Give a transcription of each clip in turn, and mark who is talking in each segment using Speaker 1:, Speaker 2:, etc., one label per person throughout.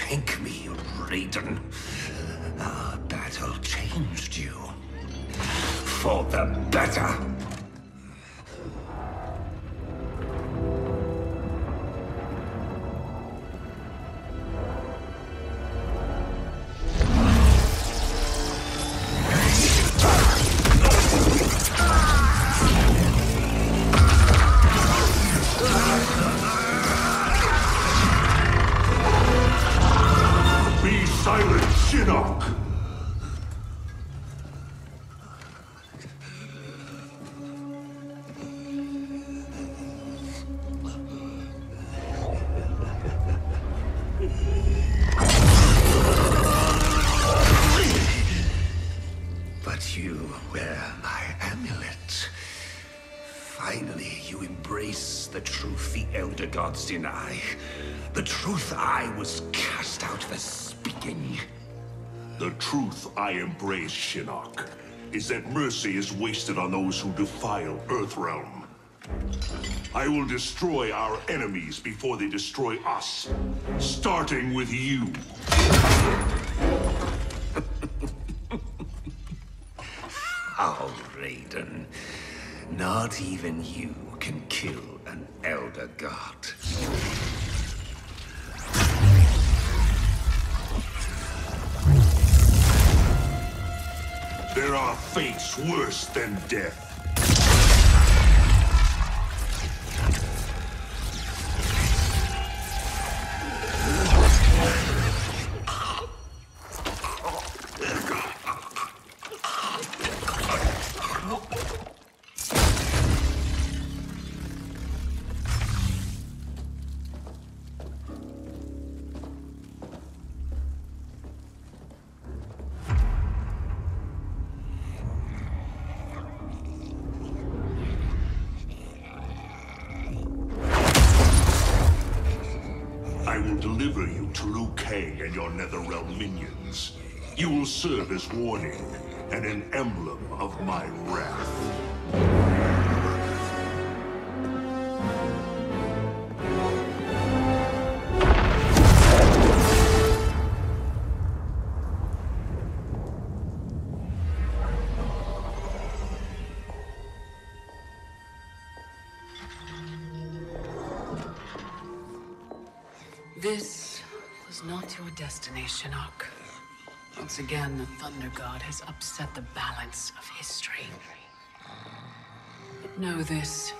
Speaker 1: Thank me, Raiden. Our battle changed you. For the better. But you wear my amulet. Finally, you embrace the truth the Elder Gods deny. The truth I was cast out for speaking.
Speaker 2: The truth I embrace, Shinnok, is that mercy is wasted on those who defile Earthrealm. I will destroy our enemies before they destroy us, starting with you.
Speaker 1: Oh, Raiden. Not even you can kill an Elder God.
Speaker 2: There are fates worse than death. I will deliver you to Liu Kang and your Netherrealm minions. You will serve as warning and an emblem of my wrath.
Speaker 3: This was not your destiny, Shinnok. Once again, the Thunder God has upset the balance of history. But know this.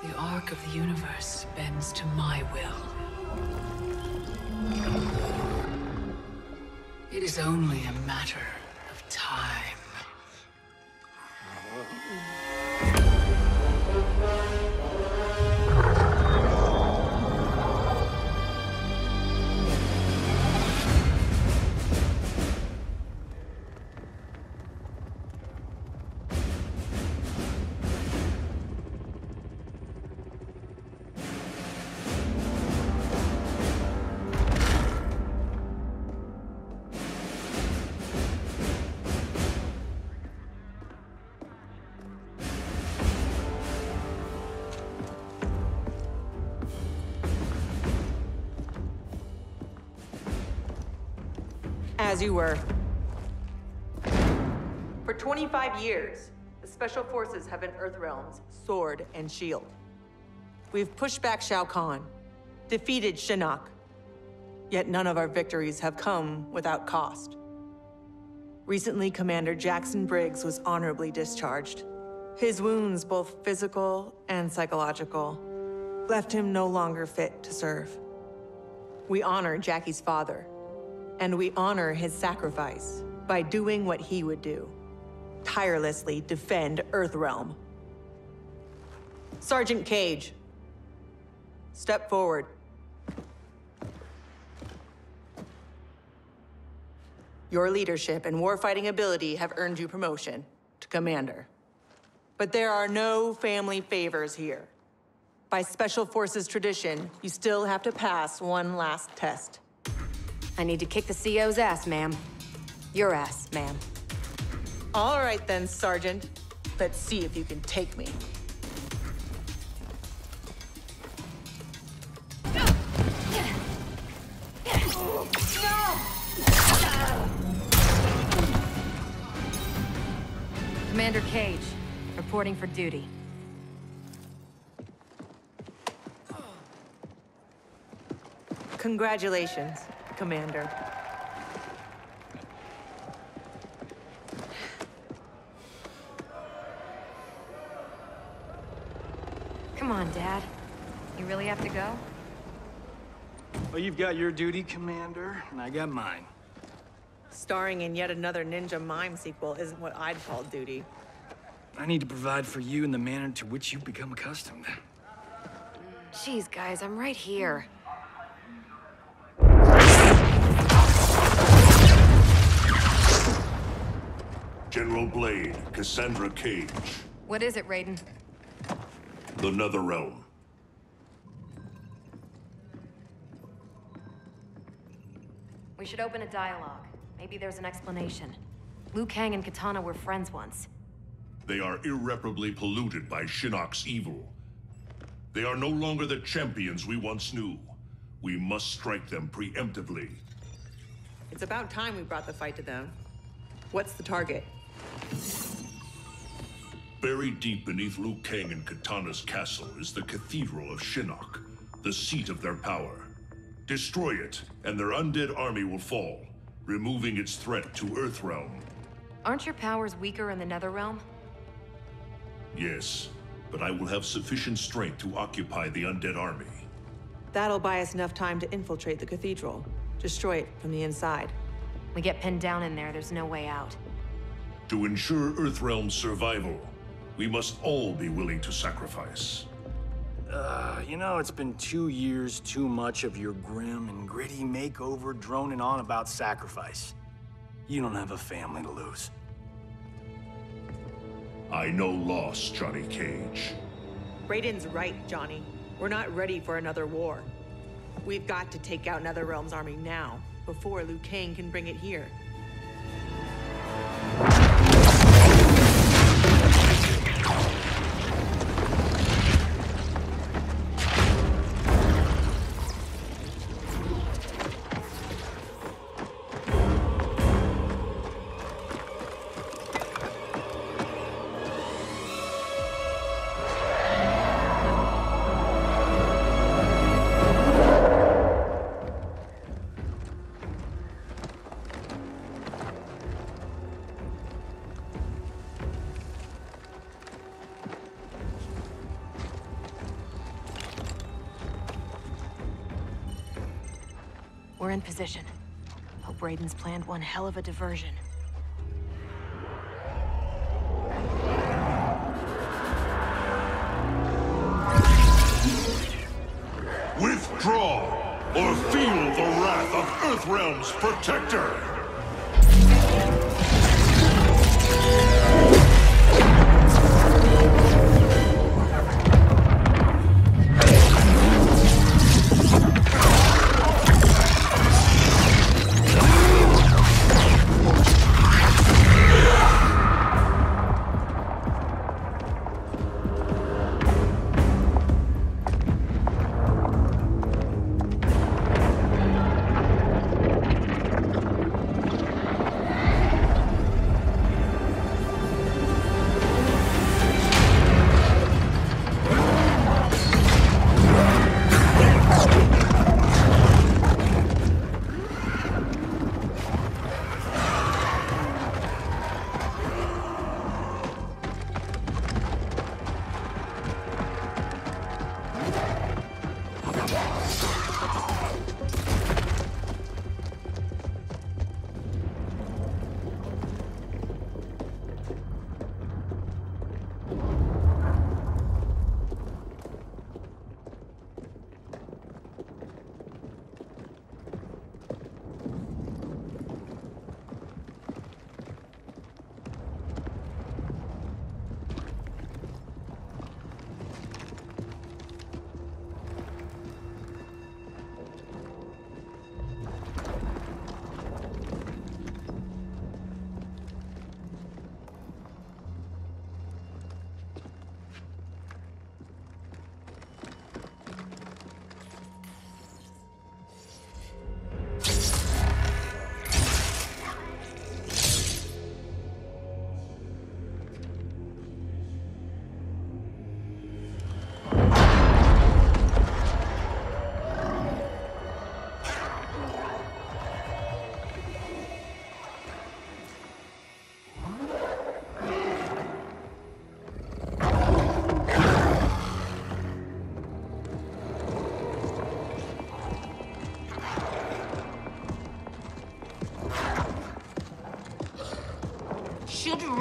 Speaker 3: The arc of the universe bends to my will. It is only a matter of time.
Speaker 4: As you were. For 25 years, the Special Forces have been Earthrealm's sword and shield. We've pushed back Shao Kahn, defeated Shinnok, yet none of our victories have come without cost. Recently, Commander Jackson Briggs was honorably discharged. His wounds, both physical and psychological, left him no longer fit to serve. We honor Jackie's father, and we honor his sacrifice by doing what he would do. Tirelessly defend Earthrealm. Sergeant Cage, step forward. Your leadership and warfighting ability have earned you promotion to Commander. But there are no family favors here. By Special Forces tradition, you still have to pass one last test.
Speaker 5: I need to kick the CO's ass, ma'am. Your ass, ma'am.
Speaker 4: All right then, Sergeant. Let's see if you can take me.
Speaker 5: Commander Cage, reporting for duty.
Speaker 4: Congratulations, Commander.
Speaker 5: Come on, Dad. You really have to go?
Speaker 6: Well, you've got your duty, Commander, and I got mine.
Speaker 4: Starring in yet another Ninja Mime sequel isn't what I'd call duty.
Speaker 6: I need to provide for you in the manner to which you've become accustomed.
Speaker 5: Jeez, guys, I'm right here.
Speaker 2: General Blade, Cassandra Cage.
Speaker 5: What is it, Raiden?
Speaker 2: The Netherrealm.
Speaker 5: We should open a dialogue. Maybe there's an explanation. Liu Kang and Katana were friends once.
Speaker 2: They are irreparably polluted by Shinnok's evil. They are no longer the champions we once knew. We must strike them preemptively.
Speaker 4: It's about time we brought the fight to them. What's the target?
Speaker 2: Buried deep beneath Liu Kang and Katana's castle is the Cathedral of Shinnok, the seat of their power. Destroy it, and their undead army will fall, removing its threat to Earthrealm.
Speaker 5: Aren't your powers weaker in the Netherrealm?
Speaker 2: Yes, but I will have sufficient strength to occupy the undead army.
Speaker 4: That'll buy us enough time to infiltrate the cathedral. Destroy it from the inside.
Speaker 5: We get pinned down in there, there's no way out.
Speaker 2: To ensure Earthrealm's survival, we must all be willing to sacrifice.
Speaker 6: You know, it's been 2 years too much of your grim and gritty makeover droning on about sacrifice. You don't have a family to lose.
Speaker 2: I know loss, Johnny Cage.
Speaker 4: Raiden's right, Johnny. We're not ready for another war. We've got to take out Netherrealm's army now, before Liu Kang can bring it here.
Speaker 5: We're in position. Hope Raiden's planned one hell of a diversion.
Speaker 2: Withdraw, or feel the wrath of Earthrealm's protector!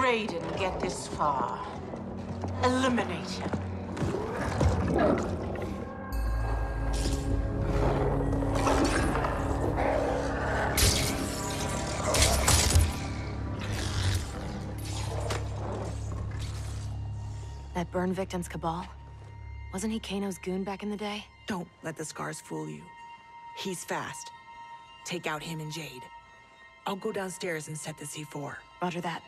Speaker 4: Raiden get this far? Eliminate him.
Speaker 5: That burn victim's Cabal? Wasn't he Kano's goon back in the day?
Speaker 4: Don't let the scars fool you. He's fast. Take out him and Jade. I'll go downstairs and set the C4.
Speaker 5: Roger that.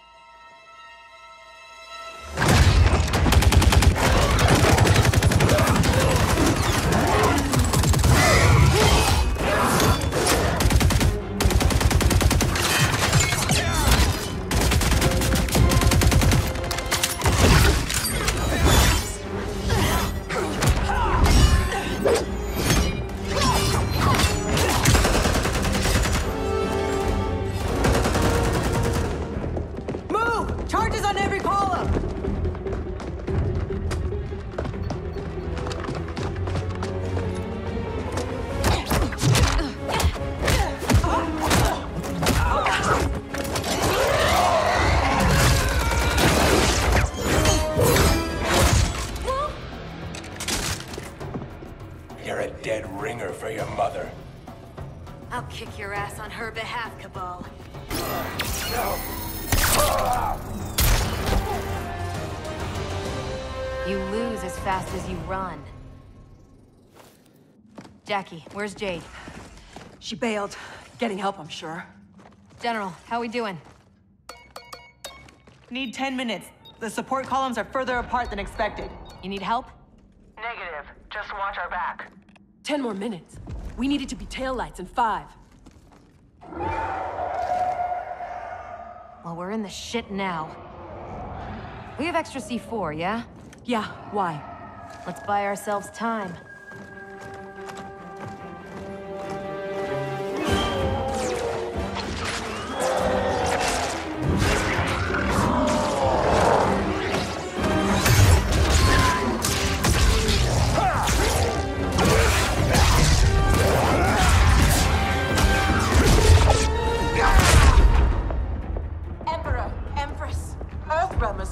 Speaker 5: I'll kick your ass on her behalf, Cabal. You lose as fast as you run. Jackie, where's Jade?
Speaker 7: She bailed. Getting help, I'm sure.
Speaker 5: General, how we doing?
Speaker 4: Need 10 minutes. The support columns are further apart than expected.
Speaker 5: You need help?
Speaker 8: Negative. Just watch our back.
Speaker 7: 10 more minutes. We needed to be taillights in 5.
Speaker 5: Well, we're in the shit now. We have extra C4, yeah?
Speaker 7: Yeah, why?
Speaker 5: Let's buy ourselves time.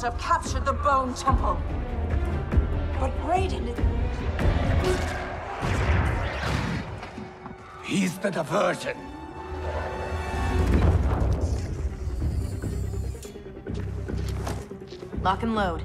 Speaker 4: Have captured the Bone Temple. But Raiden...
Speaker 1: He's the diversion.
Speaker 5: Lock and load.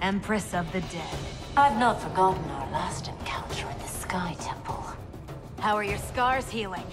Speaker 5: Empress of the Dead.
Speaker 9: I've not forgotten our last encounter in the Sky Temple.
Speaker 5: How are your scars healing?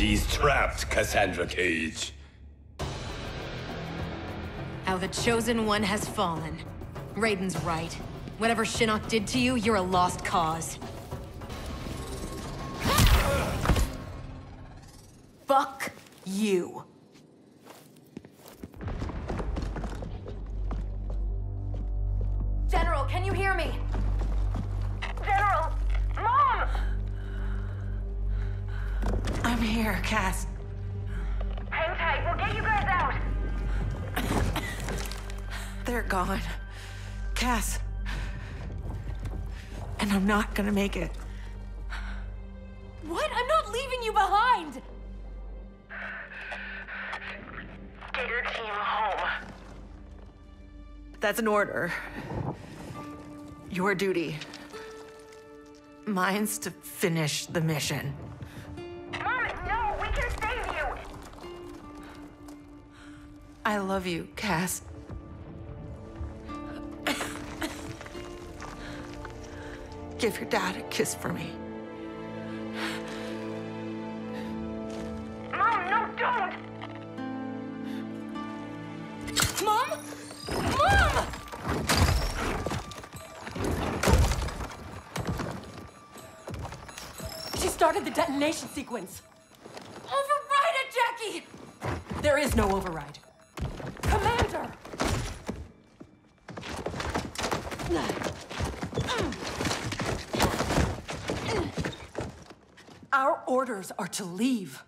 Speaker 10: She's trapped, Cassandra Cage.
Speaker 5: How the Chosen One has fallen. Raiden's right. Whatever Shinnok did to you, you're a lost cause.
Speaker 7: Fuck you.
Speaker 5: General, can you hear me?
Speaker 8: General! Mom!
Speaker 4: I'm here, Cass.
Speaker 8: Hang tight, we'll get you guys out!
Speaker 4: They're gone. Cass. And I'm not gonna make it.
Speaker 7: What? I'm not leaving you behind!
Speaker 8: Get your team home.
Speaker 4: That's an order. Your duty. Mine's to finish the mission.
Speaker 8: Mom, no, we can save you!
Speaker 4: I love you, Cass. Give your dad a kiss for me.
Speaker 8: Mom, no, don't!
Speaker 7: Mom? Mom! She started the detonation sequence. Override it, Jackie! There is no override. Commander! Our orders are to leave.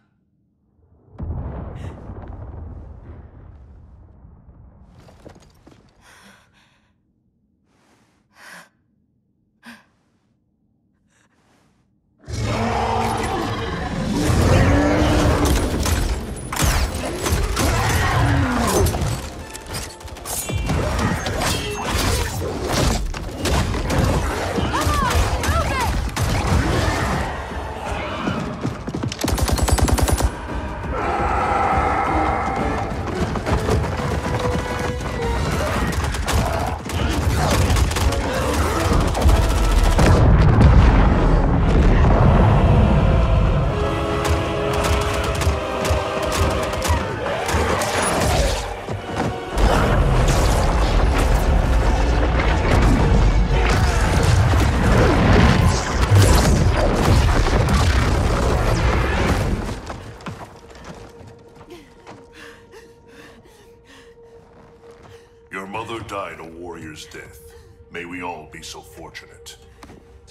Speaker 2: Your mother died a warrior's death. May we all be so fortunate.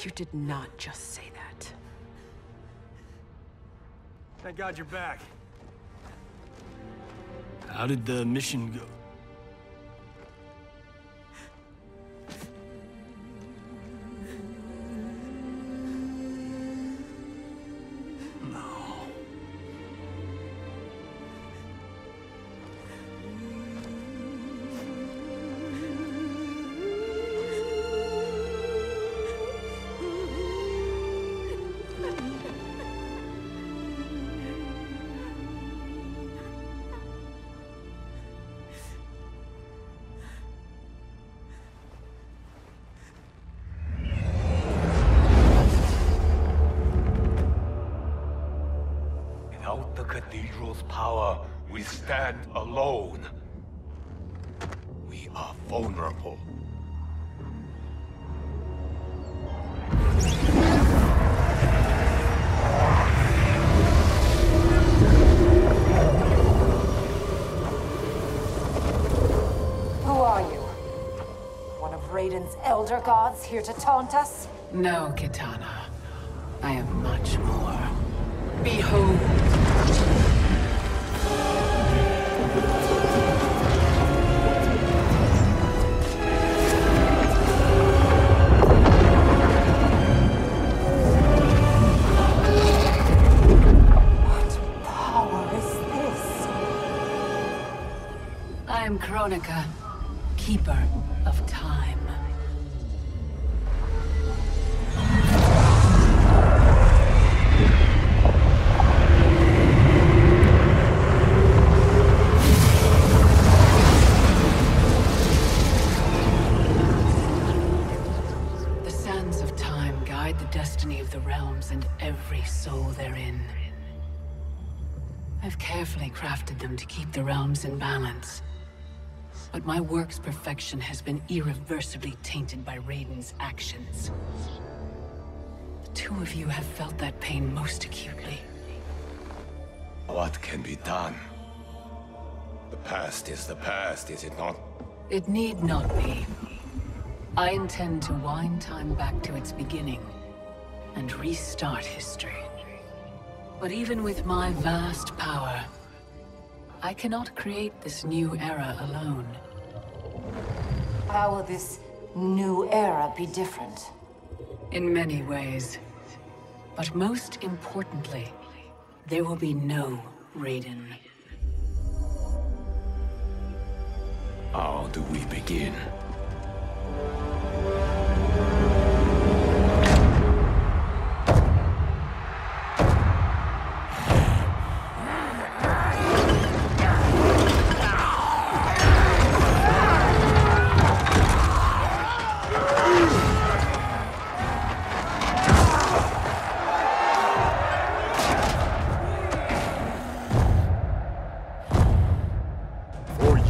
Speaker 7: You did not just say that.
Speaker 6: Thank God you're back. How did the mission go?
Speaker 10: Without the cathedral's power, we stand alone. We are vulnerable.
Speaker 9: Who are you? One of Raiden's elder gods here to taunt us?
Speaker 3: No, Kitana. I am much more. Behold!
Speaker 9: What power is this?
Speaker 3: I am Kronika, keeper of time. The destiny of the realms and every soul therein. I've carefully crafted them to keep the realms in balance. But my work's perfection has been irreversibly tainted by Raiden's actions. The two of you have felt that pain most acutely.
Speaker 10: What can be done? The past is the past, is it not?
Speaker 3: It need not be. I intend to wind time back to its beginning and restart history. But even with my vast power, I cannot create this new era alone.
Speaker 9: How will this new era be different?
Speaker 3: In many ways. But most importantly, there will be no Raiden.
Speaker 10: How do we begin?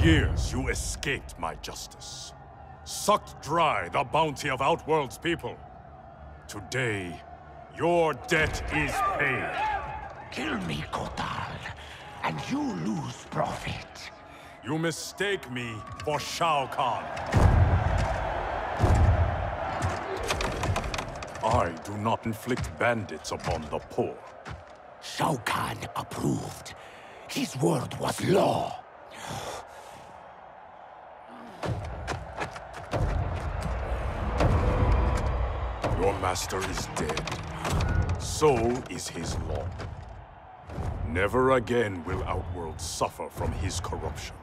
Speaker 11: Years you escaped my justice, sucked dry the bounty of Outworld's people. Today, your debt is paid.
Speaker 1: Kill me, Kotal, and you lose profit.
Speaker 11: You mistake me for Shao Kahn. I do not inflict bandits upon the poor.
Speaker 1: Shao Kahn approved. His word was law.
Speaker 11: Your master is dead. So is his law. Never again will Outworld suffer from his corruption.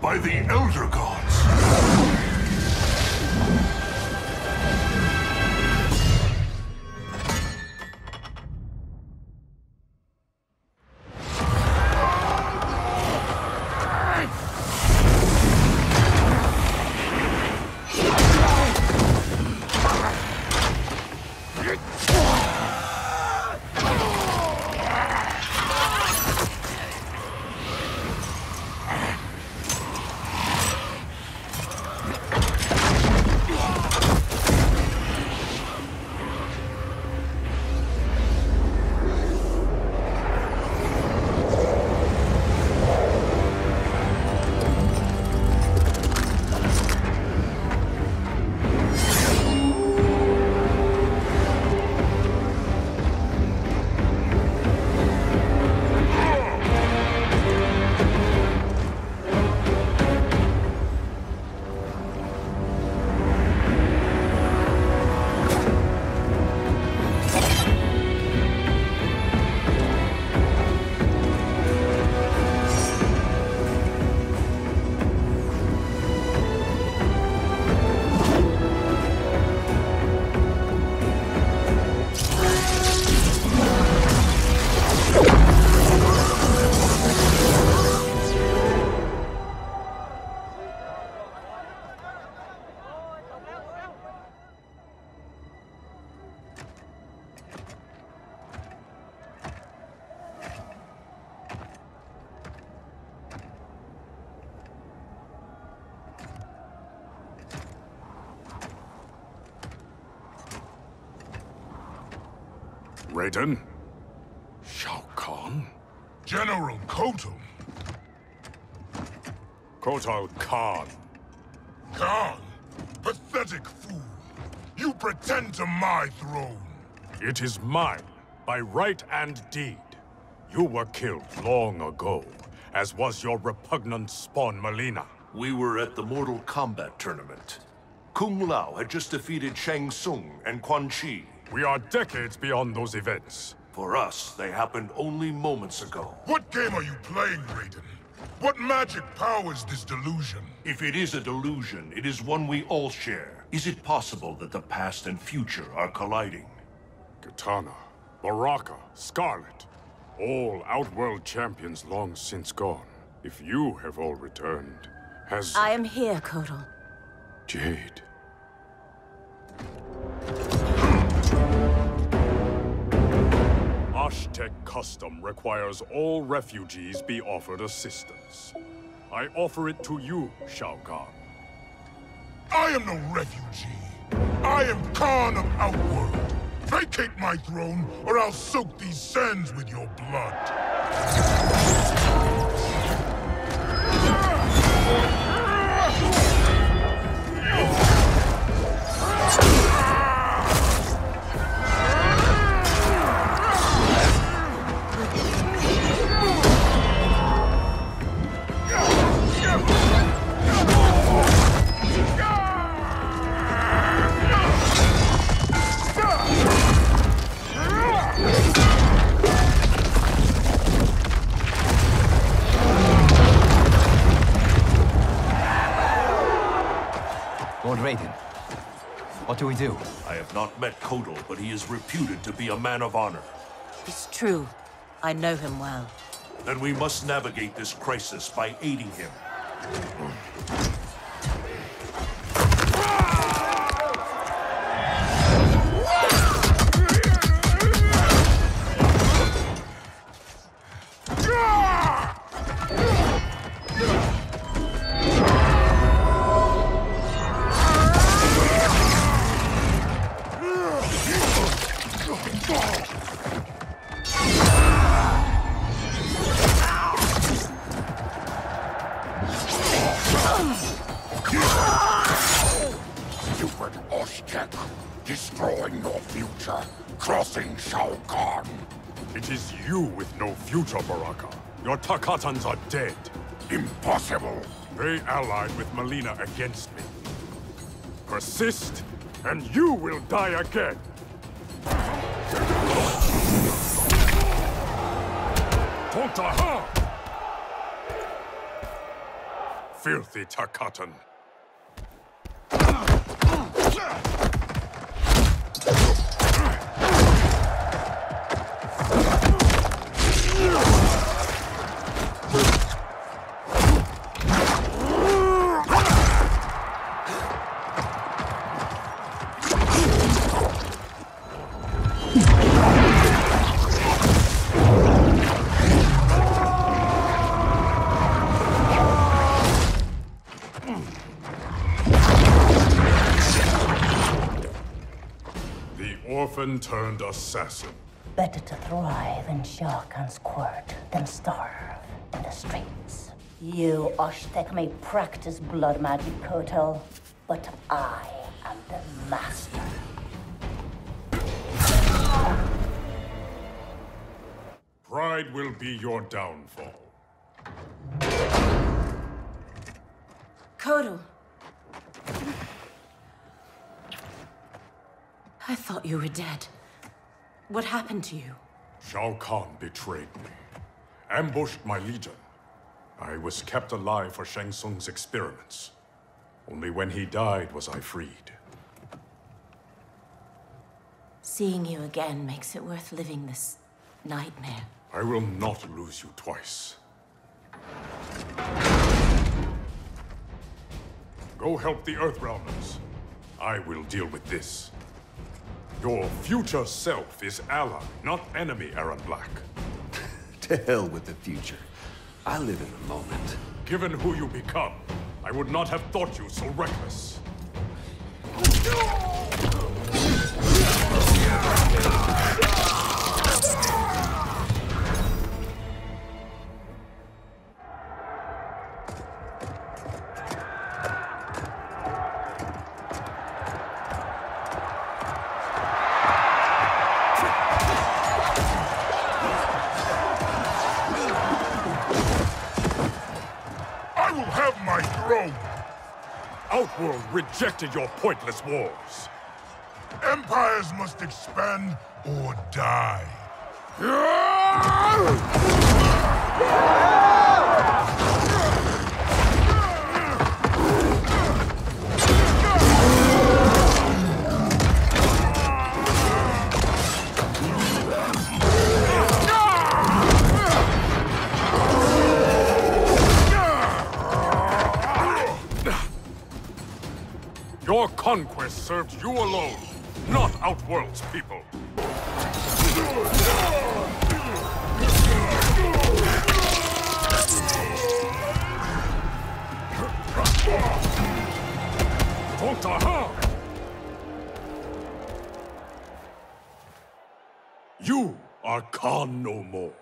Speaker 2: By the Elder Gods!
Speaker 11: Raiden? Shao Kahn?
Speaker 12: General Kotal.
Speaker 11: Kotal Kahn.
Speaker 12: Khan, pathetic fool. You pretend to my throne.
Speaker 11: It is mine, by right and deed. You were killed long ago, as was your repugnant spawn Melina.
Speaker 2: We were at the Mortal Kombat tournament. Kung Lao had just defeated Shang Tsung and Quan Chi.
Speaker 11: We are decades beyond those events.
Speaker 2: For us, they happened only moments ago.
Speaker 12: What game are you playing, Raiden? What magic powers this delusion?
Speaker 2: If it is a delusion, it is one we all share. Is it possible that the past and future are colliding?
Speaker 11: Kitana, Baraka, Scarlet, all Outworld champions long since gone. If you have all returned, has...
Speaker 13: I am here, Kotal.
Speaker 11: Jade. Eshtrak custom requires all refugees be offered assistance. I offer it to you, Shao Kahn.
Speaker 12: I am no refugee. I am Khan of Outworld. Vacate my throne, or I'll soak these sands with your blood.
Speaker 14: Lord Raiden, what do we do?
Speaker 2: I have not met Kotal, but he is reputed to be a man of honor.
Speaker 13: It's true. I know him well.
Speaker 2: Then we must navigate this crisis by aiding him.
Speaker 12: Stupid Eshtrak, destroying your future, crossing Shao Kahn.
Speaker 11: It is you with no future, Baraka. Your Tarkatans are dead.
Speaker 12: Impossible.
Speaker 11: They allied with Melina against me. Persist, and you will die again. Tontaha! Filthy Tarkatan. Orphan-turned assassin.
Speaker 9: Better to thrive in Shao Kahn's court than starve in the streets. You, Eshtrak, may practice blood magic, Kotal, but I am the master.
Speaker 11: Pride will be your downfall.
Speaker 13: Kotal. I thought you were dead. What happened to you?
Speaker 11: Shao Kahn betrayed me. Ambushed my legion. I was kept alive for Shang Tsung's experiments. Only when he died was I freed.
Speaker 13: Seeing you again makes it worth living this nightmare.
Speaker 11: I will not lose you twice. Go help the Earthrealmers. I will deal with this. Your future self is ally, not enemy, Aaron Black.
Speaker 1: To hell with the future. I live in the moment.
Speaker 11: Given who you become, I would not have thought you so reckless. Outworld rejected your pointless wars.
Speaker 12: Empires must expand or die.
Speaker 11: Your conquest served you alone, not Outworld's people. You are Khan no more.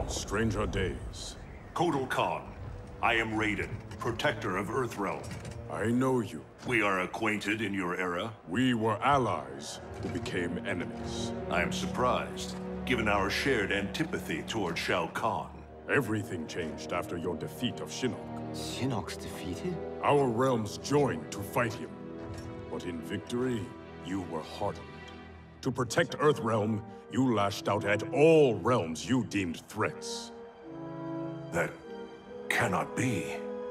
Speaker 11: Stranger days.
Speaker 2: Kotal Khan, I am Raiden, protector of Earthrealm.
Speaker 11: I know you.
Speaker 2: We are acquainted in your era.
Speaker 11: We were allies who became enemies.
Speaker 2: I am surprised, given our shared antipathy toward Shao Kahn.
Speaker 11: Everything changed after your defeat of Shinnok.
Speaker 14: Shinnok's defeated?
Speaker 11: Our realms joined to fight him. But in victory, you were hardened. To protect Earthrealm, you lashed out at all realms you deemed threats.
Speaker 2: That cannot be.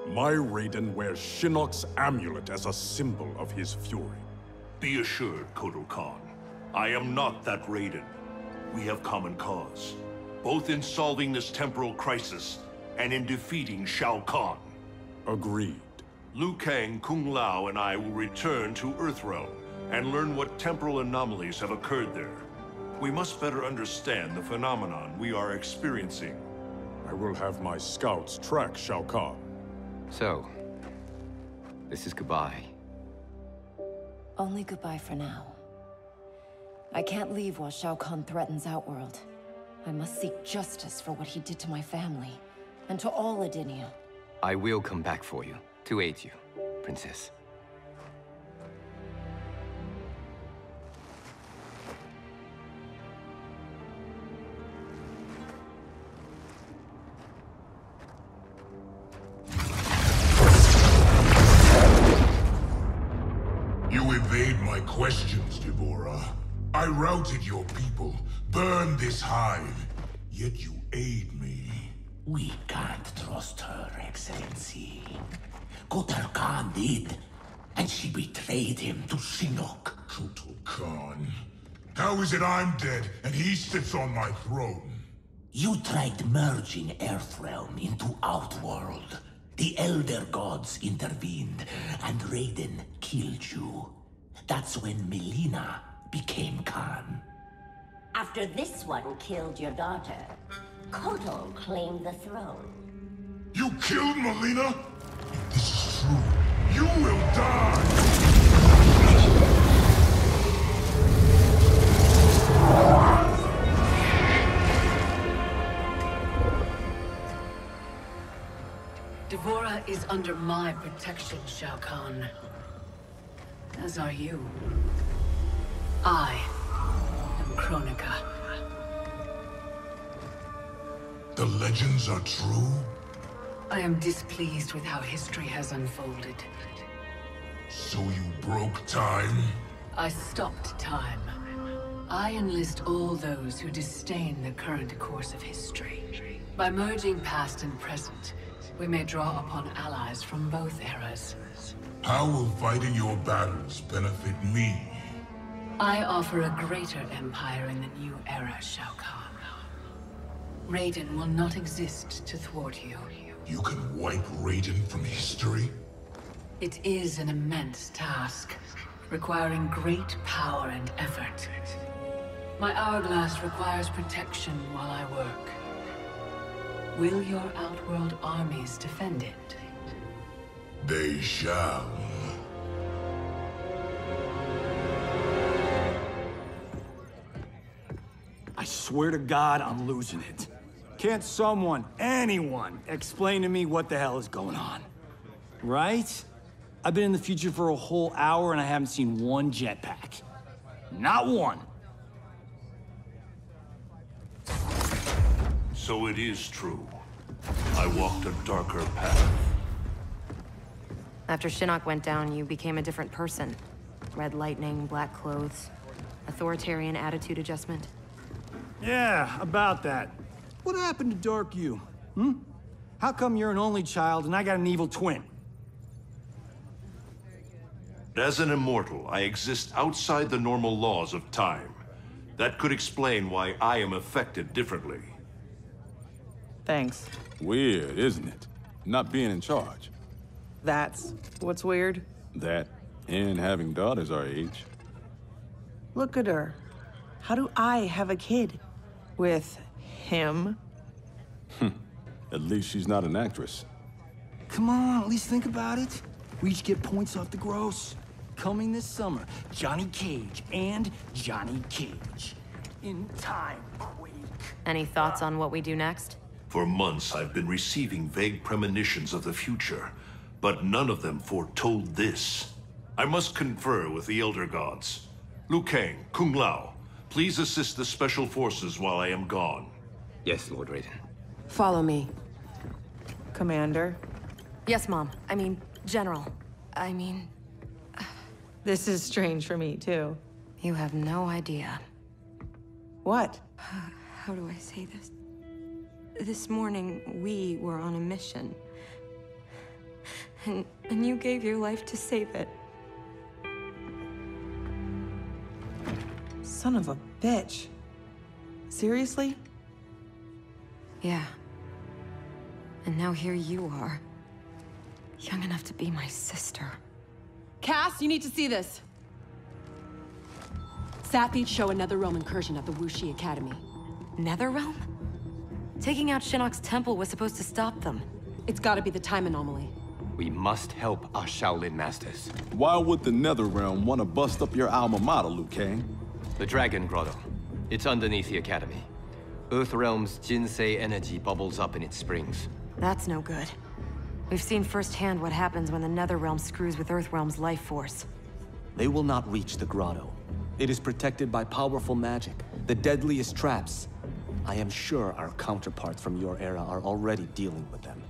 Speaker 11: My Raiden wears Shinnok's amulet as a symbol of his fury.
Speaker 2: Be assured, Kotal Khan, I am not that Raiden. We have common cause, both in solving this temporal crisis and in defeating Shao Kahn.
Speaker 11: Agreed.
Speaker 2: Liu Kang, Kung Lao, and I will return to Earthrealm and learn what temporal anomalies have occurred there. We must better understand the phenomenon we are experiencing.
Speaker 11: I will have my scouts track Shao Kahn.
Speaker 14: So, this is goodbye.
Speaker 13: Only goodbye for now. I can't leave while Shao Kahn threatens Outworld. I must seek justice for what he did to my family, and to all Edinia.
Speaker 14: I will come back for you, to aid you, Princess.
Speaker 12: Questions, Deborah. I routed your people, burned this hive, yet you aid me.
Speaker 1: We can't trust her, Excellency. Kotal Khan did, and she betrayed him to Shinnok.
Speaker 12: Kotal Khan? How is it I'm dead, and he sits on my throne?
Speaker 1: You tried merging Earthrealm into Outworld. The Elder Gods intervened, and Raiden killed you. That's when Mileena became Khan.
Speaker 9: After this one killed your daughter, Kotal claimed the throne.
Speaker 12: You killed Mileena? If this is true, you will die!
Speaker 3: Deborah is under my protection, Shao Kahn. As are you. I am Kronika.
Speaker 12: The legends are true?
Speaker 3: I am displeased with how history has unfolded.
Speaker 12: So you broke time?
Speaker 3: I stopped time. I enlist all those who disdain the current course of history. By merging past and present, we may draw upon allies from both eras.
Speaker 12: How will fighting your battles benefit me?
Speaker 3: I offer a greater empire in the new era, Shao Kahn. Raiden will not exist to thwart you.
Speaker 12: You can wipe Raiden from history?
Speaker 3: It is an immense task, requiring great power and effort. My hourglass requires protection while I work. Will your Outworld armies defend it?
Speaker 12: They shall.
Speaker 6: swear to God, I'm losing it. Can't someone, anyone, explain to me what the hell is going on? Right? I've been in the future for a whole hour and I haven't seen one jetpack. Not one.
Speaker 2: So it is true. I walked a darker path.
Speaker 5: After Shinnok went down, you became a different person. Red lightning, black clothes, authoritarian attitude adjustment.
Speaker 6: Yeah, about that. What happened to Dark You? How come you're an only child and I got an evil twin?
Speaker 2: As an immortal, I exist outside the normal laws of time. That could explain why I am affected differently.
Speaker 4: Thanks.
Speaker 11: Weird, isn't it? Not being in charge.
Speaker 4: That's what's weird.
Speaker 11: That, and having daughters our age.
Speaker 4: Look at her. How do I have a kid? With him?
Speaker 11: At least she's not an actress.
Speaker 6: Come on, at least think about it. We each get points off the gross. Coming this summer, Johnny Cage and Johnny Cage. In time, Quake.
Speaker 5: Any thoughts on what we do next?
Speaker 2: For months, I've been receiving vague premonitions of the future, but none of them foretold this. I must confer with the Elder Gods. Liu Kang, Kung Lao, please assist the Special Forces while I am gone.
Speaker 14: Yes, Lord Raiden.
Speaker 7: Follow me.
Speaker 4: Commander?
Speaker 5: Yes, Mom. I mean, General. I mean...
Speaker 4: This is strange for me, too.
Speaker 5: You have no idea.
Speaker 4: What?
Speaker 15: How do I say this? This morning, we were on a mission. And you gave your life to save it.
Speaker 4: Son of a bitch. Seriously?
Speaker 15: Yeah. And now here you are. Young enough to be my sister.
Speaker 7: Cass, you need to see this. Sapiens show another realm incursion at the Wuxi Academy.
Speaker 5: Netherrealm? Taking out Shinnok's temple was supposed to stop them.
Speaker 7: It's gotta be the time anomaly.
Speaker 14: We must help our Shaolin masters.
Speaker 11: Why would the Netherrealm want to bust up your alma mater, Liu Kang?
Speaker 14: The Dragon Grotto. It's underneath the Academy. Earthrealm's Jinsei energy bubbles up in its springs.
Speaker 5: That's no good. We've seen firsthand what happens when the Netherrealm screws with Earthrealm's life force.
Speaker 16: They will not reach the grotto. It is protected by powerful magic, the deadliest traps. I am sure our counterparts from your era are already dealing with them.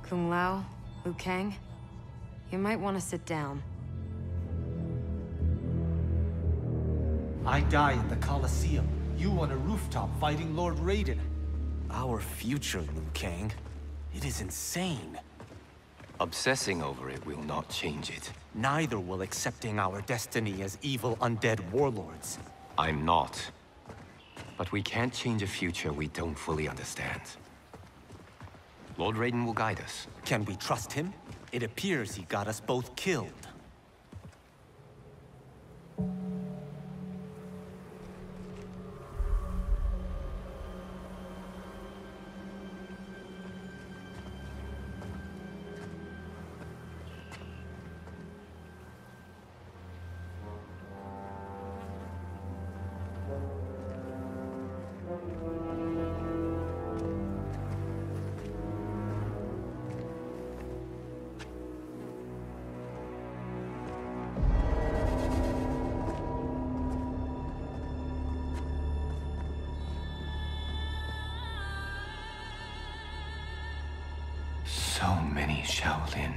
Speaker 5: Kung Lao, Liu Kang, you might want to sit down.
Speaker 16: I die in the Colosseum. You on a rooftop fighting Lord Raiden. Our future, Liu Kang. It is insane.
Speaker 14: Obsessing over it will not change it.
Speaker 16: Neither will accepting our destiny as evil undead warlords.
Speaker 14: I'm not. But we can't change a future we don't fully understand. Lord Raiden will guide us.
Speaker 16: Can we trust him? It appears he got us both killed.
Speaker 14: So many Shaolin.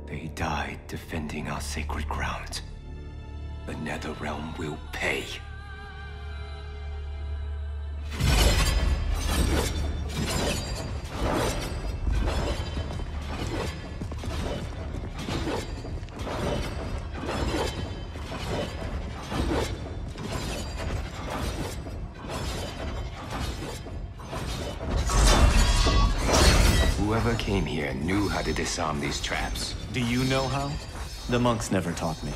Speaker 14: They died defending our sacred ground. The Netherrealm will pay. Whoever came here knew how to disarm these traps.
Speaker 16: Do you know how? The monks never taught me.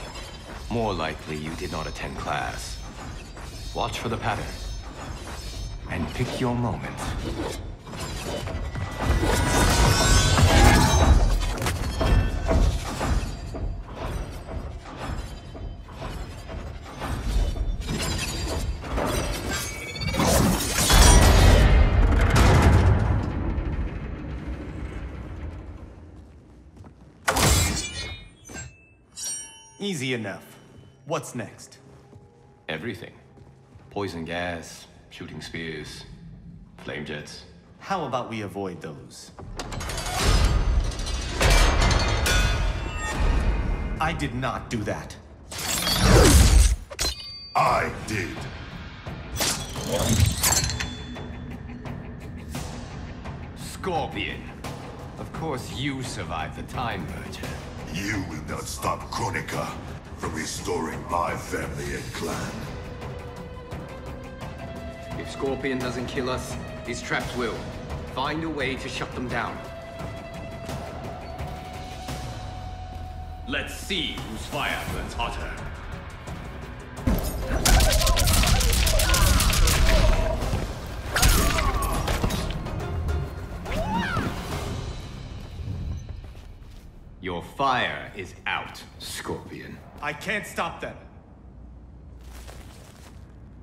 Speaker 14: More likely you did not attend class. Watch for the pattern. And pick your moment.
Speaker 16: Easy enough. What's next?
Speaker 14: Everything. Poison gas, shooting spears, flame jets.
Speaker 16: How about we avoid those? I did not do that.
Speaker 12: I did.
Speaker 14: Scorpion. Of course you survived the Time Merger.
Speaker 12: You will not stop Kronika from restoring my family and clan.
Speaker 14: If Scorpion doesn't kill us, his traps will. Find a way to shut them down. Let's see whose fire burns hotter. Your fire is out, Scorpion.
Speaker 16: I can't stop them.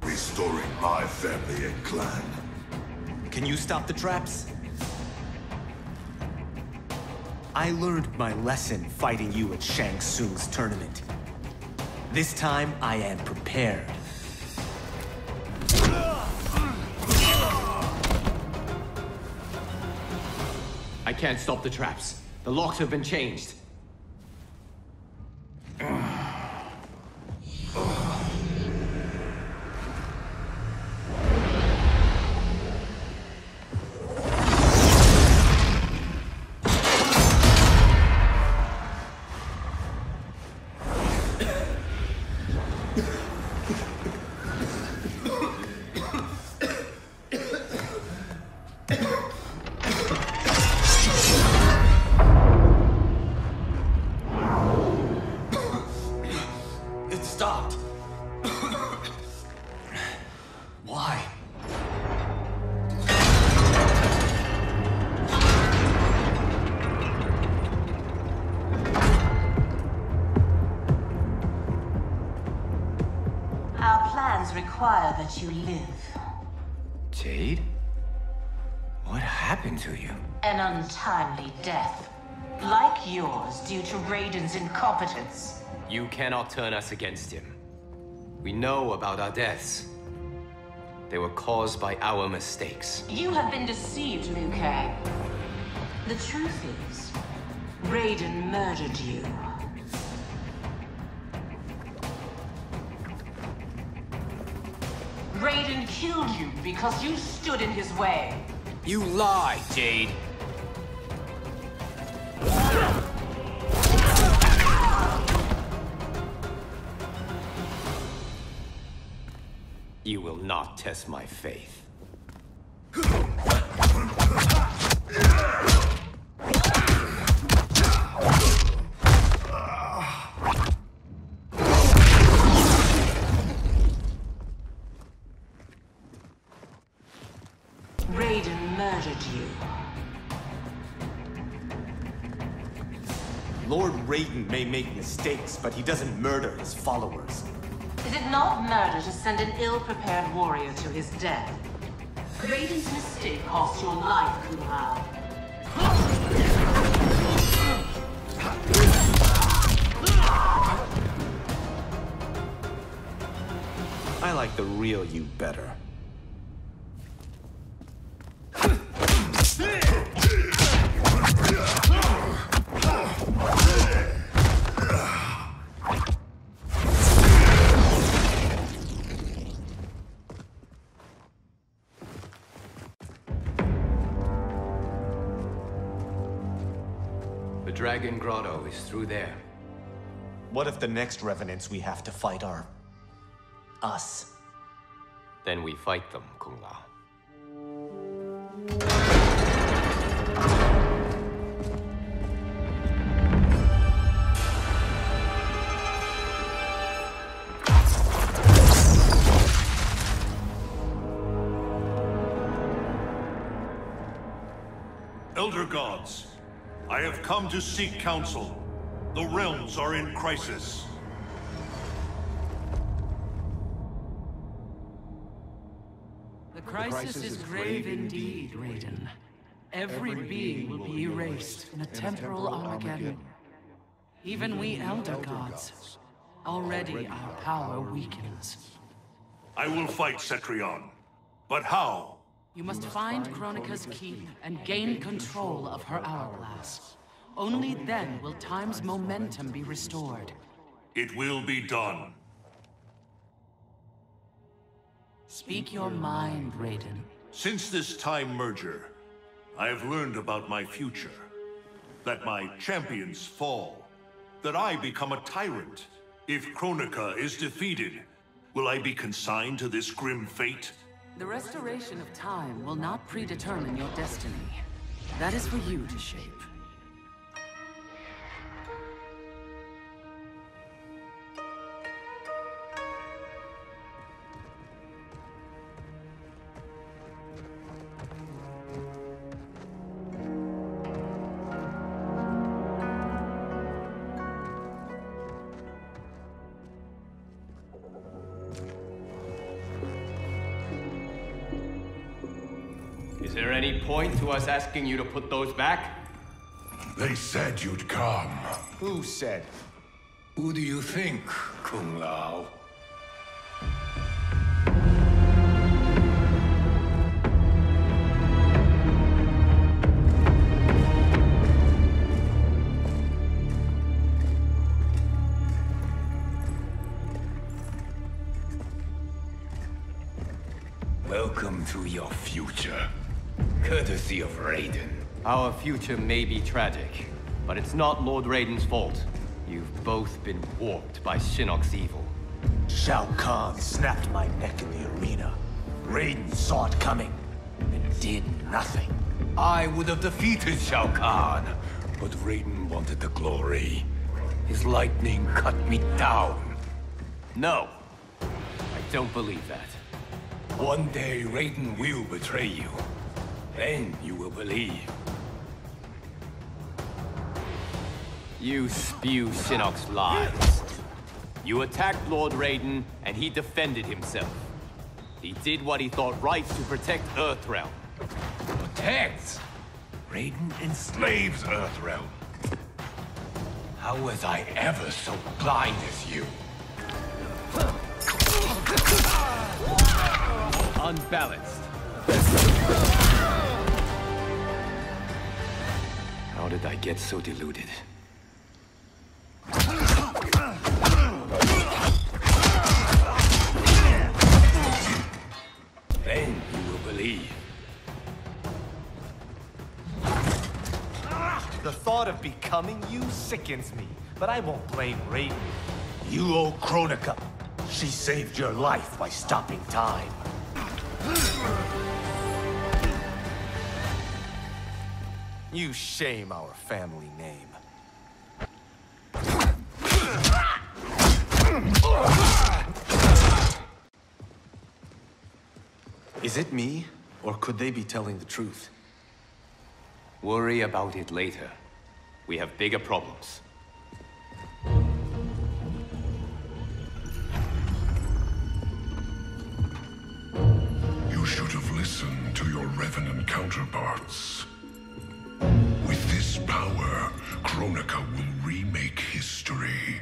Speaker 12: Restoring my family and clan.
Speaker 16: Can you stop the traps? I learned my lesson fighting you at Shang Tsung's tournament. This time, I am prepared.
Speaker 14: I can't stop the traps. The locks have been changed.
Speaker 9: Require that you live.
Speaker 14: Jade? What happened to you?
Speaker 9: An untimely death. Like yours, due to Raiden's incompetence.
Speaker 14: You cannot turn us against him. We know about our deaths. They were caused by our mistakes.
Speaker 9: You have been deceived, Liu Kang. The truth is, Raiden murdered you. Raiden killed you because you stood in his way.
Speaker 14: You lie, Jade. You will not test my faith.
Speaker 9: Raiden murdered you.
Speaker 16: Lord Raiden may make mistakes, but he doesn't murder his followers.
Speaker 9: Is it not murder to send an ill-prepared warrior to his death? Raiden's mistake cost your life, Kumao.
Speaker 16: I like the real you better.
Speaker 14: The Dragon Grotto is through there.
Speaker 16: What if the next revenants we have to fight are... us?
Speaker 14: Then we fight them, Kung Lao.
Speaker 2: Elder Gods, I have come to seek counsel. The realms are in crisis.
Speaker 3: The crisis is grave indeed, Raiden. Every being will be erased in a temporal Armageddon. Even we Elder Gods. Already our power weakens.
Speaker 2: I will fight Cetrion. But how?
Speaker 3: You must find Kronika's keep and gain control of her hourglass. Only then will time's momentum be restored.
Speaker 2: It will be done.
Speaker 3: Speak your mind, Raiden.
Speaker 2: Since this time merger, I have learned about my future. That my champions fall. That I become a tyrant. If Kronika is defeated, will I be consigned to this grim fate?
Speaker 3: The restoration of time will not predetermine your destiny. That is for you to shape.
Speaker 14: Is there any point to us asking you to put those back?
Speaker 12: They said you'd come.
Speaker 10: Who said? Who do you think, Kung Lao? Welcome to your future. Courtesy of Raiden.
Speaker 14: Our future may be tragic, but it's not Lord Raiden's fault. You've both been warped by Shinnok's evil.
Speaker 16: Shao Kahn snapped my neck in the arena. Raiden saw it coming and did nothing.
Speaker 10: I would have defeated Shao Kahn, but Raiden wanted the glory. His lightning cut me down.
Speaker 14: No, I don't believe that.
Speaker 10: One day Raiden will betray you. Then you will believe.
Speaker 14: You spew Shinnok's lies. You attacked Lord Raiden, and he defended himself. He did what he thought right to protect Earthrealm.
Speaker 10: Protect? Raiden enslaves Earthrealm. How was I ever so blind as you?
Speaker 14: Unbalanced. How did I get so deluded?
Speaker 10: Then you will believe.
Speaker 16: The thought of becoming you sickens me, but I won't blame Raiden. You owe Kronika. She saved your life by stopping time. You shame our family name. Is it me, or could they be telling the truth?
Speaker 14: Worry about it later. We have bigger problems.
Speaker 12: You should have listened to your Revenant counterparts. With this power, Kronika will remake history.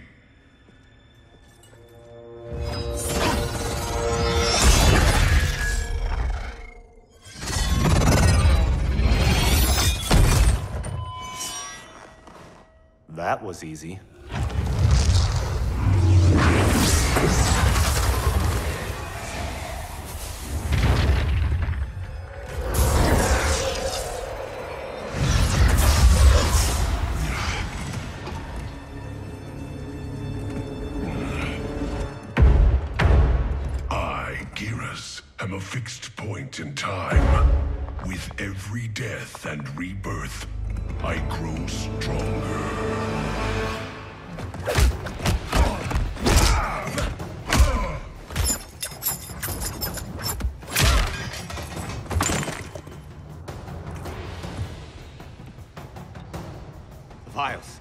Speaker 16: That was easy.
Speaker 12: am a fixed point in time. With every death and rebirth, I grow stronger.
Speaker 14: Vials.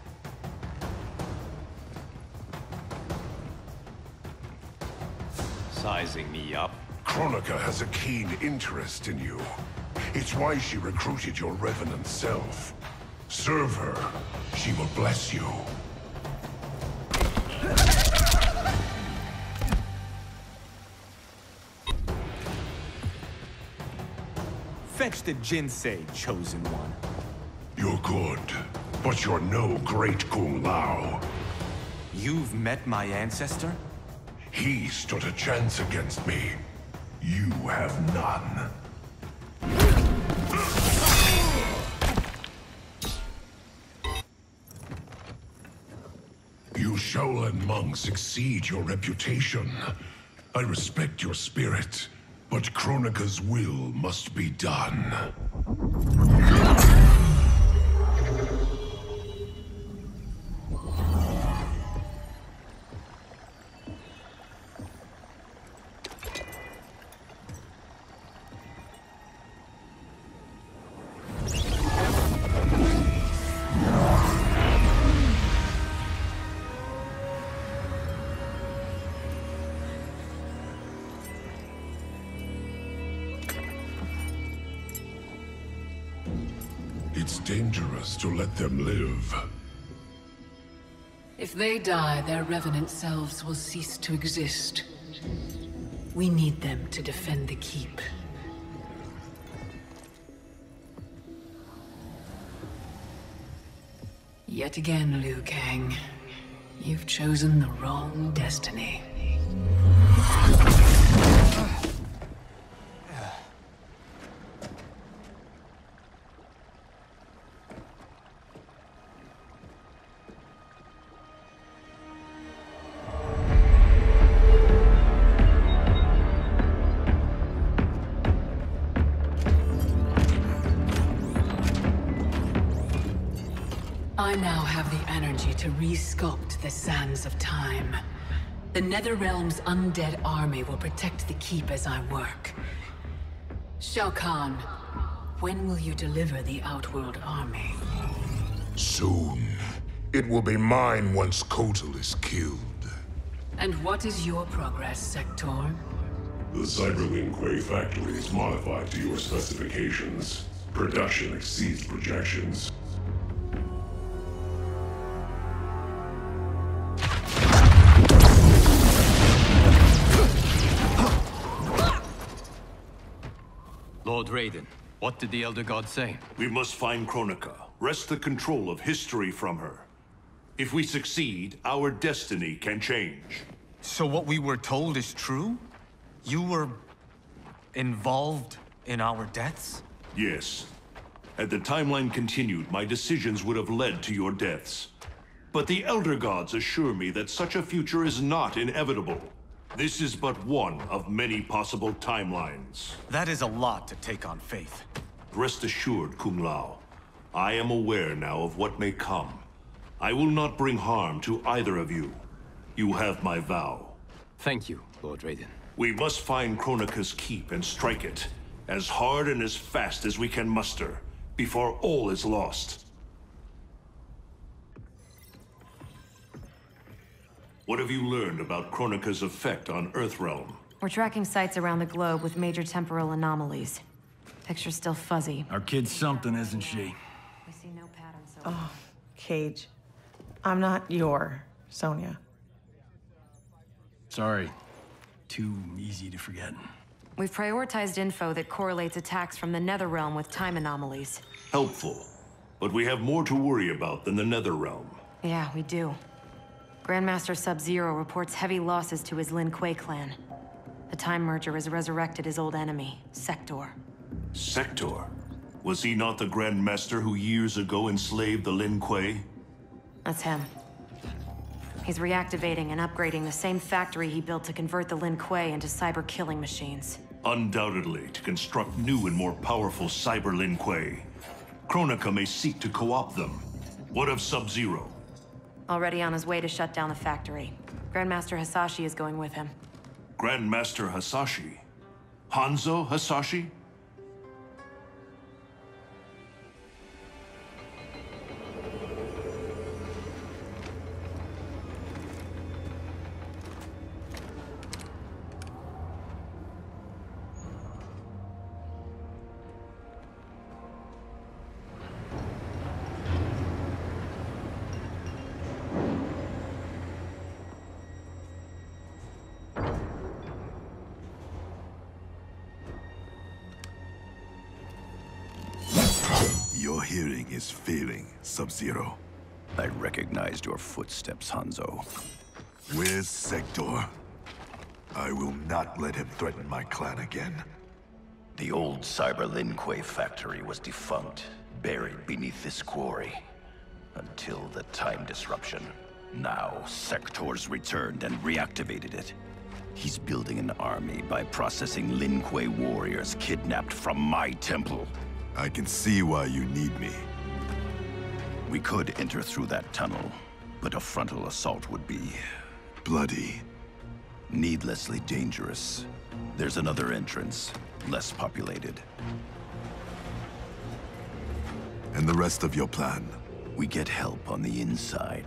Speaker 14: Sizing me up.
Speaker 12: Kronika has a keen interest in you. It's why she recruited your revenant self. Serve her. She will bless you.
Speaker 16: Fetch the Jinsei, Chosen One.
Speaker 12: You're good, but you're no great Kung Lao.
Speaker 16: You've met my ancestor?
Speaker 12: He stood a chance against me. You have none. You Shaolin monks exceed your reputation. I respect your spirit, but Kronika's will must be done. It's dangerous to let them live.
Speaker 3: If they die, their revenant selves will cease to exist. We need them to defend the keep. Yet again, Liu Kang, you've chosen the wrong destiny. I now have the energy to re-sculpt the sands of time. The Netherrealm's undead army will protect the keep as I work. Shao Kahn, when will you deliver the Outworld army?
Speaker 12: Soon. It will be mine once Kotal is killed.
Speaker 3: And what is your progress, Sector?
Speaker 17: The Cyberlink Quay factory is modified to your specifications. Production exceeds projections.
Speaker 14: Lord Raiden, what did the Elder God say?
Speaker 2: We must find Kronika, wrest the control of history from her. If we succeed, our destiny can change.
Speaker 6: So what we were told is true? You were involved in our deaths?
Speaker 2: Yes. Had the timeline continued, my decisions would have led to your deaths. But the Elder Gods assure me that such a future is not inevitable. This is but one of many possible timelines.
Speaker 6: That is a lot to take on faith.
Speaker 2: Rest assured, Kung Lao. I am aware now of what may come. I will not bring harm to either of you. You have my vow.
Speaker 14: Thank you, Lord Raiden.
Speaker 2: We must find Kronika's keep and strike it, as hard and as fast as we can muster, before all is lost. What have you learned about Kronika's effect on Earthrealm?
Speaker 5: We're tracking sites around the globe with major temporal anomalies. Picture's still fuzzy.
Speaker 6: Our kid's something, isn't she?
Speaker 5: We see no patterns so
Speaker 4: Oh, Cage. I'm not your Sonya.
Speaker 6: Sorry. Too easy to forget.
Speaker 5: We've prioritized info that correlates attacks from the Netherrealm with time anomalies.
Speaker 2: Helpful. But we have more to worry about than the Netherrealm.
Speaker 5: Yeah, we do. Grandmaster Sub-Zero reports heavy losses to his Lin Kuei clan. The Time Merger has resurrected his old enemy, Sector.
Speaker 2: Sector? Was he not the Grandmaster who years ago enslaved the Lin Kuei?
Speaker 5: That's him. He's reactivating and upgrading the same factory he built to convert the Lin Kuei into cyber-killing machines.
Speaker 2: Undoubtedly, to construct new and more powerful cyber Lin Kuei. Kronika may seek to co-opt them. What of Sub-Zero?
Speaker 5: Already on his way to shut down the factory. Grandmaster Hasashi is going with him.
Speaker 2: Grandmaster Hasashi? Hanzo Hasashi?
Speaker 18: Your hearing is failing, Sub-Zero.
Speaker 19: I recognized your footsteps, Hanzo.
Speaker 18: Where's Sector? I will not let him threaten my clan again.
Speaker 19: The old Cyber Lin Kuei factory was defunct, buried beneath this quarry. Until the time disruption. Now, Sector's returned and reactivated it. He's building an army by processing Lin Kuei warriors kidnapped from my temple.
Speaker 18: I can see why you need me.
Speaker 19: We could enter through that tunnel, but a frontal assault would be...
Speaker 18: bloody.
Speaker 19: Needlessly dangerous. There's another entrance, less populated.
Speaker 18: And the rest of your plan?
Speaker 19: We get help on the inside.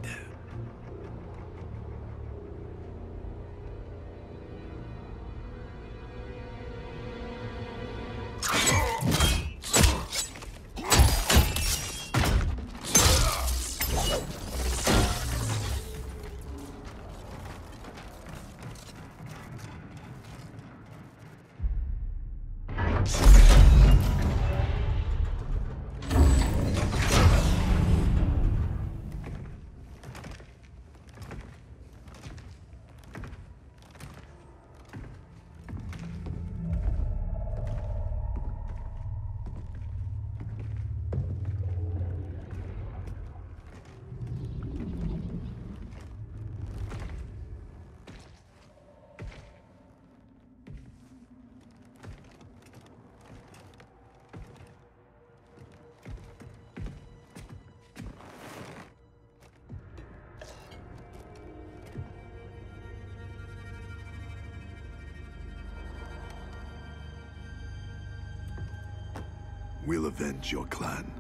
Speaker 18: We'll avenge your clan.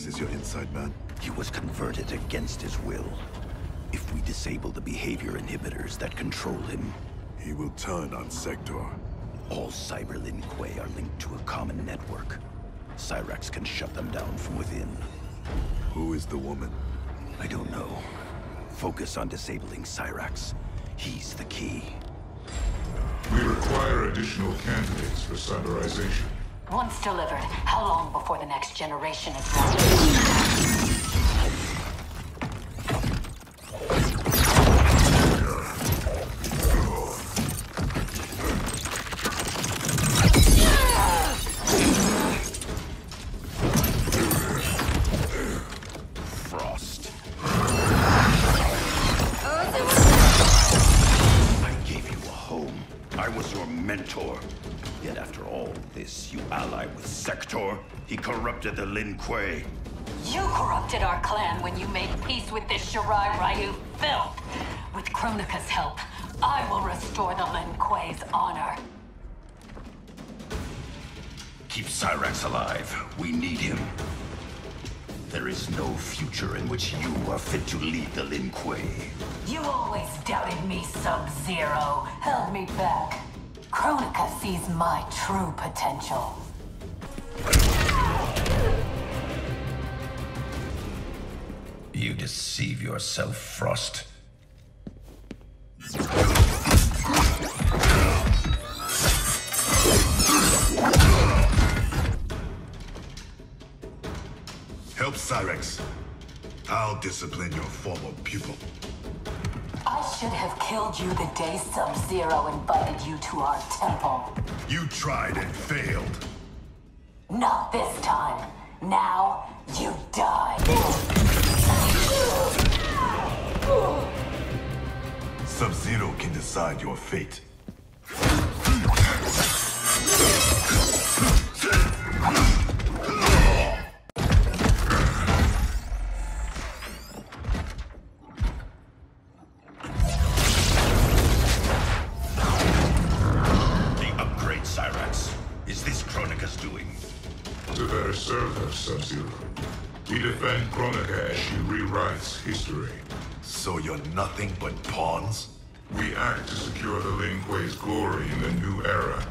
Speaker 18: Is your inside man?
Speaker 19: He was converted against his will. If we disable the behavior inhibitors that control him...
Speaker 18: he will turn on Sector.
Speaker 19: All Cyber Lin Kuei are linked to a common network. Cyrax can shut them down from within.
Speaker 18: Who is the woman?
Speaker 19: I don't know. Focus on disabling Cyrax. He's the key.
Speaker 12: We require additional candidates for cyberization.
Speaker 3: Once delivered, how long before the next generation is ready?
Speaker 19: Frost. I gave you a home. I was your mentor. Yet after all this, you ally with Sector? He corrupted the Lin Kuei.
Speaker 3: You corrupted our clan when you made peace with this Shirai Ryu filth. With Kronika's help, I will restore the Lin Kuei's honor.
Speaker 19: Keep Cyrax alive. We need him. There is no future in which you are fit to lead the Lin Kuei.
Speaker 3: You always doubted me, Sub-Zero. Held me back. Kronika sees my true potential.
Speaker 19: You deceive yourself, Frost.
Speaker 18: Help Cyrax. I'll discipline your former pupil.
Speaker 3: I should have killed you the day Sub-Zero invited you to our temple.
Speaker 18: You tried and failed.
Speaker 3: Not this time. Now, you die.
Speaker 18: Sub-Zero can decide your fate.
Speaker 12: better serve her, Sub-Zero. We defend Kronika as she rewrites history.
Speaker 18: So you're nothing but pawns?
Speaker 12: We act to secure the Lin Kuei's glory in the new era.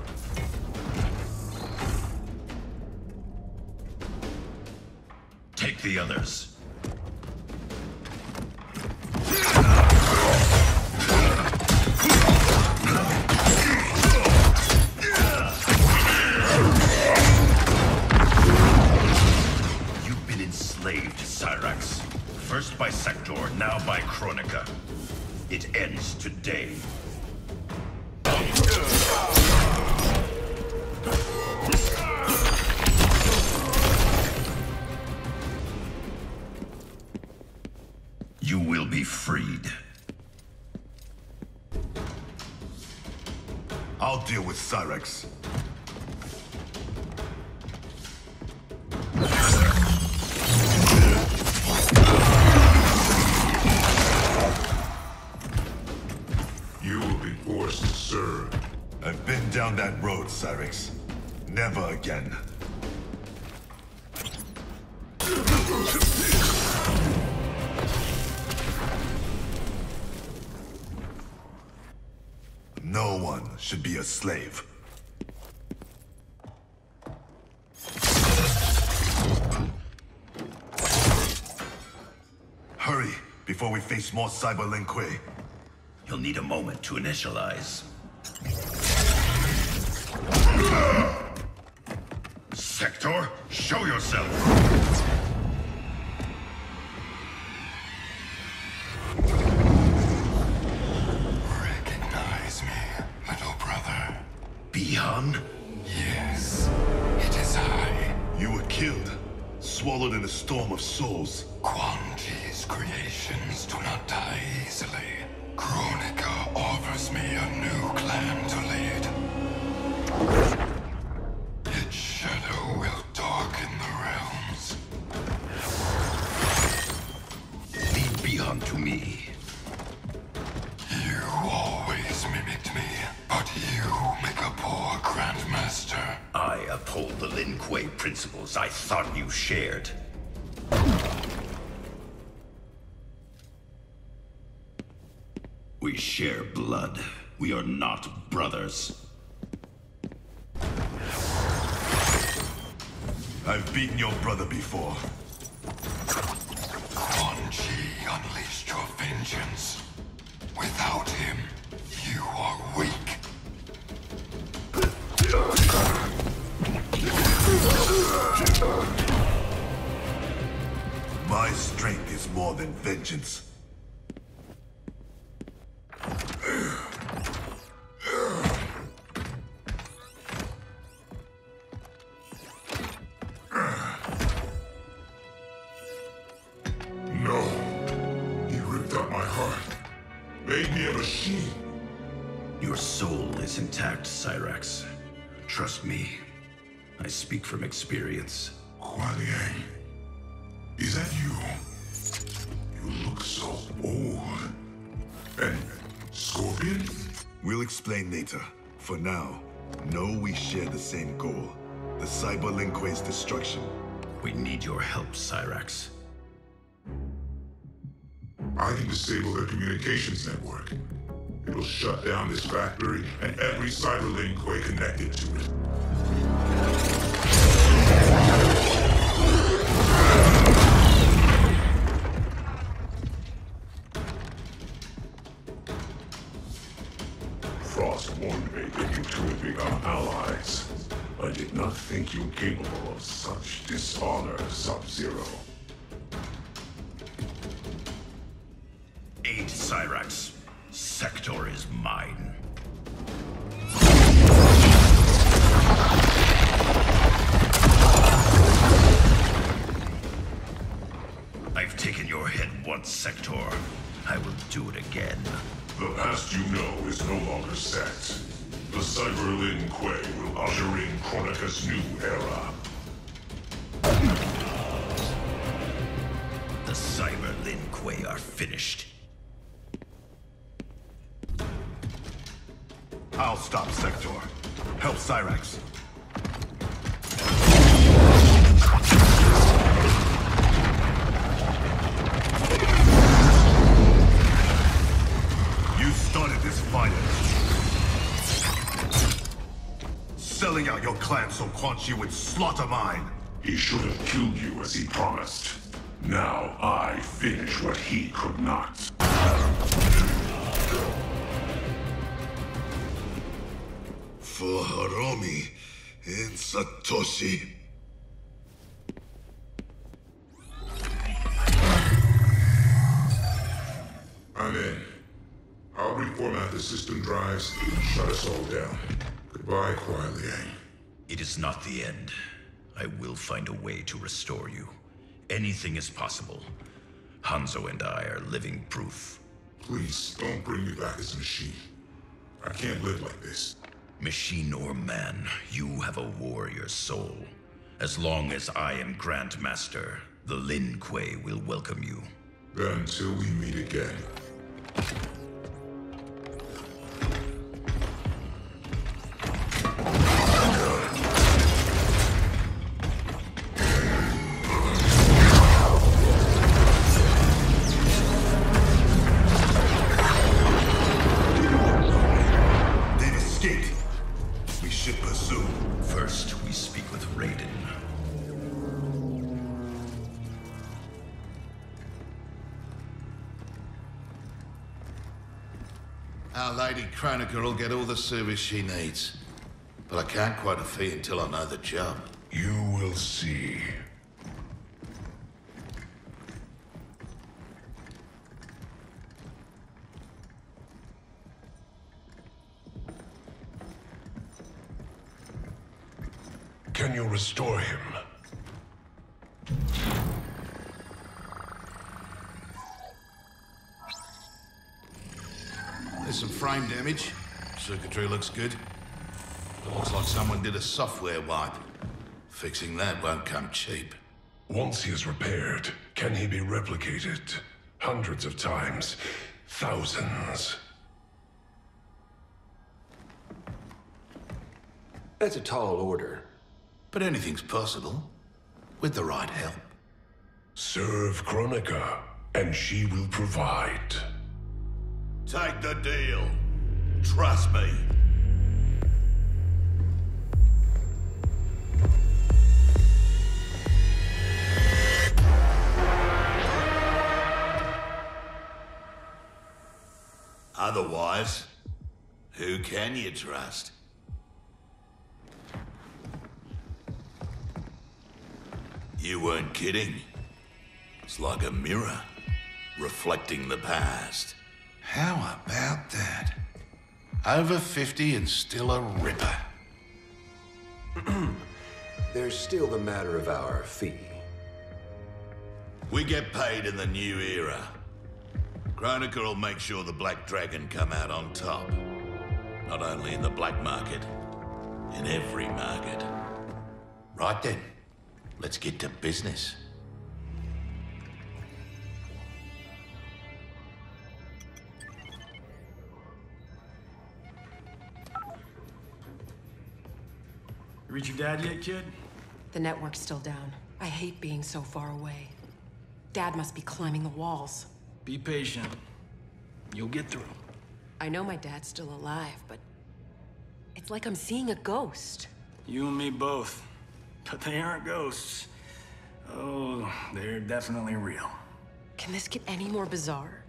Speaker 19: Take the others. You've been enslaved, Cyrax. First by Sector, now by Kronika. It ends today. You will be freed.
Speaker 18: I'll deal with Cyrax.
Speaker 12: You will be forced to serve.
Speaker 18: I've been down that road, Cyrax. Never again. No one should be a slave. Hurry, before we face more Cyber Lin Kuei.
Speaker 19: You'll need a moment to initialize. Sector, show yourself!
Speaker 20: Recognize me, little brother.
Speaker 19: Bihan?
Speaker 20: Yes, it is I.
Speaker 18: You were killed, swallowed in a storm of souls.
Speaker 20: Quan Chi's creations do not die easily. Kronika offers me a new clan to lead. Its shadow will darken the realms.
Speaker 19: Lead Bihan to me.
Speaker 20: You always mimicked me, but you make a poor Grandmaster.
Speaker 19: I uphold the Lin Kuei principles I thought you shared. We share blood. We are not brothers.
Speaker 18: I've beaten your brother before.
Speaker 20: Quan Chi unleashed your vengeance. Without him, you are weak.
Speaker 18: My strength is more than vengeance.
Speaker 12: No. He ripped out my heart. Made me a machine.
Speaker 19: Your soul is intact, Cyrax. Trust me. I speak from experience.
Speaker 12: Kuan Yang. Is that you? You look so old. And Scorpion?
Speaker 18: We'll explain later. For now, know we share the same goal. The Cyber Lin Kuei's destruction.
Speaker 19: We need your help, Cyrax.
Speaker 12: I can disable their communications network. It'll shut down this factory and every Cyber Lin Kuei connected to it.
Speaker 17: Frost warned me that you two would become allies. I did not think you capable of such dishonor, Sub-Zero.
Speaker 19: Aid Cyrax. Sector is mine. I've taken your head once, Sector. I will do it again.
Speaker 17: The past you know is no longer set. The Cyber Lin Kuei will usher in Kronika's new era.
Speaker 19: The Cyber Lin Kuei are finished.
Speaker 18: I'll stop Sector. Help Cyrax.
Speaker 17: wants you would slaughter mine.
Speaker 2: He should have killed you as he promised. Now I finish what he could not.
Speaker 18: For Hiromi and Satoshi.
Speaker 12: I'm in. I'll reformat the system drives, shut us all down. Goodbye, Kuai Liang.
Speaker 19: It is not the end. I will find a way to restore you. Anything is possible. Hanzo and I are living proof.
Speaker 12: Please, don't bring me back as a machine. I can't live like this.
Speaker 19: Machine or man, you have a warrior soul. As long as I am Grand Master, the Lin Kuei will welcome you.
Speaker 12: Then until we meet again.
Speaker 19: First, we speak with Raiden.
Speaker 21: Our Lady Kronika will get all the service she needs. But I can't quote a fee until I know the job.
Speaker 2: You will see. Can you restore him?
Speaker 21: There's some frame damage. Circuitry looks good. It looks like someone did a software wipe. Fixing that won't come cheap.
Speaker 2: Once he is repaired, can he be replicated? Hundreds of times. Thousands.
Speaker 1: That's a tall order.
Speaker 21: But anything's possible. With the right help.
Speaker 2: Serve Kronika, and she will provide.
Speaker 21: Take the deal. Trust me. Otherwise, who can you trust? You weren't kidding. It's like a mirror, reflecting the past. How about that? Over 50 and still a ripper.
Speaker 1: There's still the matter of our fee.
Speaker 21: We get paid in the new era. Kronika will make sure the Black Dragon come out on top. Not only in the black market, in every market. Right then. Let's get to business.
Speaker 6: You reach your dad yet, kid?
Speaker 7: The network's still down. I hate being so far away. Dad must be climbing the walls.
Speaker 6: Be patient. You'll get through.
Speaker 7: I know my dad's still alive, but it's like I'm seeing a ghost.
Speaker 6: You and me both. But they aren't ghosts. Oh, they're definitely real.
Speaker 7: Can this get any more bizarre?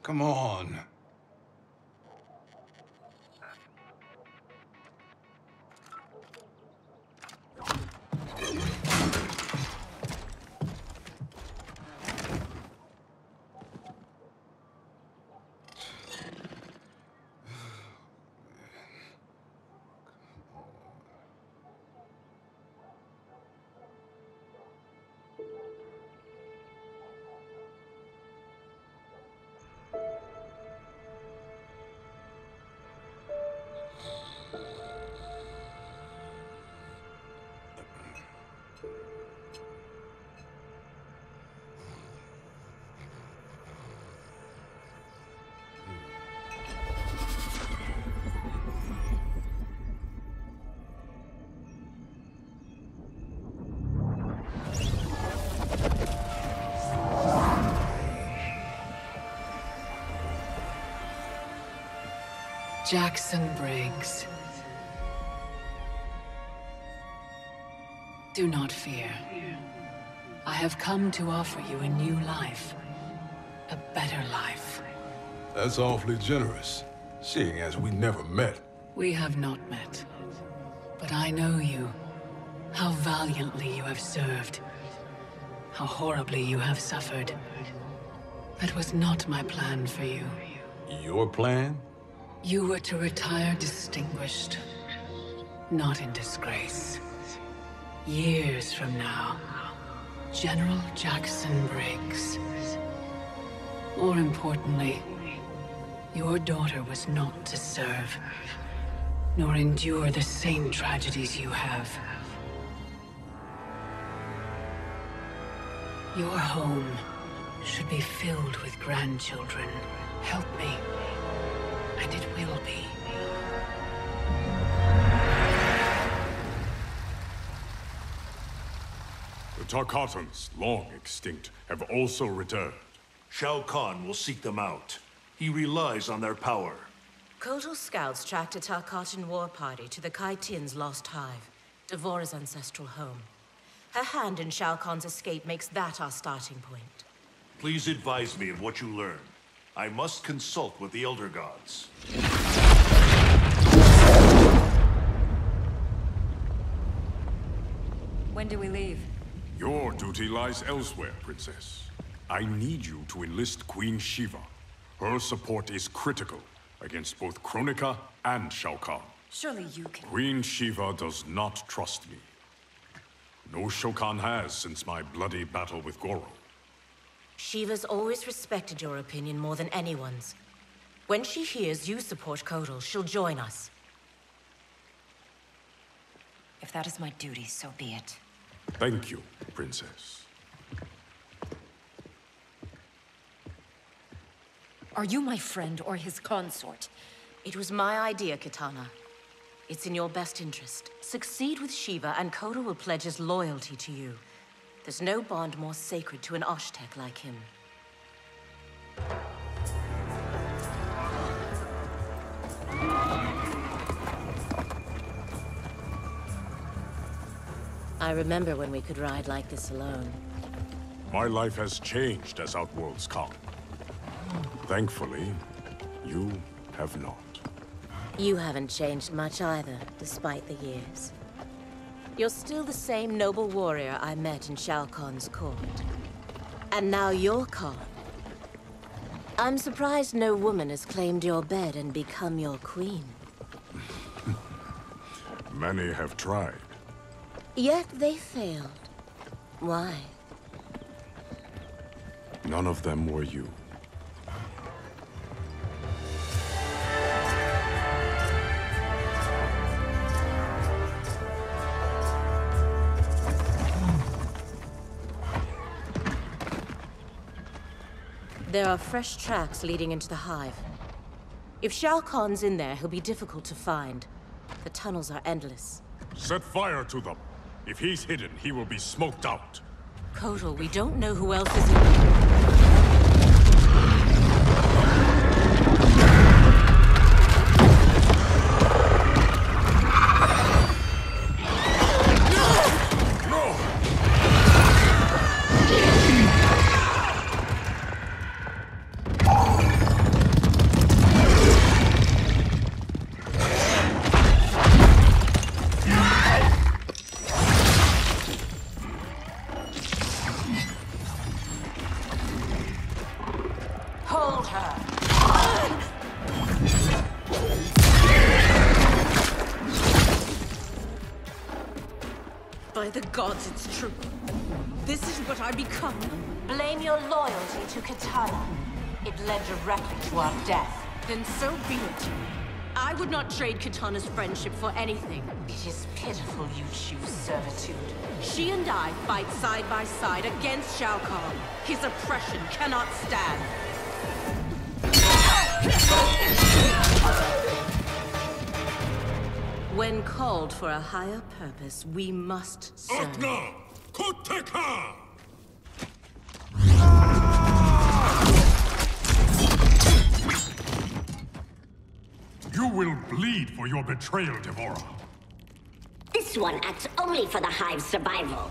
Speaker 20: Come on.
Speaker 3: Jackson Briggs. Do not fear. I have come to offer you a new life. A better life.
Speaker 20: That's awfully generous, seeing as we never met.
Speaker 3: We have not met. But I know you. How valiantly you have served. How horribly you have suffered. That was not my plan for you.
Speaker 20: Your plan?
Speaker 3: You were to retire distinguished. Not in disgrace. Years from now, General Jackson Briggs. More importantly, your daughter was not to serve, nor endure the same tragedies you have. Your home should be filled with grandchildren. Help me, and it will be.
Speaker 11: The Tarkatans, long extinct, have also returned.
Speaker 2: Shao Kahn will seek them out. He relies on their power.
Speaker 9: Kotal scouts tracked a Tarkatan war party to the Kaitin's lost hive, Devora's ancestral home. Her hand in Shao Kahn's escape makes that our starting point.
Speaker 2: Please advise me of what you learn. I must consult with the Elder Gods.
Speaker 13: When do we leave?
Speaker 11: Your duty lies elsewhere, Princess. I need you to enlist Queen Shiva. Her support is critical against both Kronika and Shao Kahn.
Speaker 13: Surely you can...
Speaker 11: Queen Shiva does not trust me. No Shao Kahn has since my bloody battle with Goro.
Speaker 9: Shiva's always respected your opinion more than anyone's. When she hears you support Kotal, she'll join us.
Speaker 13: If that is my duty, so be it.
Speaker 11: Thank you, Princess.
Speaker 13: Are you my friend or his consort?
Speaker 9: It was my idea, Kitana. It's in your best interest. Succeed with Shiva, and Kotal will pledge his loyalty to you. There's no bond more sacred to an Oshtek like him. I remember when we could ride like this alone.
Speaker 11: My life has changed as Outworlds come. Thankfully, you have not.
Speaker 9: You haven't changed much either, despite the years. You're still the same noble warrior I met in Shao Kahn's court. And now you're Khan. I'm surprised no woman has claimed your bed and become your queen.
Speaker 11: Many have tried.
Speaker 9: Yet they failed. Why?
Speaker 11: None of them were you.
Speaker 9: There are fresh tracks leading into the hive. If Shao Kahn's in there, he'll be difficult to find. The tunnels are endless.
Speaker 11: Set fire to them. If he's hidden, he will be smoked out.
Speaker 9: Kotal, we don't know who else is in there. By the gods, it's true. This is what I become. Blame your loyalty to Kitana. It led directly to our death. Then so be it. I would not trade Kitana's friendship for anything. It is pitiful you choose servitude. She and I fight side by side against Shao Kahn. His oppression cannot stand. When called for a higher purpose, we must serve.
Speaker 11: You will for your betrayal, Devora.
Speaker 8: This one acts only for the Hive's survival.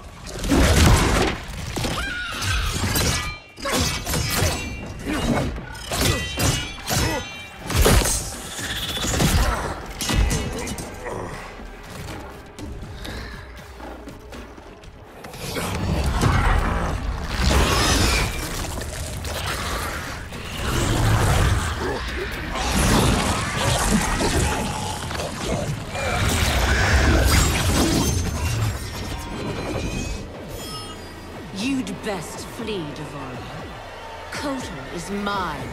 Speaker 22: You'd best flee, Devora. Kotal is mine.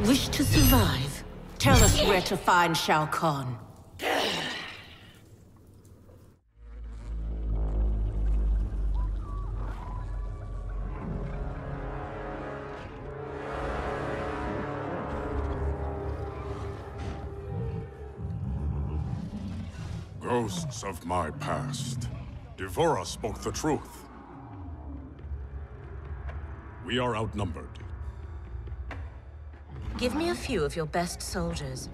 Speaker 22: Wish to survive? Tell us where to find Shao Kahn.
Speaker 11: Ghosts of my past. Devora spoke the truth. We are outnumbered.
Speaker 22: Give me a few of your best soldiers.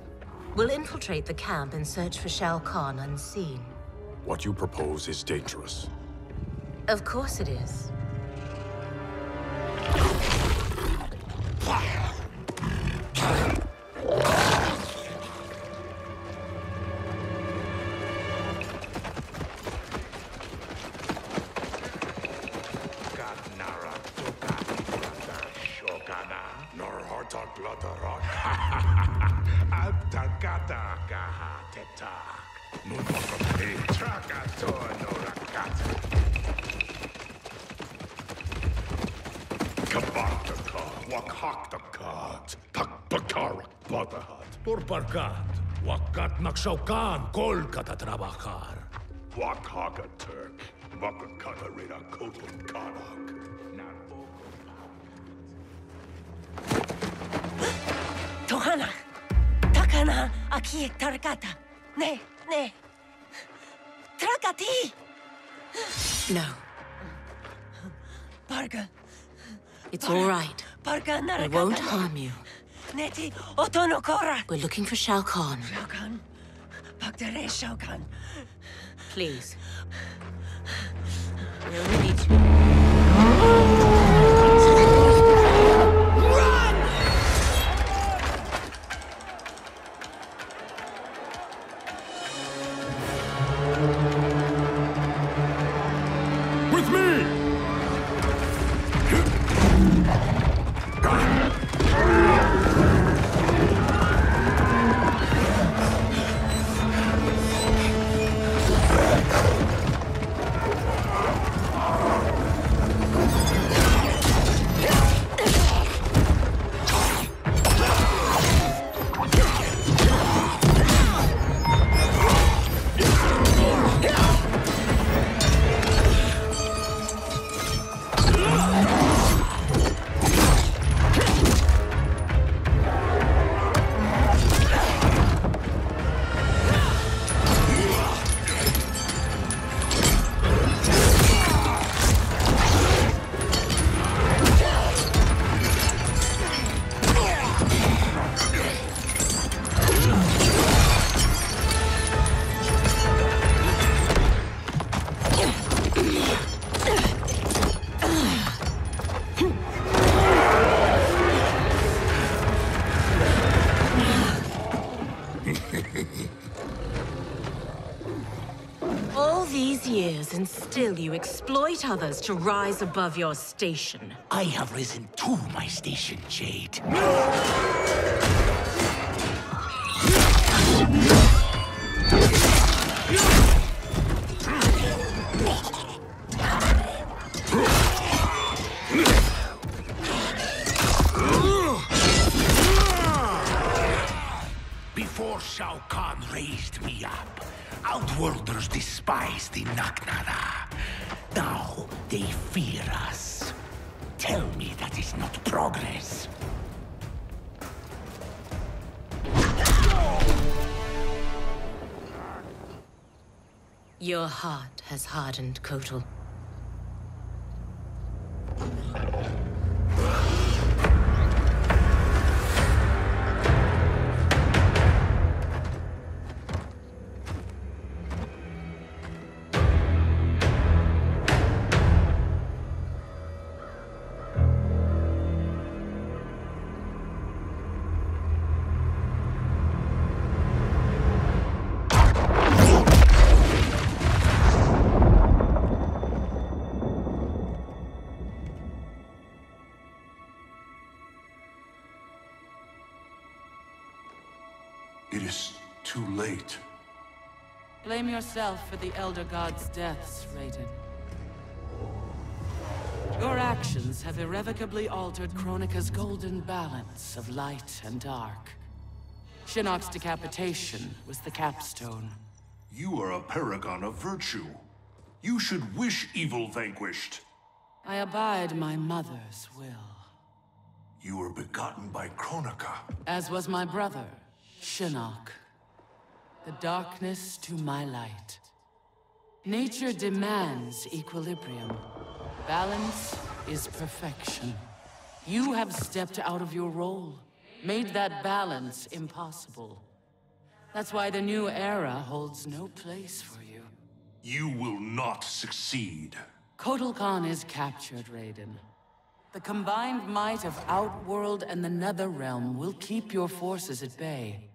Speaker 22: We'll infiltrate the camp and search for Shao Kahn unseen.
Speaker 11: What you propose is dangerous.
Speaker 22: Of course it is.
Speaker 23: Turparkat, wakat nakshaukan kolkata trabajar.
Speaker 2: Wakaka Turk, Wakakata Reda Kotul Kanak.
Speaker 7: Tohana, takana aki tarakata. Ne. Trakati.
Speaker 22: No.
Speaker 7: Parga.
Speaker 22: It's all right.
Speaker 7: Parga narakata.
Speaker 22: I won't harm you.
Speaker 7: Neti otonokora.
Speaker 22: We're looking for Shao Kahn.
Speaker 7: Shao Kahn. Pagdare Shao Kahn.
Speaker 22: Please. We only need to... All these years, and still you exploit others to rise above your station.
Speaker 23: I have risen to my station, Jade. Before Shao Kahn raised me up, Outworlders despised the Naknada. Now they fear us. Tell me that is not progress.
Speaker 22: Your heart has hardened, Kotal.
Speaker 2: too late.
Speaker 3: Blame yourself for the Elder God's deaths, Raiden. Your actions have irrevocably altered Kronika's golden balance of light and dark. Shinnok's decapitation was the capstone.
Speaker 2: You are a paragon of virtue. You should wish evil vanquished.
Speaker 3: I abide my mother's will.
Speaker 2: You were begotten by Kronika.
Speaker 3: As was my brother, Shinnok. The darkness to my light. Nature demands equilibrium. Balance is perfection. You have stepped out of your role, made that balance impossible. That's why the new era holds no place for you.
Speaker 2: You will not succeed.
Speaker 3: Kotal Khan is captured, Raiden. The combined might of Outworld and the Netherrealm will keep your forces at bay,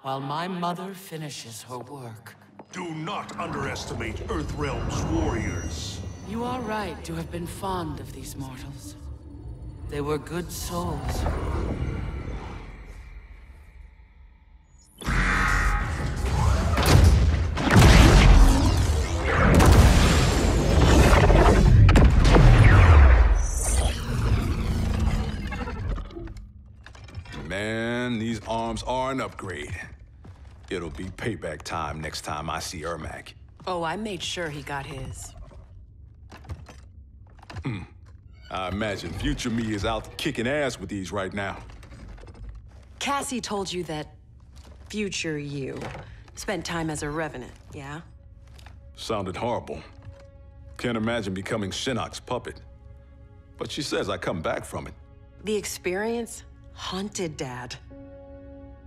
Speaker 3: while my mother finishes her work.
Speaker 2: Do not underestimate Earthrealm's warriors.
Speaker 3: You are right to have been fond of these mortals. They were good souls.
Speaker 11: Man, these arms are an upgrade. It'll be payback time next time I see Ermac.
Speaker 7: Oh, I made sure he got his.
Speaker 11: I imagine future me is out kicking ass with these right now.
Speaker 7: Cassie told you that future you spent time as a revenant, yeah?
Speaker 11: Sounded horrible. Can't imagine becoming Shinnok's puppet. But she says I come back from it.
Speaker 7: The experience haunted Dad.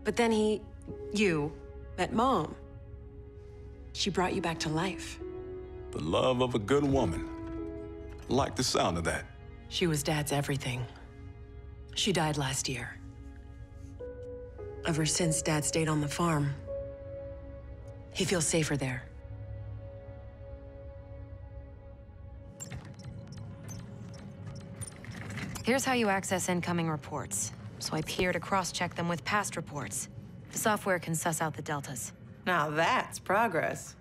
Speaker 7: But then you, met Mom. She brought you back to life.
Speaker 11: The love of a good woman. Like the sound of that.
Speaker 7: She was Dad's everything. She died last year. Ever since Dad stayed on the farm, he feels safer there.
Speaker 5: Here's how you access incoming reports. Swipe here to cross-check them with past reports. The software can suss out the deltas.
Speaker 4: Now that's progress.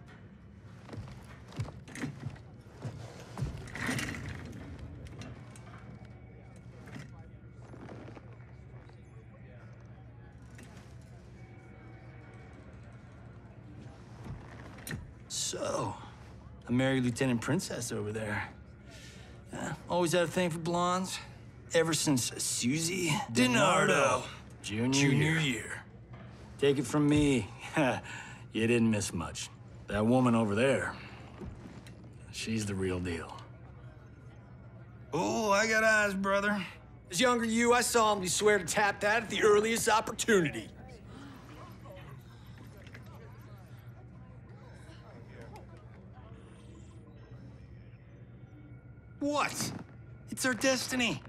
Speaker 6: So, a married Lieutenant Princess over there. Always had a thing for blondes. Ever since Susie DiNardo, junior year. Take it from me, you didn't miss much. That woman over there, she's the real deal.
Speaker 10: Oh, I got eyes, brother. As younger you, I solemnly swear to tap that at the earliest opportunity.
Speaker 6: What? It's our destiny.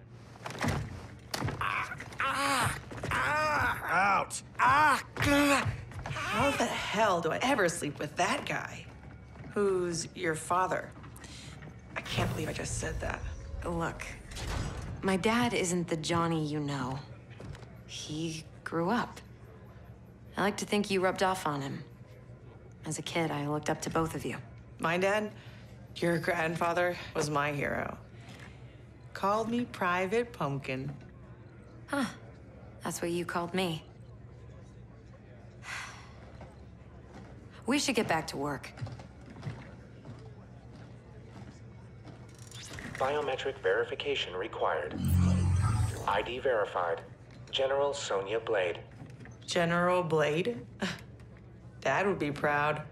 Speaker 10: Out.
Speaker 4: How the hell do I ever sleep with that guy? Who's your father? I can't believe I just said that.
Speaker 5: Look, my dad isn't the Johnny you know. He grew up. I like to think you rubbed off on him. As a kid, I looked up to both of you.
Speaker 4: My dad, your grandfather, was my hero. Called me Private Pumpkin.
Speaker 5: Huh. That's what you called me. We should get back to work.
Speaker 15: Biometric verification required. ID verified. General Sonya Blade.
Speaker 4: General Blade? Dad would be proud.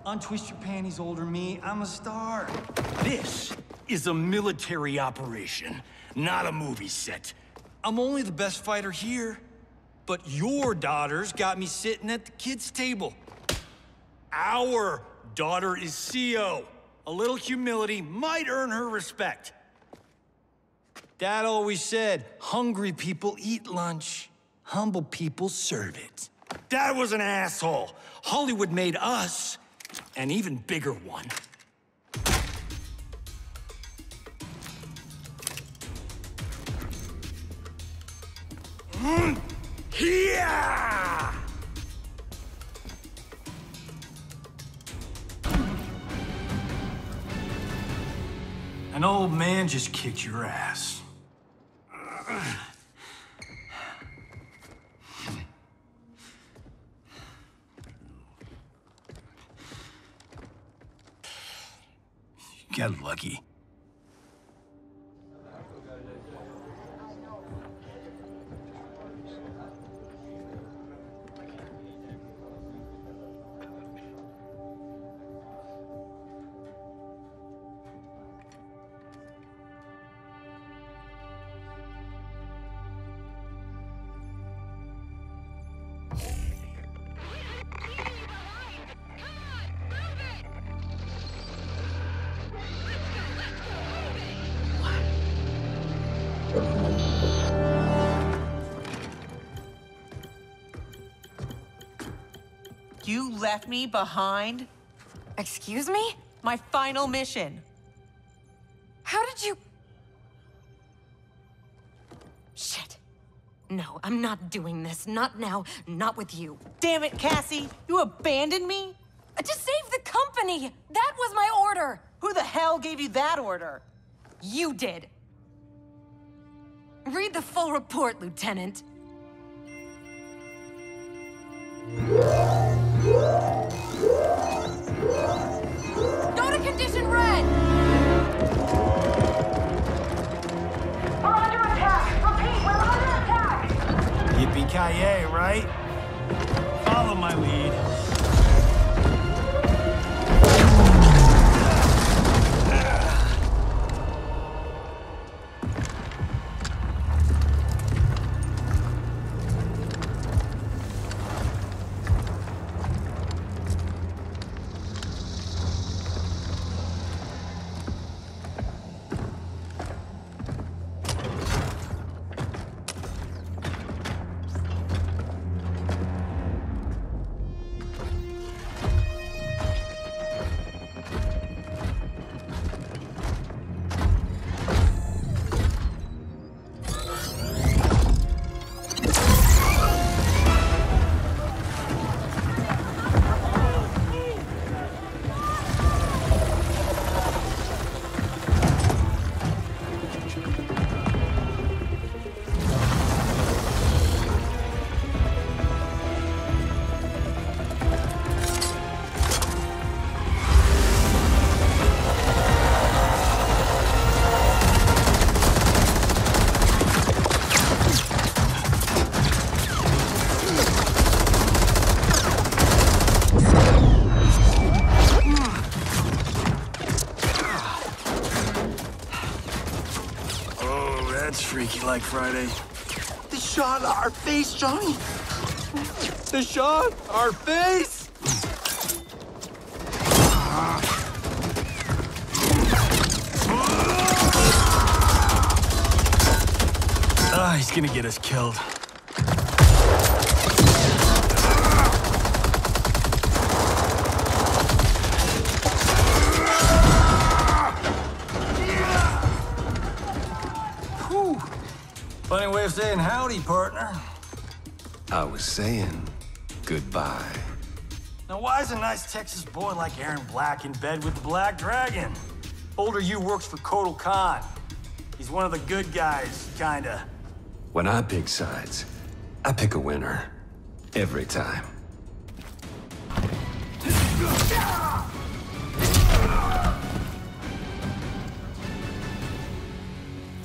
Speaker 6: Untwist your panties, older me. I'm a star. This is a military operation, not a movie set. I'm only the best fighter here, but your daughter's got me sitting at the kids' table. Our daughter is CO. A little humility might earn her respect. Dad always said, hungry people eat lunch, humble people serve it. Dad was an asshole. Hollywood made us, an even bigger one. Yeah! An old man just kicked your ass. Got lucky.
Speaker 4: You left me behind?
Speaker 5: Excuse me?
Speaker 4: My final mission.
Speaker 5: How did you... Shit. No, I'm not doing this. Not now. Not with you.
Speaker 4: Damn it, Cassie! You abandoned me?
Speaker 5: To save the company! That was my order!
Speaker 4: Who the hell gave you that order?
Speaker 5: You did. Read the full report, Lieutenant. Go to condition red!
Speaker 9: We're under attack! Repeat, we're under attack!
Speaker 6: Yippee-ki-yay, right? Follow my lead. Freaky like Friday.
Speaker 10: The shot our face, Johnny. The shot our face.
Speaker 6: He's gonna get us killed. Funny way of saying howdy, partner.
Speaker 1: I was saying goodbye.
Speaker 6: Now why is a nice Texas boy like Aaron Black in bed with the Black Dragon? Older you works for Kotal Khan. He's one of the good guys, kinda.
Speaker 1: When I pick sides, I pick a winner. Every time.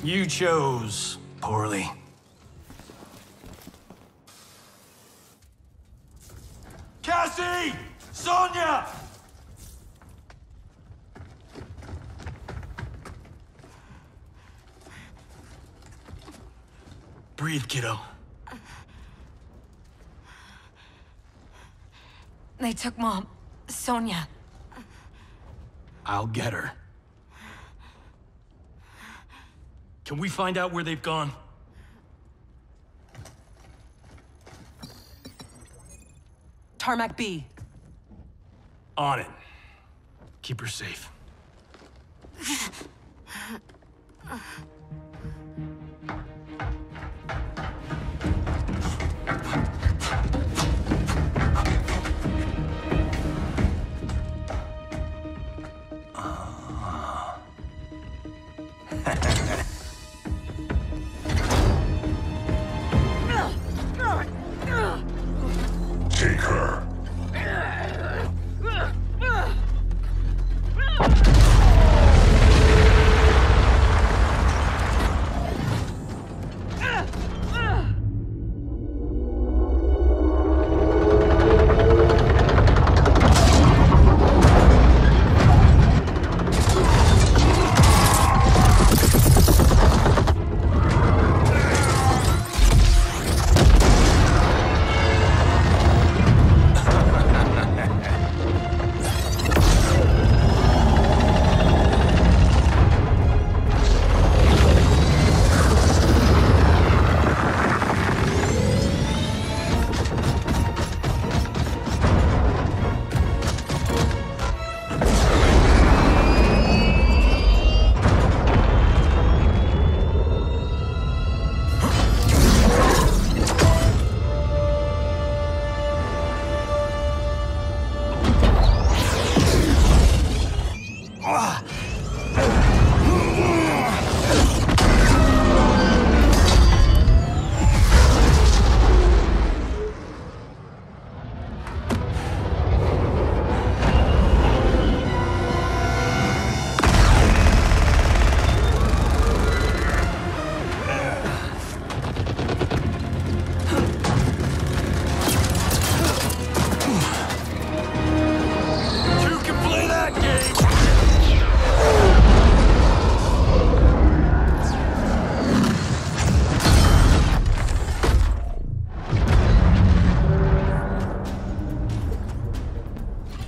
Speaker 6: You chose poorly. Cassie! Sonia! Breathe, kiddo.
Speaker 5: They took Mom. Sonia.
Speaker 6: I'll get her. Can we find out where they've gone?
Speaker 4: Tarmac B.
Speaker 6: On it. Keep her safe.
Speaker 12: Take her.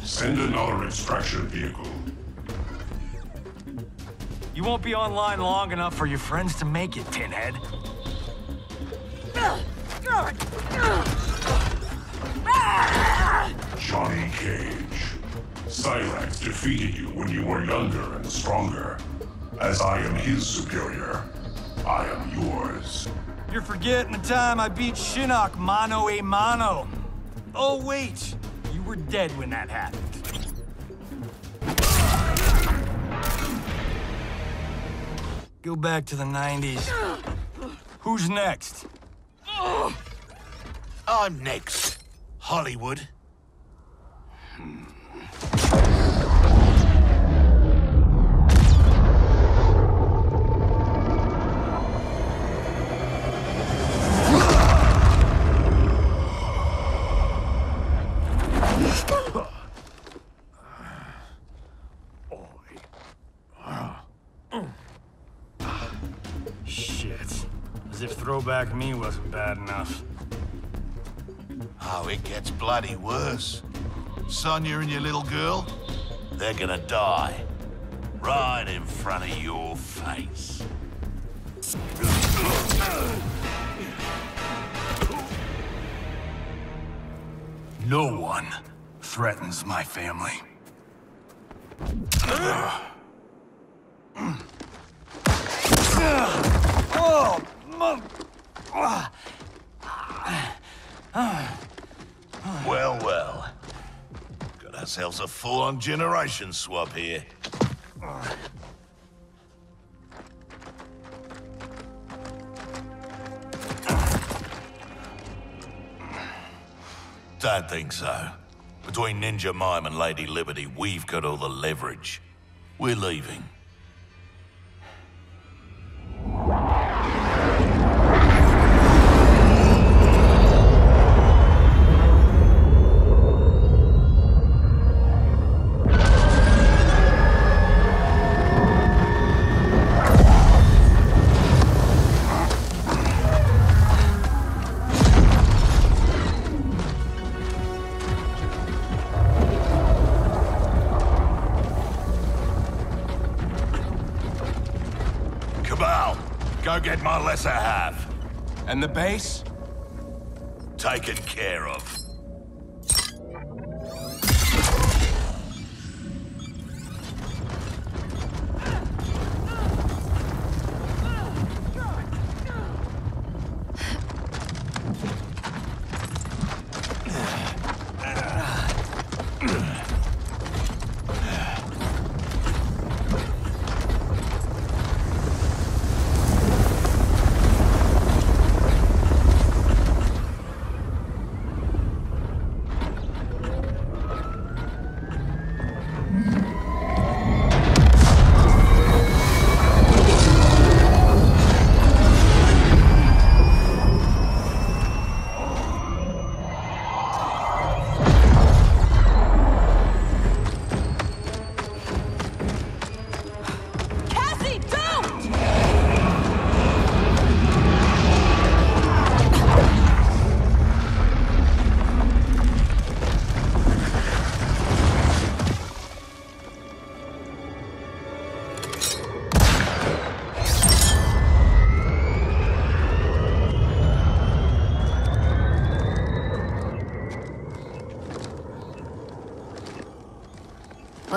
Speaker 12: Send another extraction vehicle.
Speaker 6: You won't be online long enough for your friends to make it, Pinhead.
Speaker 12: Johnny Cage. Cyrax defeated you when you were younger and stronger. As I am his superior, I am yours.
Speaker 6: You're forgetting the time I beat Shinnok mano a mano. Oh, wait. You were dead when that happened. Go back to the 90s. Who's next?
Speaker 21: I'm next. Hollywood.
Speaker 6: Shit. As if throwback me wasn't bad enough.
Speaker 21: Oh, it gets bloody worse. Sonya and your little girl, they're gonna die. Right in front of your face.
Speaker 6: No one threatens my family.
Speaker 21: Well, well. Got ourselves a full-on generation swap here. Don't think so. Between Ninja Mime and Lady Liberty, we've got all the leverage. We're leaving. Go get my lesser half.
Speaker 10: And the base?
Speaker 21: Taken care of.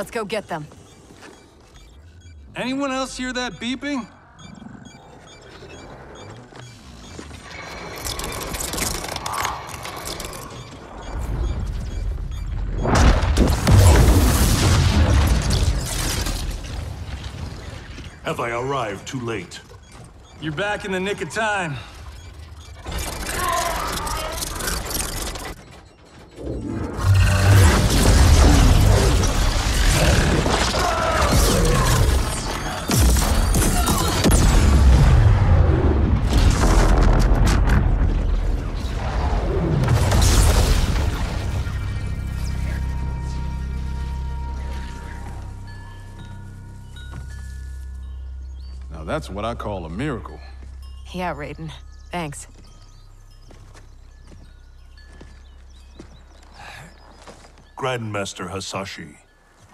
Speaker 5: Let's go get them.
Speaker 6: Anyone else hear that beeping?
Speaker 2: Have I arrived too late?
Speaker 6: You're back in the nick of time.
Speaker 14: That's what I call a miracle.
Speaker 5: Yeah, Raiden. Thanks.
Speaker 2: Grandmaster Hasashi,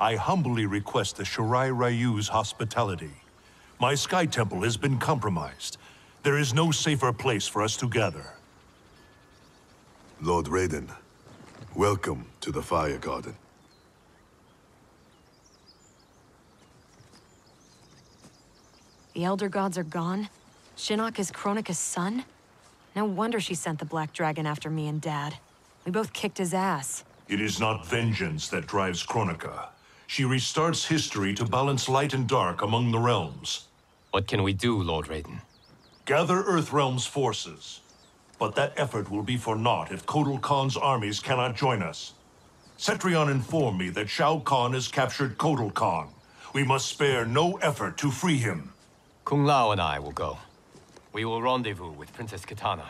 Speaker 2: I humbly request the Shirai Ryu's hospitality. My Sky Temple has been compromised. There is no safer place for us to gather.
Speaker 18: Lord Raiden, welcome to the Fire Garden.
Speaker 5: The Elder Gods are gone? Shinnok is Kronika's son? No wonder she sent the Black Dragon after me and Dad. We both kicked his ass.
Speaker 2: It is not vengeance that drives Kronika. She restarts history to balance light and dark among the realms.
Speaker 16: What can we do, Lord Raiden?
Speaker 2: Gather Earthrealm's forces. But that effort will be for naught if Kotal Khan's armies cannot join us. Cetrion informed me that Shao Kahn has captured Kotal Khan. We must spare no effort to free him.
Speaker 16: Kung Lao and I will go. We will rendezvous with Princess Kitana.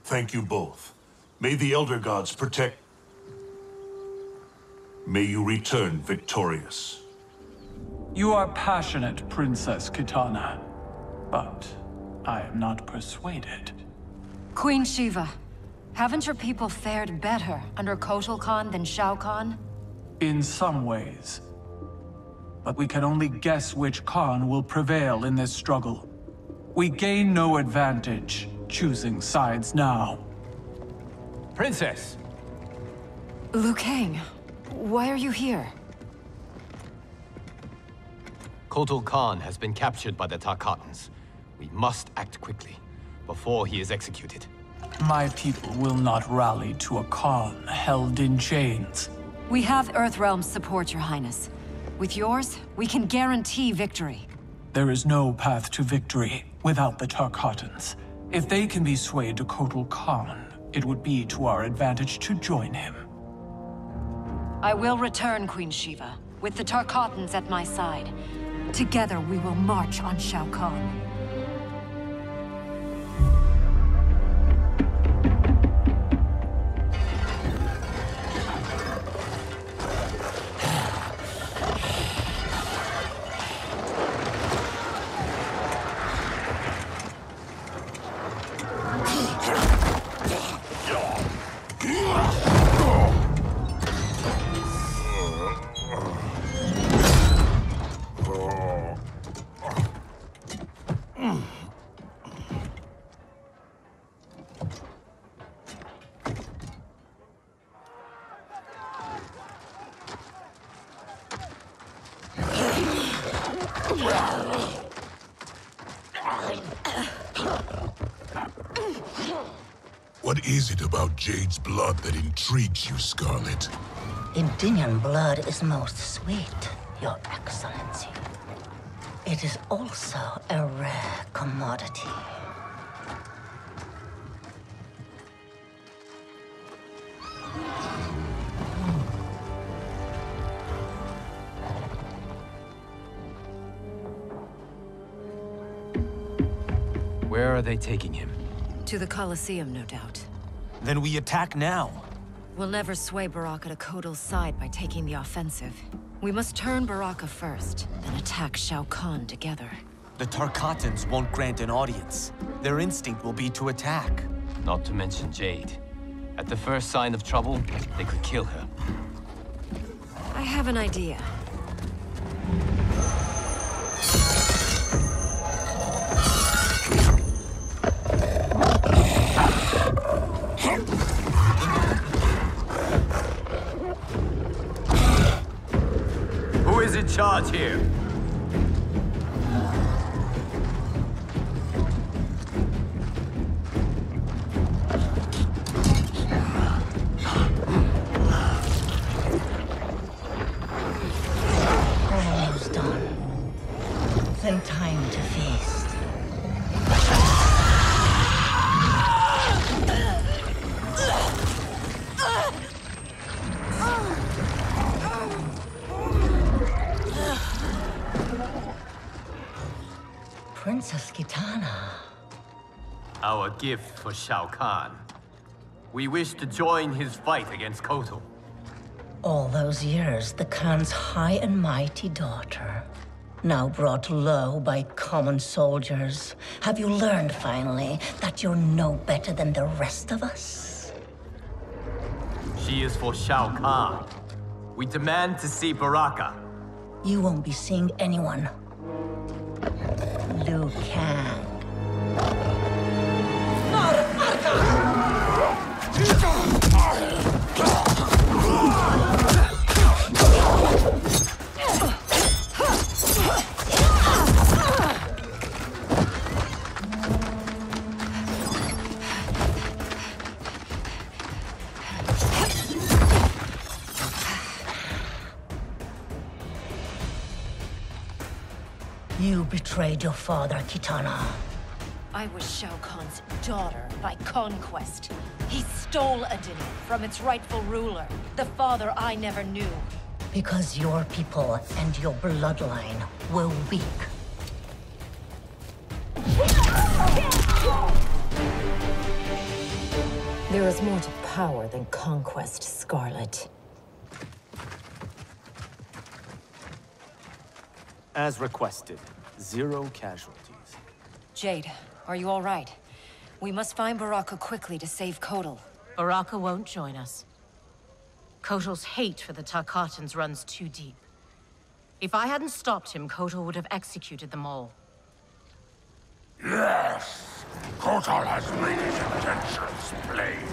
Speaker 2: Thank you both. May the Elder Gods protect... May you return victorious.
Speaker 17: You are passionate, Princess Kitana. But I am not persuaded.
Speaker 13: Queen Shiva, haven't your people fared better under Kotal Khan than Shao Kahn?
Speaker 17: In some ways. But we can only guess which Khan will prevail in this struggle. We gain no advantage choosing sides now.
Speaker 16: Princess!
Speaker 13: Liu Kang, why are you here?
Speaker 16: Kotal Khan has been captured by the Tarkatans. We must act quickly, before he is executed.
Speaker 17: My people will not rally to a Khan held in chains.
Speaker 13: We have Earthrealm's support, Your Highness. With yours, we can guarantee victory.
Speaker 17: There is no path to victory without the Tarkatans. If they can be swayed to Kotal Khan, it would be to our advantage to join him.
Speaker 13: I will return, Queen Shiva, with the Tarkatans at my side. Together we will march on Shao Kahn.
Speaker 12: What is it about Jade's blood that intrigues you, Scarlet?
Speaker 9: Indian blood is most sweet, Your Excellency. It is also a rare commodity.
Speaker 16: Where are they taking him?
Speaker 13: To the Colosseum, no doubt.
Speaker 10: Then we attack now.
Speaker 13: We'll never sway Baraka to Kotal's side by taking the offensive. We must turn Baraka first, then attack Shao Kahn together.
Speaker 10: The Tarkatans won't grant an audience. Their instinct will be to attack.
Speaker 16: Not to mention Jade. At the first sign of trouble, they could kill her.
Speaker 13: I have an idea.
Speaker 16: here.
Speaker 9: Almost done. Then time to feast. Princess Kitana.
Speaker 16: Our gift for Shao Kahn. We wish to join his fight against Kotal.
Speaker 9: All those years, the Khan's high and mighty daughter, now brought low by common soldiers. Have you learned, finally, that you're no better than the rest of us?
Speaker 16: She is for Shao Kahn. We demand to see Baraka.
Speaker 9: You won't be seeing anyone. Liu Kang. You betrayed your father, Kitana.
Speaker 13: I was Shao Kahn's daughter by conquest. He stole Adini from its rightful ruler, the father I never knew.
Speaker 9: Because your people and your bloodline were weak.
Speaker 13: There is more to power than conquest, Scarlet.
Speaker 6: As requested, 0 casualties.
Speaker 13: Jade, are you all right? We must find Baraka quickly to save Kotal.
Speaker 22: Baraka won't join us. Kotal's hate for the Tarkatans runs too deep. If I hadn't stopped him, Kotal would have executed them all.
Speaker 12: Yes! Kotal has made his intentions plain.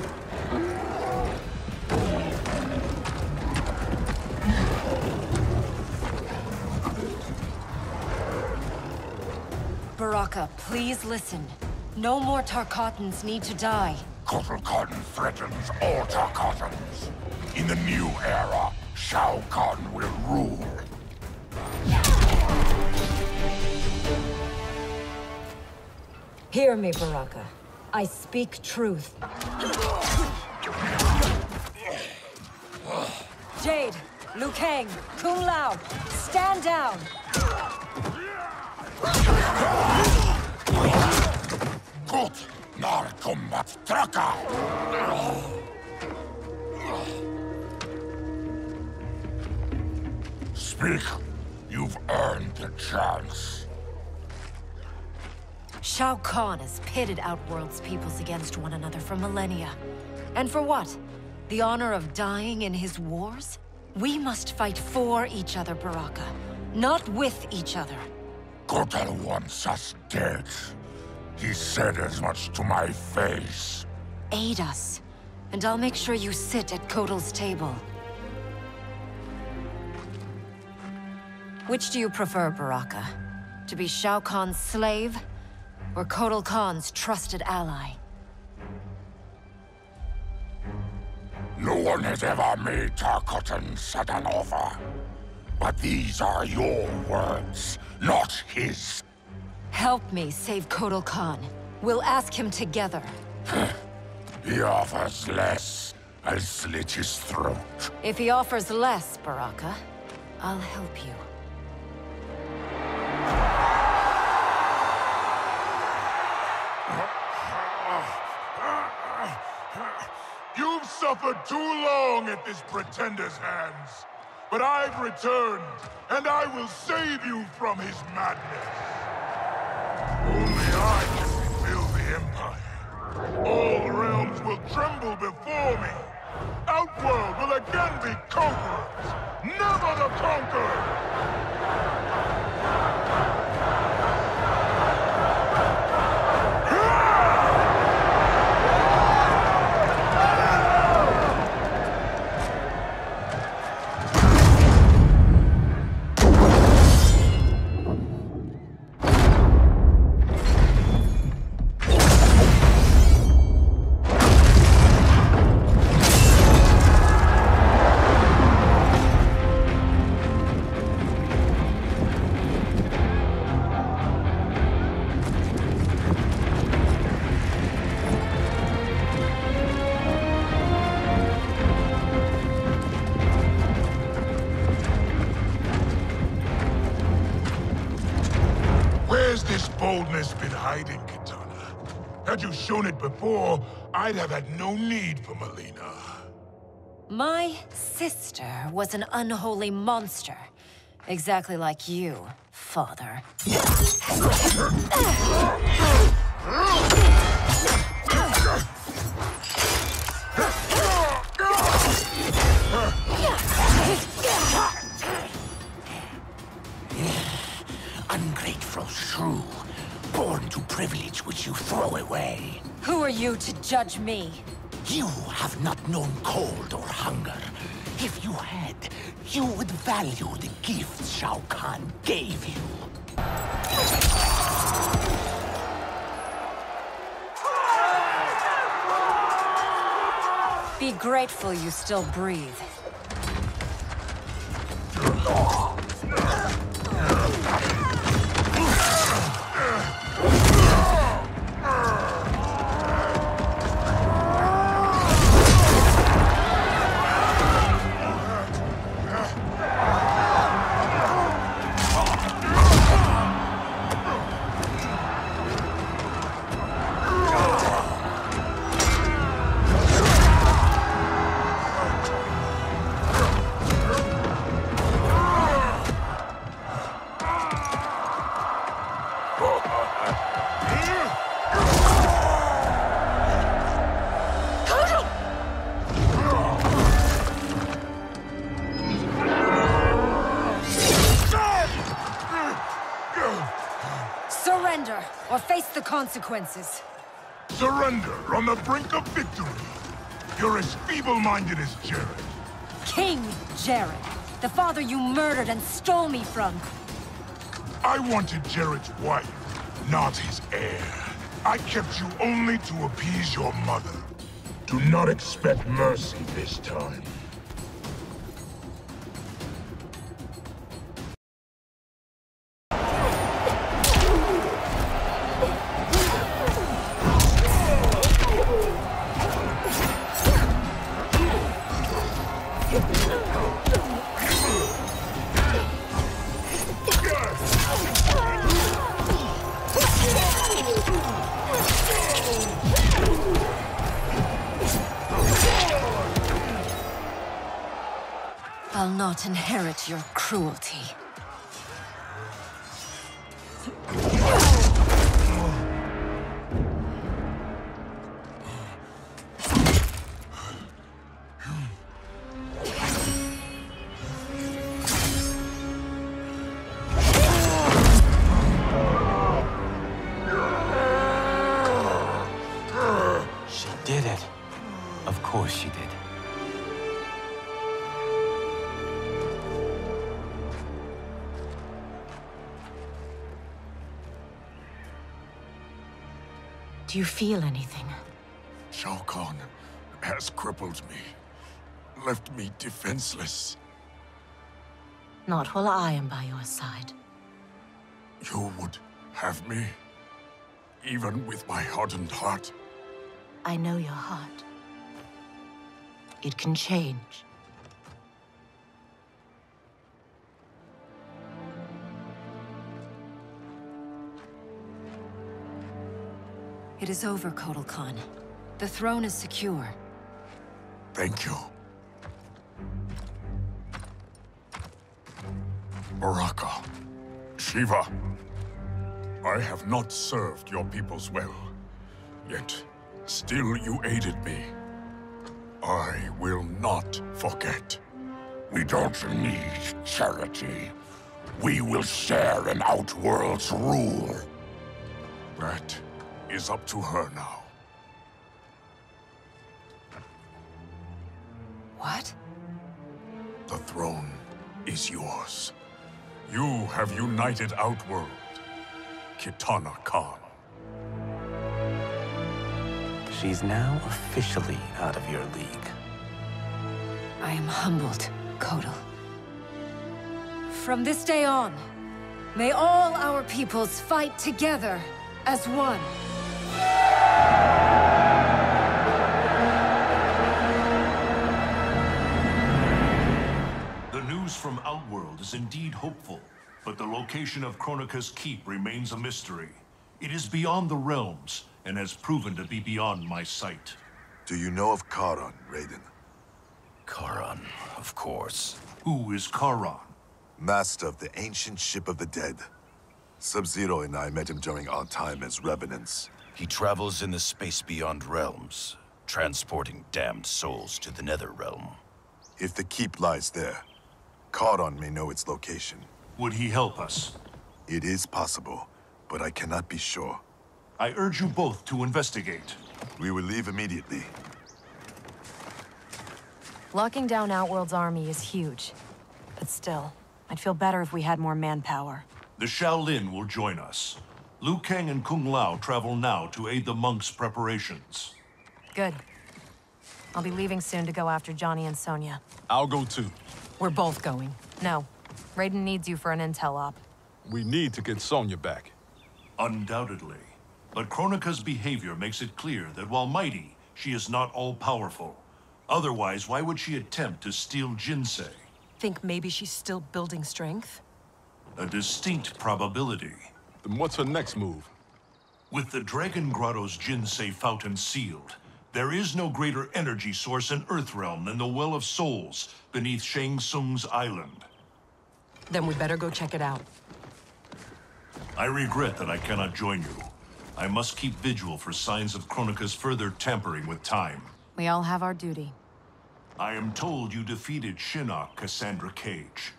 Speaker 13: Baraka, please listen. No more Tarkatans need to die.
Speaker 12: Kotal Khan threatens all Tarkatans. In the new era, Shao Kahn will rule.
Speaker 13: Hear me, Baraka. I speak truth. Jade, Liu Kang, Kung Lao, stand down!
Speaker 12: Gut, nar Kombat Traka! Speak. You've earned the chance.
Speaker 13: Shao Kahn has pitted Outworld's peoples against one another for millennia. And for what? The honor of dying in his wars? We must fight for each other, Baraka, not with each other.
Speaker 12: Kotal wants us dead. He said as much to my face.
Speaker 13: Aid us, and I'll make sure you sit at Kotal's table. Which do you prefer, Baraka? To be Shao Kahn's slave, or Kotal Khan's trusted ally?
Speaker 12: No one has ever made Tarkatan such an offer. But these are your words, not his.
Speaker 13: Help me save Kotal Khan. We'll ask him together.
Speaker 12: He offers less. I'll slit his throat.
Speaker 13: If he offers less, Baraka, I'll help you.
Speaker 12: You've suffered too long at this pretender's hands. But I've returned, and I will save you from his madness. Only I can rebuild the Empire. All realms will tremble before me. Outworld will again be conquerors, never the conquered! this boldness been hiding, Kitana? Had you shown it before, I'd have had no need for Melina.
Speaker 13: My sister was an unholy monster. Exactly like you, father.
Speaker 23: Ungrateful shrew, born to privilege which you throw away.
Speaker 13: Who are you to judge me?
Speaker 23: You have not known cold or hunger. If you had, you would value the gifts Shao Kahn gave you.
Speaker 13: Be grateful you still breathe. Surrender, or face the consequences.
Speaker 12: Surrender on the brink of victory. You're as feeble-minded as Jared.
Speaker 13: King Jared, the father you murdered and stole me from.
Speaker 12: I wanted Jared's wife, not his heir. I kept you only to appease your mother. Do not expect mercy this time.
Speaker 13: I'll not inherit your cruelty.
Speaker 16: She did it. Of course she did.
Speaker 22: Do you feel anything?
Speaker 12: Shao Kahn has crippled me, left me defenseless.
Speaker 22: Not while I am by your side.
Speaker 12: You would have me, even with my hardened heart.
Speaker 22: I know your heart. It can change.
Speaker 13: It is over, Kotal Khan. The throne is secure.
Speaker 12: Thank you. Baraka, Shiva, I have not served your peoples well, yet still you aided me. I will not forget.
Speaker 23: We don't need charity. We will share in Outworld's rule.
Speaker 12: That is up to her now.
Speaker 13: What?
Speaker 12: The throne is yours. You have united Outworld, Kitana Khan.
Speaker 15: She's now officially out of your league.
Speaker 13: I am humbled, Kotal. From this day on, may all our peoples fight together as one.
Speaker 2: The news from Outworld is indeed hopeful. but the location of Kronika's keep remains a mystery. It is beyond the realms, and has proven to be beyond my sight.
Speaker 18: Do you know of Charon, Raiden?
Speaker 1: Charon, of course.
Speaker 2: Who is Charon?
Speaker 18: Master of the ancient ship of the dead. Sub-Zero and I met him during our time as Revenants.
Speaker 1: He travels in the space beyond realms, transporting damned souls to the Nether Realm.
Speaker 18: If the keep lies there, Charon may know its location.
Speaker 2: Would he help us?
Speaker 18: It is possible, but I cannot be sure.
Speaker 2: I urge you both to investigate.
Speaker 18: We will leave immediately.
Speaker 5: Locking down Outworld's army is huge. But still, I'd feel better if we had more manpower.
Speaker 2: The Shaolin will join us. Liu Kang and Kung Lao travel now to aid the monks' preparations.
Speaker 5: Good. I'll be leaving soon to go after Johnny and Sonya.
Speaker 14: I'll go too.
Speaker 22: We're both going.
Speaker 5: No. Raiden needs you for an intel op.
Speaker 14: We need to get Sonya back.
Speaker 2: Undoubtedly. But Kronika's behavior makes it clear that while mighty, she is not all-powerful. Otherwise, why would she attempt to steal Jinsei?
Speaker 7: Think maybe she's still building strength?
Speaker 2: A distinct probability.
Speaker 14: Then what's her next move?
Speaker 2: With the Dragon Grotto's Jinsei fountain sealed, there is no greater energy source in Earthrealm than the Well of Souls beneath Shang Tsung's island.
Speaker 7: Then we better go check it out.
Speaker 2: I regret that I cannot join you. I must keep vigil for signs of Kronika's further tampering with time.
Speaker 5: We all have our duty.
Speaker 2: I am told you defeated Shinnok, Cassandra Cage.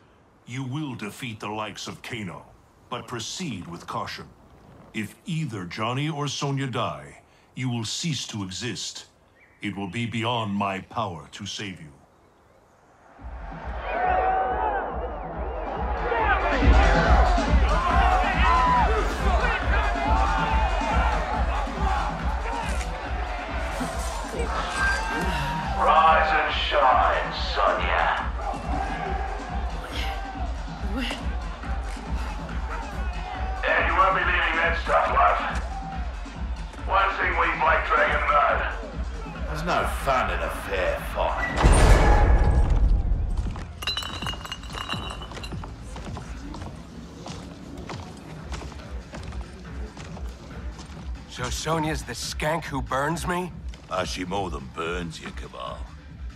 Speaker 2: You will defeat the likes of Kano, but proceed with caution. If either Johnny or Sonya die, you will cease to exist. It will be beyond my power to save you.
Speaker 23: Rise and shine, Sonya. And you won't be leaving that stuff, love. One thing we Black Dragon know. There's no fun in a fair fight.
Speaker 8: So Sonya's the skank who burns me?
Speaker 21: She more than burns you, Cabal.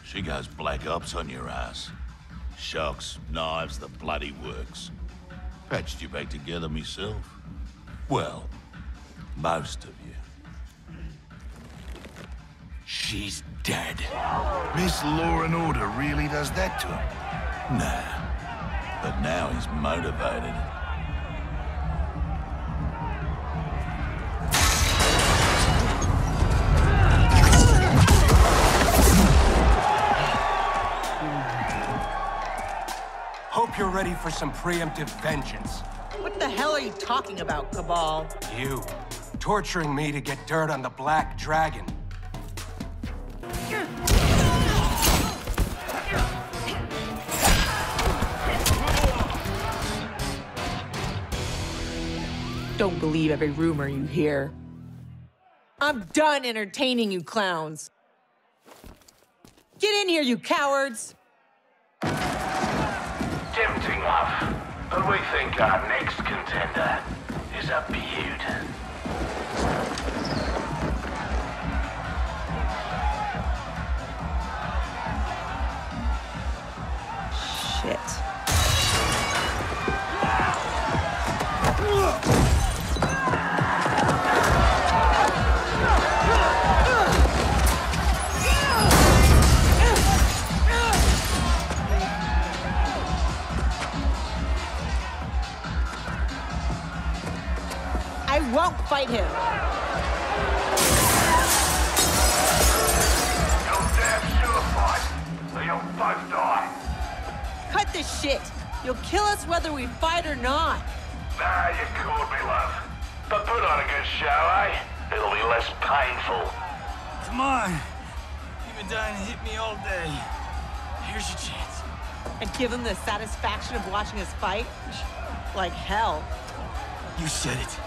Speaker 21: She goes black ops on your ass. Shocks, knives, the bloody works. Patched you back together myself. Well, most of you.
Speaker 8: She's dead.
Speaker 21: Miss Law and Order really does that to him? Nah. But now he's motivated.
Speaker 8: Hope you're ready for some preemptive vengeance.
Speaker 4: What the hell are you talking about, Cabal?
Speaker 8: You, torturing me to get dirt on the Black Dragon.
Speaker 4: Don't believe every rumor you hear. I'm done entertaining you clowns. Get in here, you cowards!
Speaker 23: Tempting, love. But we think our next contender is a beaut.
Speaker 4: Shit. I won't fight him.
Speaker 23: You'll damn sure fight, or you'll both die.
Speaker 4: Cut this shit. You'll kill us whether we fight or not.
Speaker 23: Nah, you called me, love. But put on a good show, eh? It'll be less painful.
Speaker 6: Come on. You've been dying to hit me all day. Here's your chance.
Speaker 4: And give them the satisfaction of watching us fight? Like hell.
Speaker 6: You said it.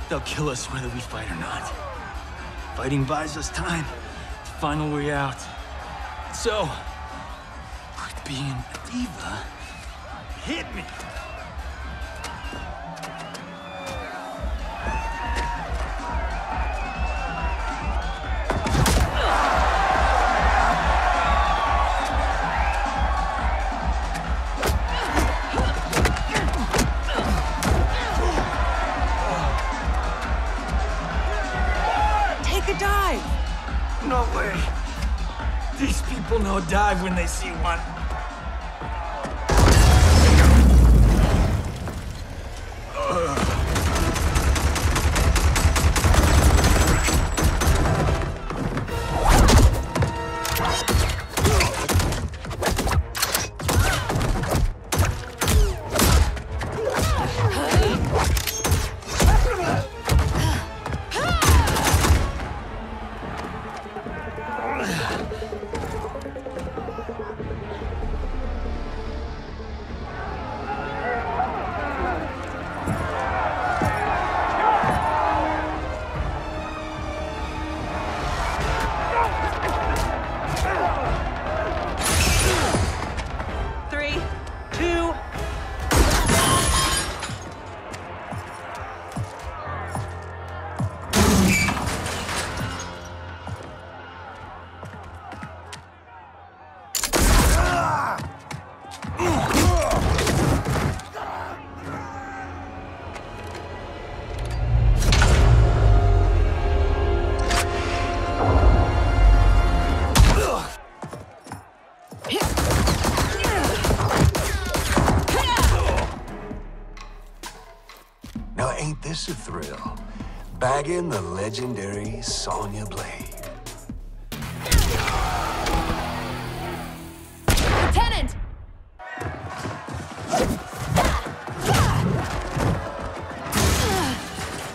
Speaker 6: They'll kill us whether we fight or not. Fighting buys us time to find a way out. So, quit being a diva. Hit me.
Speaker 4: a dive!
Speaker 6: No way. These people know dive when they see one.
Speaker 1: Ain't this a thrill? Bagging the legendary Sonya Blade.
Speaker 5: Lieutenant!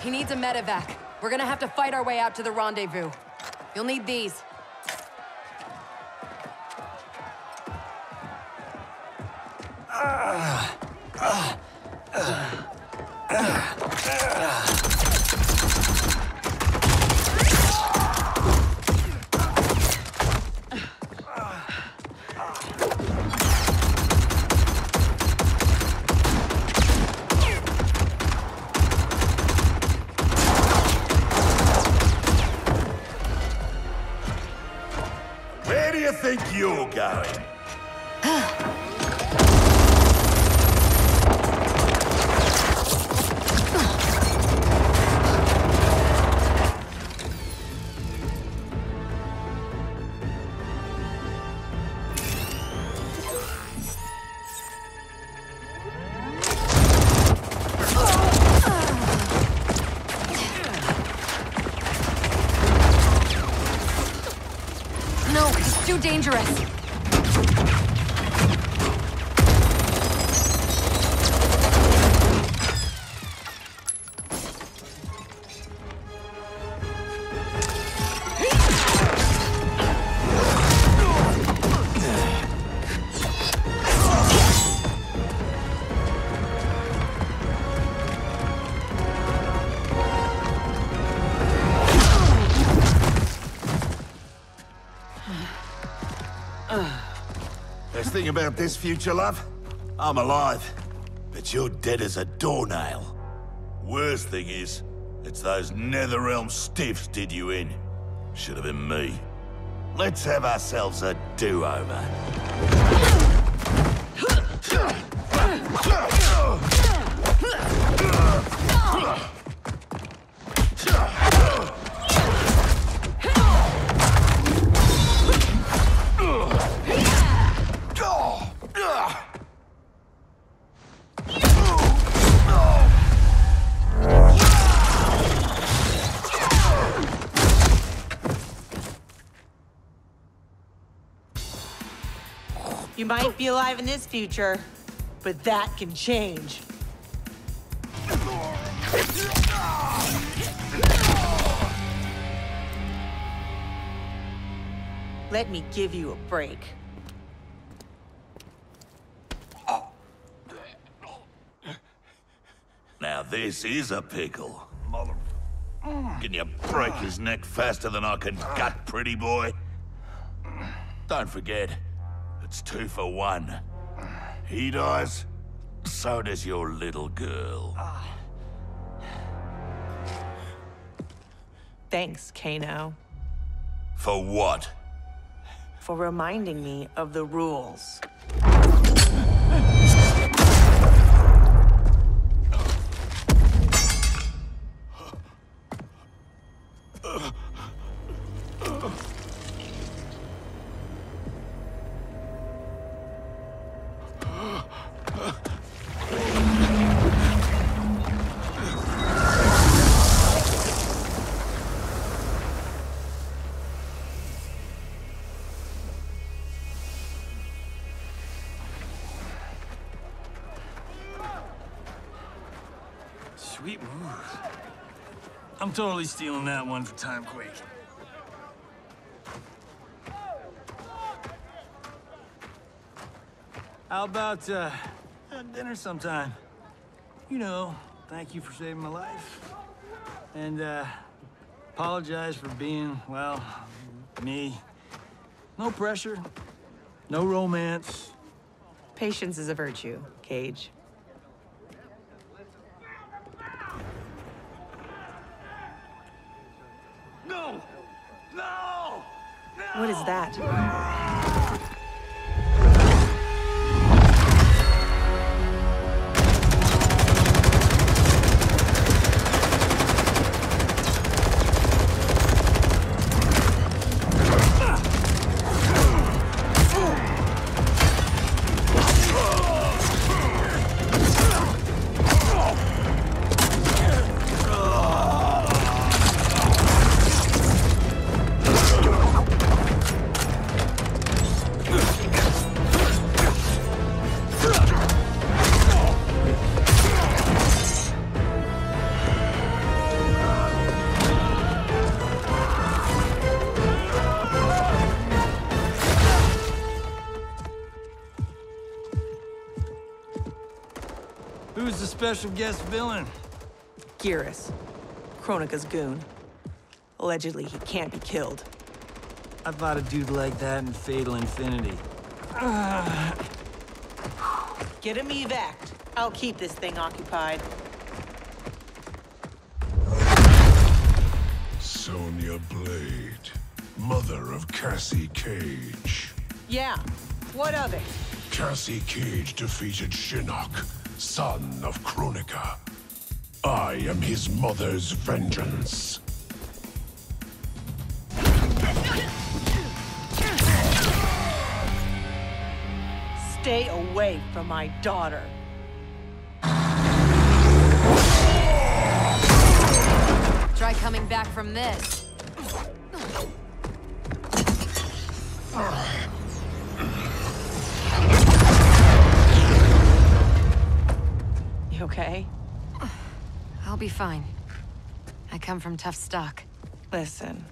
Speaker 5: He needs a medevac. We're gonna have to fight our way out to the rendezvous. You'll need these.
Speaker 21: Where do you think you're going?
Speaker 5: No, it's too dangerous.
Speaker 21: Best thing about this future, love? I'm alive, but you're dead as a doornail. Worst thing is, it's those Netherrealm stiffs did you in. Should have been me. Let's have ourselves a do-over.
Speaker 4: You might be alive in this future, but that can change. Let me give you a break.
Speaker 21: Now this is a pickle. Can you break his neck faster than I can gut, pretty boy? Don't forget, it's 2 for 1. He dies, so does your little girl.
Speaker 4: Thanks, Kano.
Speaker 21: For what?
Speaker 4: For reminding me of the rules.
Speaker 6: Sweet move. I'm totally stealing that one for Timequake. How about, dinner sometime? You know, thank you for saving my life. And, apologize for being, well, me. No pressure, no romance.
Speaker 4: Patience is a virtue, Cage.
Speaker 6: No! No! No!
Speaker 4: What is that?
Speaker 6: Who's the special guest villain?
Speaker 4: Geras, Kronika's goon. Allegedly, he can't be killed.
Speaker 6: I fought a dude like that in Fatal Infinity.
Speaker 4: Get him evac'd. I'll keep this thing occupied.
Speaker 12: Sonya Blade, mother of Cassie Cage.
Speaker 4: Yeah, what of it?
Speaker 12: Cassie Cage defeated Shinnok, son of Kronika. I am his mother's vengeance.
Speaker 4: Stay away from my daughter.
Speaker 5: Try coming back from this.
Speaker 4: You okay?
Speaker 5: I'll be fine. I come from tough stock.
Speaker 4: Listen,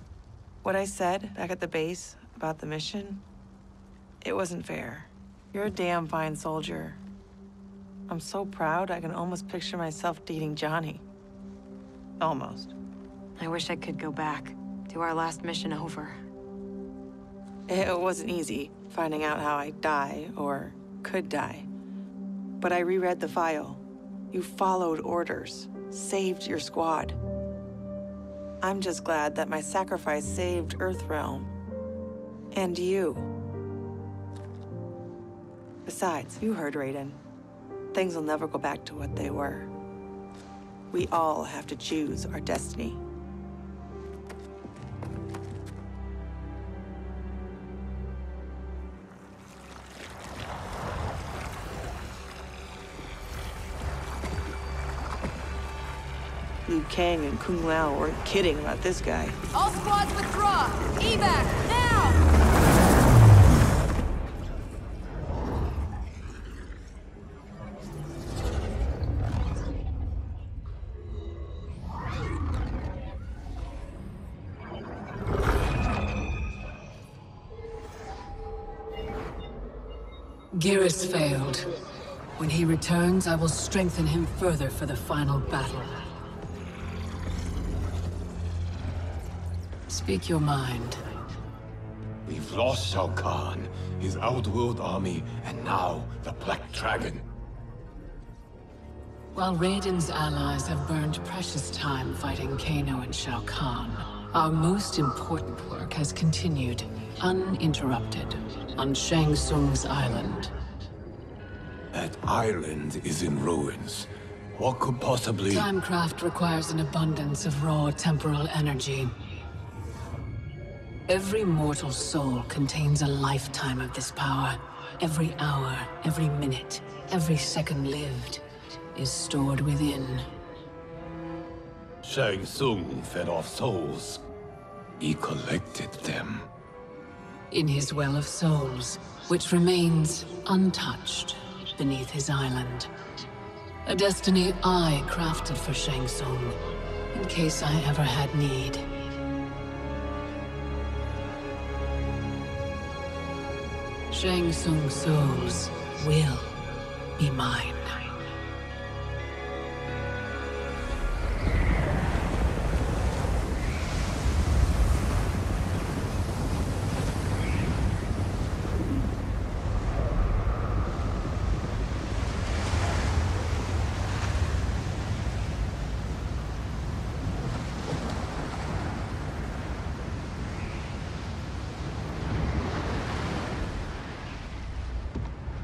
Speaker 4: what I said back at the base about the mission, it wasn't fair. You're a damn fine soldier. I'm so proud I can almost picture myself dating Johnny. Almost.
Speaker 5: I wish I could go back, do our last mission over.
Speaker 4: It wasn't easy, finding out how I'd die, or could die. But I reread the file. You followed orders, saved your squad. I'm just glad that my sacrifice saved Earthrealm. And you. Besides, you heard Raiden. Things will never go back to what they were. We all have to choose our destiny. Liu Kang and Kung Lao weren't kidding about this guy.
Speaker 5: All squads withdraw! Evac, now!
Speaker 3: Geras failed. When he returns, I will strengthen him further for the final battle. Speak your mind.
Speaker 19: We've lost Shao Kahn, his outworld army, and now the Black Dragon.
Speaker 3: While Raiden's allies have burned precious time fighting Kano and Shao Kahn, our most important work has continued, uninterrupted, on Shang Tsung's island.
Speaker 19: That island is in ruins. What could possibly—
Speaker 3: Timecraft requires an abundance of raw temporal energy. Every mortal soul contains a lifetime of this power. Every hour, every minute, every second lived is stored within.
Speaker 19: Shang Tsung fed off souls. He collected them.
Speaker 3: In his well of souls, which remains untouched beneath his island. A destiny I crafted for Shang Tsung, in case I ever had need. Shang Tsung's souls will be mine.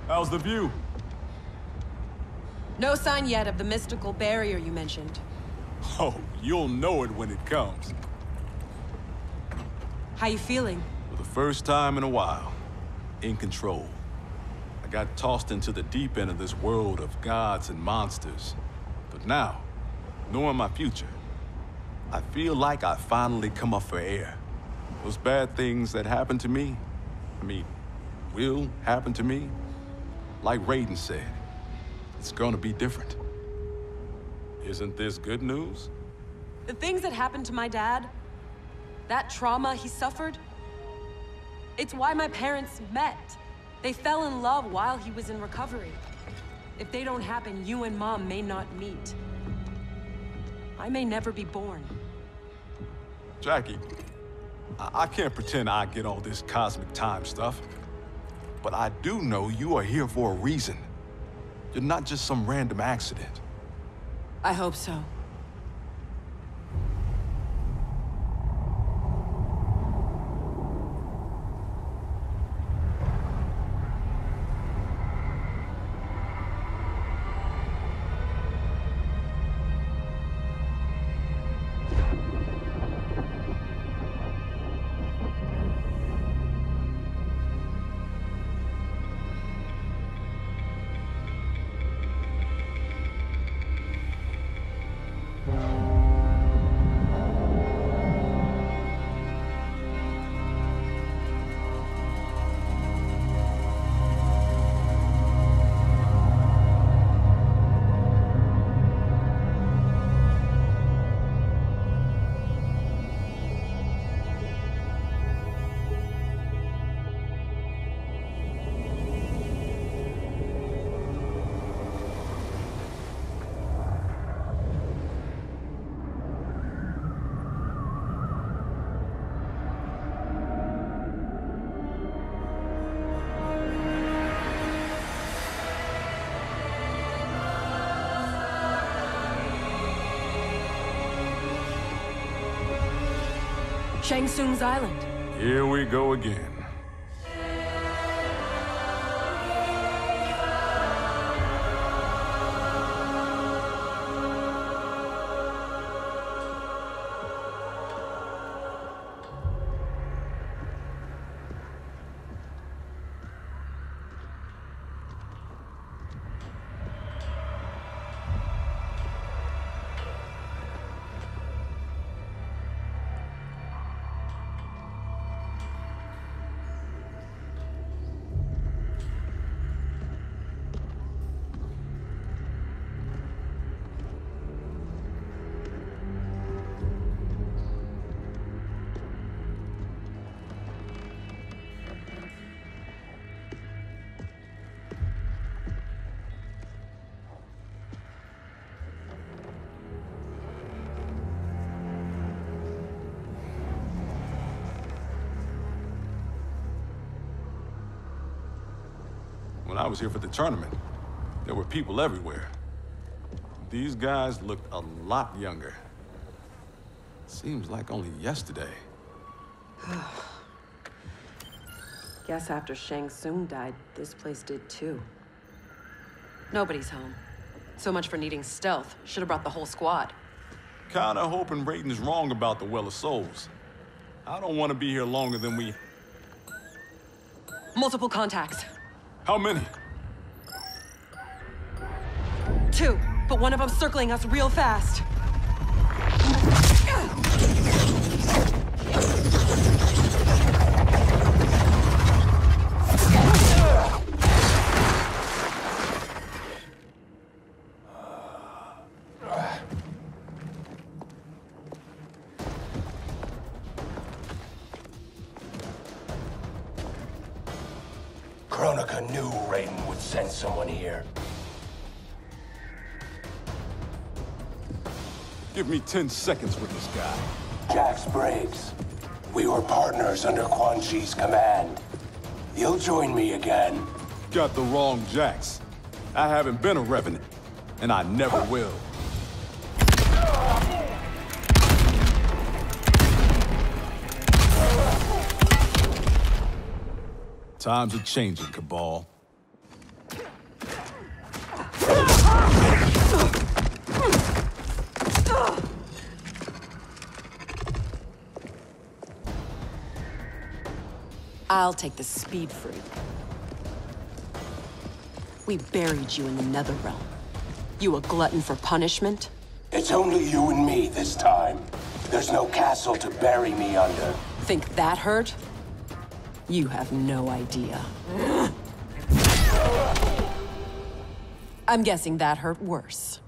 Speaker 6: How's the view?
Speaker 7: No sign yet of the mystical barrier you mentioned.
Speaker 14: Oh, you'll know it when it comes.
Speaker 7: How you feeling?
Speaker 14: For the first time in a while, in control. I got tossed into the deep end of this world of gods and monsters. But now, knowing my future, I feel like I finally come up for air. Those bad things that happened to me, will happen to me. Like Raiden said, it's gonna be different. Isn't this good news?
Speaker 7: The things that happened to my dad, that trauma he suffered, it's why my parents met. They fell in love while he was in recovery. If they don't happen, you and Mom may not meet. I may never be born.
Speaker 14: Jackie, I can't pretend I get all this cosmic time stuff. But I do know you are here for a reason. You're not just some random accident.
Speaker 7: I hope so. Shang Tsung's island.
Speaker 14: Here we go again. When I was here for the tournament, there were people everywhere. These guys looked a lot younger. Seems like only yesterday.
Speaker 7: Guess after Shang Tsung died, this place did too. Nobody's home. So much for needing stealth. Should have brought the whole squad.
Speaker 14: Kinda hoping Raiden's wrong about the Well of Souls. I don't want to be here longer than we...
Speaker 7: Multiple contacts.
Speaker 14: How many?
Speaker 7: 2, but one of them circling us real fast.
Speaker 11: Kronika knew Raiden would send someone here.
Speaker 14: Give me 10 seconds with this guy.
Speaker 11: Jax Briggs. We were partners under Quan Chi's command. You'll join me again.
Speaker 14: Got the wrong Jax. I haven't been a Revenant, and I never will. Times are changing, Cabal.
Speaker 7: I'll take the speed freak. We buried you in the Netherrealm. You a glutton for punishment?
Speaker 11: It's only you and me this time. There's no castle to bury me under.
Speaker 7: Think that hurt? You have no idea. I'm guessing that hurt worse.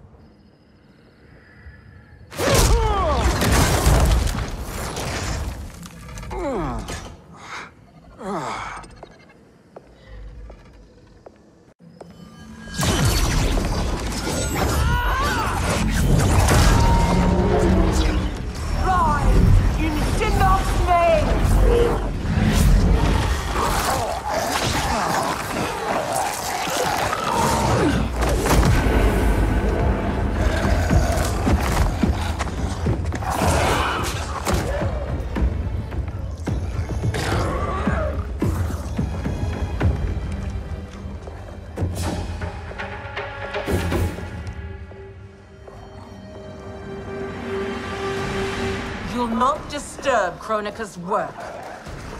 Speaker 22: You'll not disturb Kronika's work.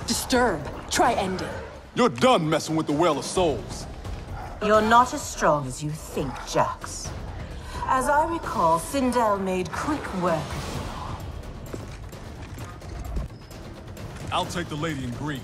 Speaker 7: Disturb? Try ending.
Speaker 14: You're done messing with the Well of Souls.
Speaker 22: You're not as strong as you think, Jax. As I recall, Sindel made quick work of you.
Speaker 14: I'll take the lady in green.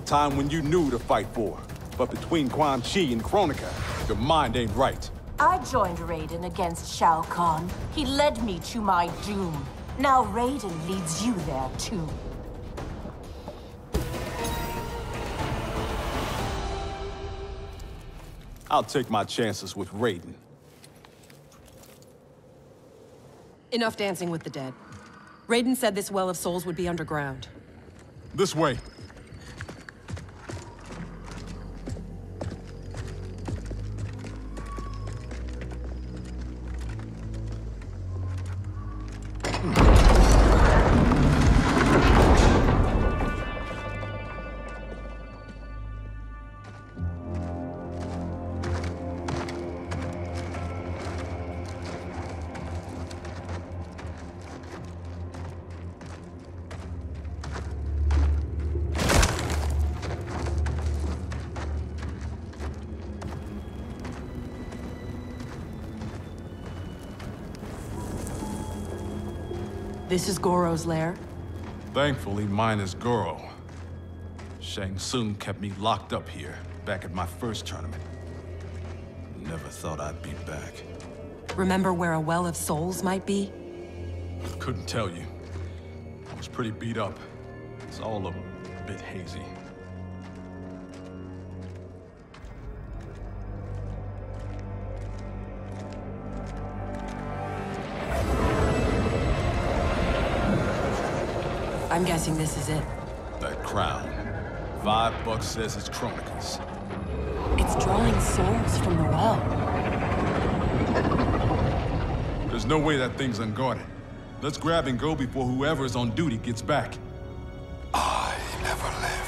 Speaker 14: Time when you knew to fight for. But between Quan Chi and Kronika, your mind ain't right.
Speaker 22: I joined Raiden against Shao Kahn. He led me to my doom. Now Raiden leads you there, too.
Speaker 14: I'll take my chances with Raiden.
Speaker 7: Enough dancing with the dead. Raiden said this Well of Souls would be underground.
Speaker 14: This way.
Speaker 7: This is Goro's lair?
Speaker 14: Thankfully, mine is Goro. Shang Tsung kept me locked up here, back at my first tournament. Never thought I'd be back.
Speaker 7: Remember where a Well of Souls might be?
Speaker 14: Couldn't tell you. I was pretty beat up. It's all a bit hazy.
Speaker 7: I'm guessing this is it.
Speaker 14: That crown. $5 says it's Kronika's.
Speaker 7: It's drawing souls from the well.
Speaker 14: There's no way that thing's unguarded. Let's grab and go before whoever's on duty gets back.
Speaker 19: I never left.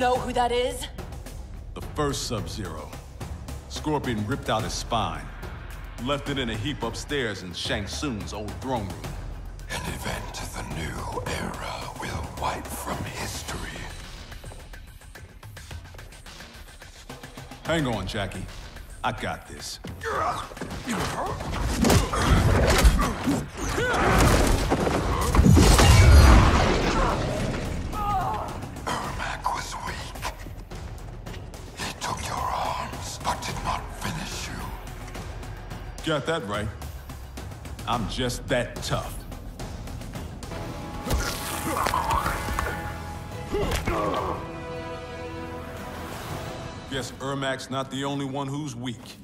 Speaker 7: know who that is?
Speaker 14: The first Sub-Zero. Scorpion ripped out his spine. Left it in a heap upstairs in Shang Tsung's old throne room.
Speaker 19: An event the new era will wipe from history.
Speaker 14: Hang on, Jackie. I got this.
Speaker 19: Ermac was weak. He took your arms, but did not finish you.
Speaker 14: Got that right. I'm just that tough. Guess Ermac's not the only one who's weak.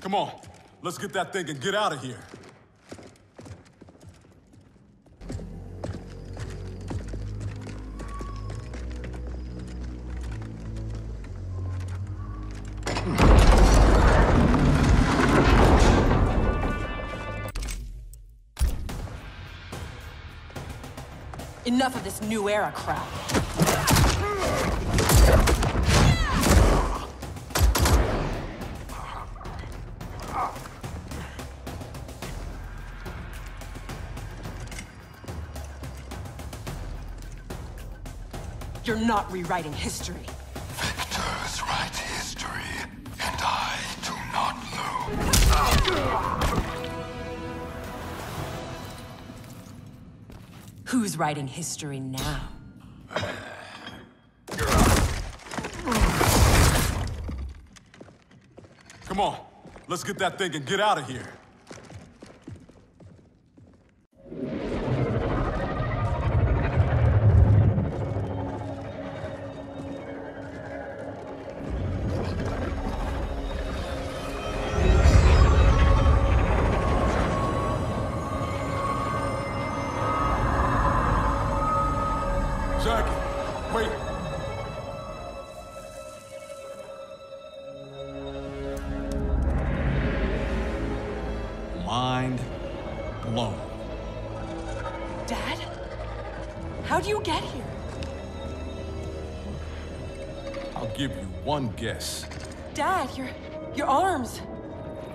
Speaker 14: Come on, let's get that thing and get out of here.
Speaker 7: Enough of this new era crap. You're not rewriting history.
Speaker 19: Victors write history, and I do not lose.
Speaker 7: Who's writing history now?
Speaker 14: Come on, let's get that thing and get out of here. Jackie, wait. Mind blown.
Speaker 7: Dad? How'd you get here?
Speaker 14: I'll give you one guess.
Speaker 7: Dad, your arms.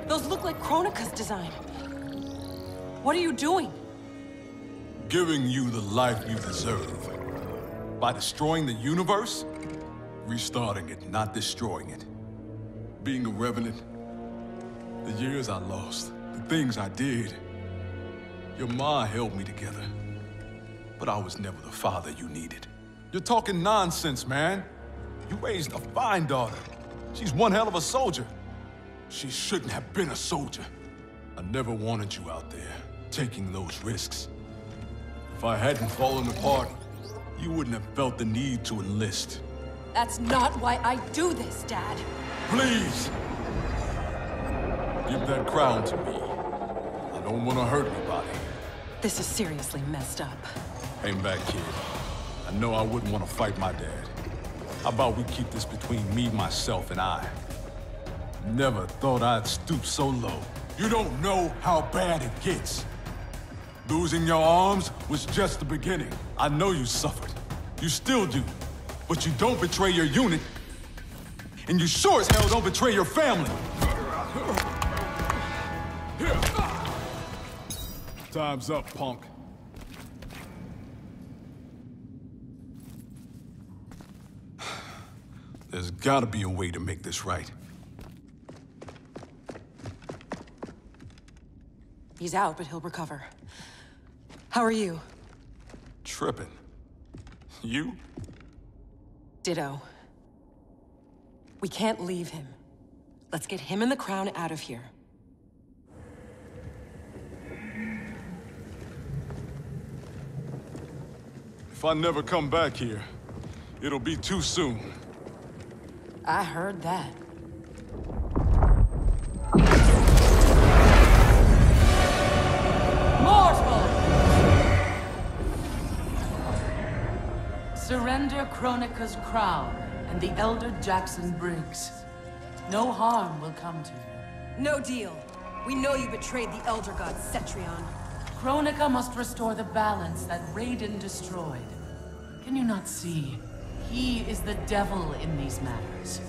Speaker 7: Those look like Kronika's design. What are you doing?
Speaker 14: Giving you the life you deserve. By destroying the universe? Restarting it, not destroying it. Being a revenant. The years I lost. The things I did. Your ma held me together. But I was never the father you needed. You're talking nonsense, man. You raised a fine daughter. She's one hell of a soldier. She shouldn't have been a soldier. I never wanted you out there, taking those risks. If I hadn't fallen apart, you wouldn't have felt the need to enlist.
Speaker 7: That's not why I do this, Dad.
Speaker 14: Please! Give that crown to me. I don't want to hurt anybody.
Speaker 7: This is seriously messed up.
Speaker 14: Hang back, kid. I know I wouldn't want to fight my dad. How about we keep this between me, myself, and I? Never thought I'd stoop so low. You don't know how bad it gets. Losing your arms was just the beginning. I know you suffered. You still do. But you don't betray your unit. And you sure as hell don't betray your family. Time's up, punk. There's gotta be a way to make this right.
Speaker 7: He's out, but he'll recover. How are you?
Speaker 14: Tripping. You?
Speaker 7: Ditto. We can't leave him. Let's get him and the crown out of here.
Speaker 14: If I never come back here, it'll be too soon.
Speaker 7: I heard that.
Speaker 22: Mortal! Surrender Kronika's crown and the Elder Jackson Briggs. No harm will come to you.
Speaker 7: No deal. We know you betrayed the Elder God, Cetrion.
Speaker 10: Kronika must restore the balance that Raiden destroyed. Can you not see? He is the devil in these matters.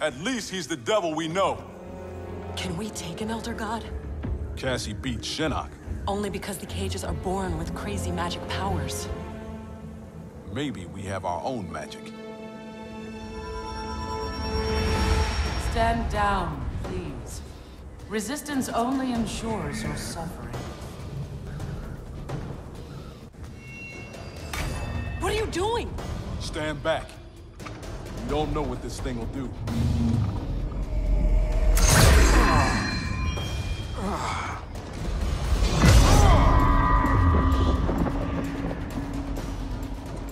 Speaker 14: At least he's the devil we know.
Speaker 7: Can we take an Elder God?
Speaker 14: Cassie beat Shinnok.
Speaker 7: Only because the cages are born with crazy magic powers.
Speaker 14: Maybe we have our own magic.
Speaker 10: Stand down, please. Resistance only ensures your suffering.
Speaker 7: What are you doing?
Speaker 14: Stand back. You don't know what this thing will do.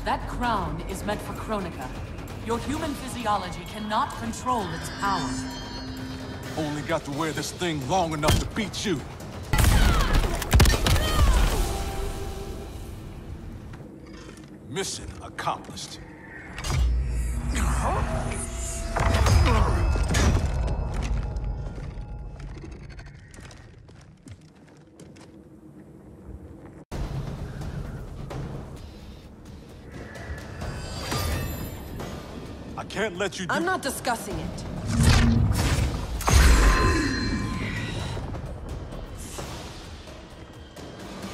Speaker 10: That crown is meant for Kronika. Your human physiology cannot control its power.
Speaker 14: Only got to wear this thing long enough to beat you. Mission accomplished. I can't let you do—
Speaker 7: I'm not discussing it.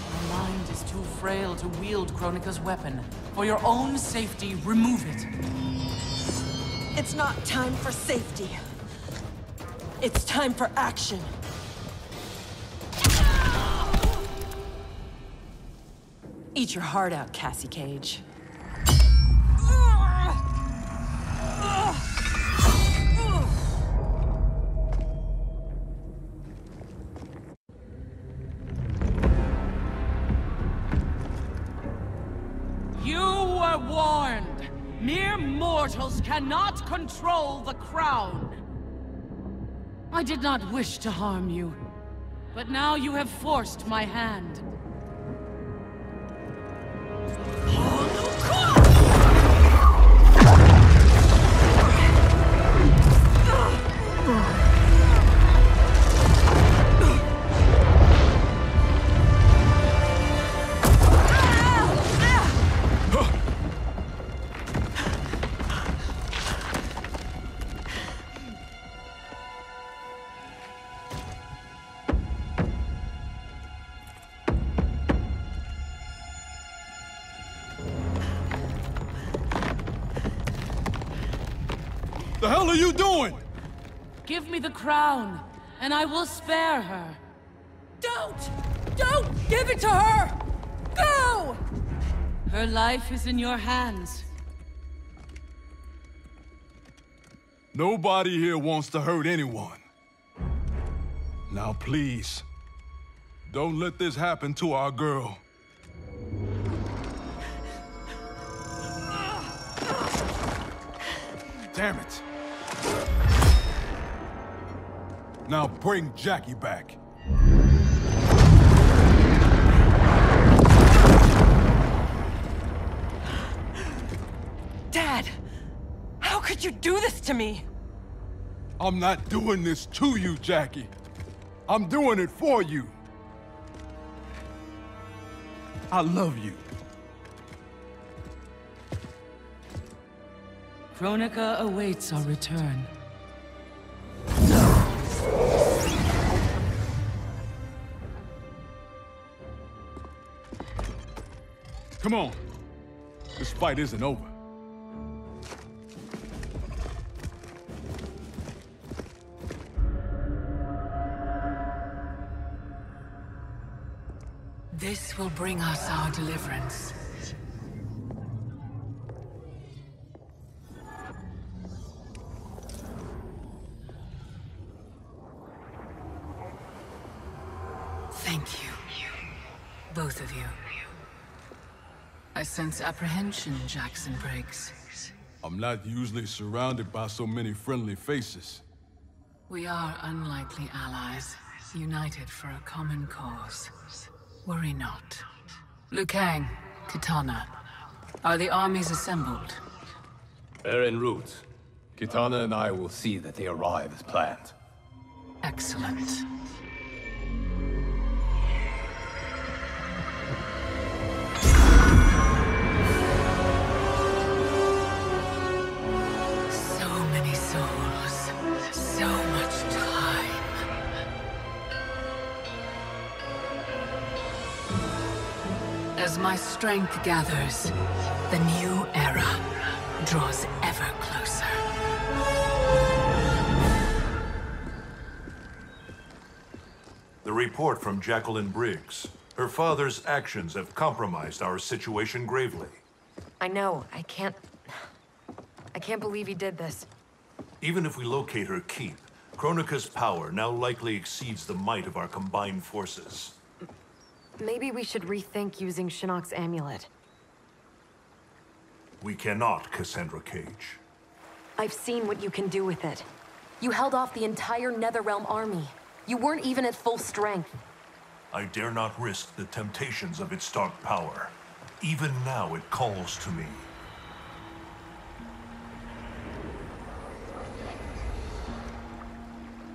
Speaker 10: Your mind is too frail to wield Kronika's weapon. For your own safety, remove it.
Speaker 7: It's not time for safety. It's time for action. Eat your heart out, Cassie Cage.
Speaker 10: Warned! Mere mortals cannot control the crown! I did not wish to harm you, but now you have forced my hand.
Speaker 14: The hell are you doing?
Speaker 10: Give me the crown, and I will spare her.
Speaker 7: Don't! Don't give it to her! Go!
Speaker 10: Her life is in your hands.
Speaker 14: Nobody here wants to hurt anyone. Now please, don't let this happen to our girl. Damn it. Now bring Jackie back.
Speaker 7: Dad! How could you do this to me?
Speaker 14: I'm not doing this to you, Jackie. I'm doing it for you. I love you.
Speaker 10: Kronika awaits our return.
Speaker 14: Come on. This fight isn't over.
Speaker 3: This will bring us our deliverance. Thank you. Both of you. I sense apprehension, Jackson Briggs.
Speaker 14: I'm not usually surrounded by so many friendly faces.
Speaker 3: We are unlikely allies, united for a common cause. Worry not. Liu Kang, Kitana, are the armies assembled?
Speaker 19: They're en route. Kitana and I will see that they arrive as planned.
Speaker 3: Excellent. As my strength gathers, the new era draws ever closer.
Speaker 9: The report from Jacqueline Briggs. Her father's actions have compromised our situation gravely.
Speaker 5: I know. I can't believe he did this.
Speaker 9: Even if we locate her keep, Kronika's power now likely exceeds the might of our combined forces.
Speaker 5: Maybe we should rethink using Shinnok's amulet.
Speaker 9: We cannot, Cassandra Cage.
Speaker 5: I've seen what you can do with it. You held off the entire Netherrealm army. You weren't even at full strength.
Speaker 9: I dare not risk the temptations of its dark power. Even now it calls to me.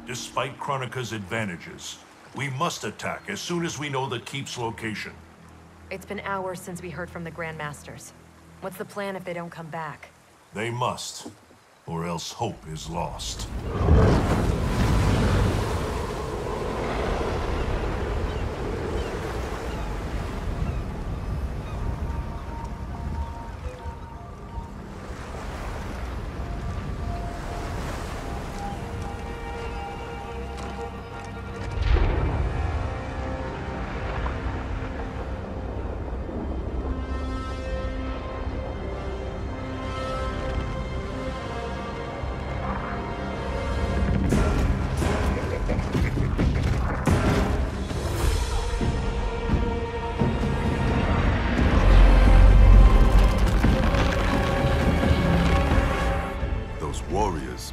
Speaker 9: Despite Kronika's advantages, we must attack as soon as we know the keep's location.
Speaker 5: It's been hours since we heard from the Grandmasters. What's the plan if they don't come back?
Speaker 9: They must, or else hope is lost.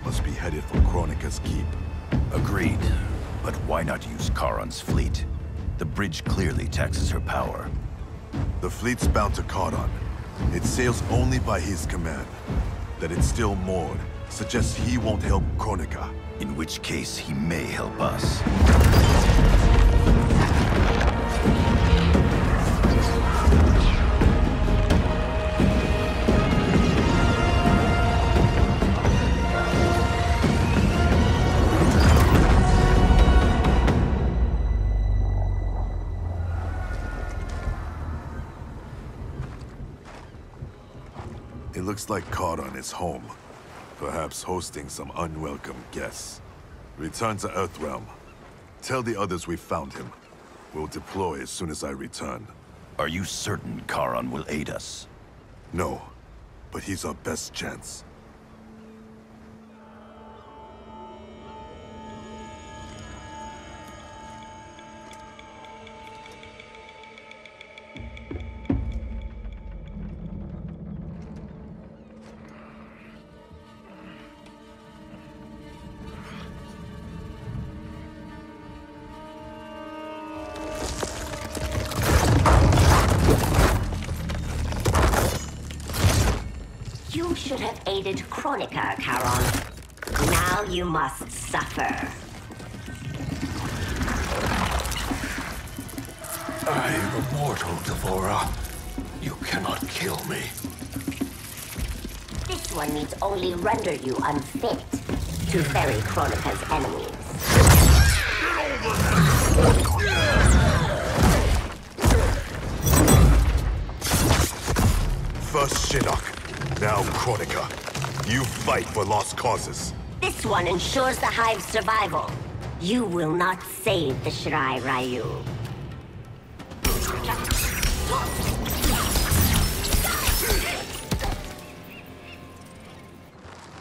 Speaker 18: Must be headed for Kronika's keep.
Speaker 17: Agreed. But why not use Charon's fleet? The bridge clearly taxes her power.
Speaker 18: The fleet's bound to Charon. It sails only by his command. That it's still moored suggests he won't help Kronika.
Speaker 17: In which case, he may help us.
Speaker 18: It looks like Charon is home. Perhaps hosting some unwelcome guests. Return to Earthrealm. Tell the others we found him. We'll deploy as soon as I return.
Speaker 17: Are you certain Charon will aid us?
Speaker 18: No, but he's our best chance.
Speaker 20: You should have aided Kronika, Charon. Now you must suffer.
Speaker 23: I am immortal, Devora. You cannot kill me.
Speaker 20: This one needs only render you unfit to ferry Kronika's enemies.
Speaker 18: First Shinnok, now Kronika. You fight for lost causes.
Speaker 20: This one ensures the Hive's survival. You will not save the Shirai Ryu.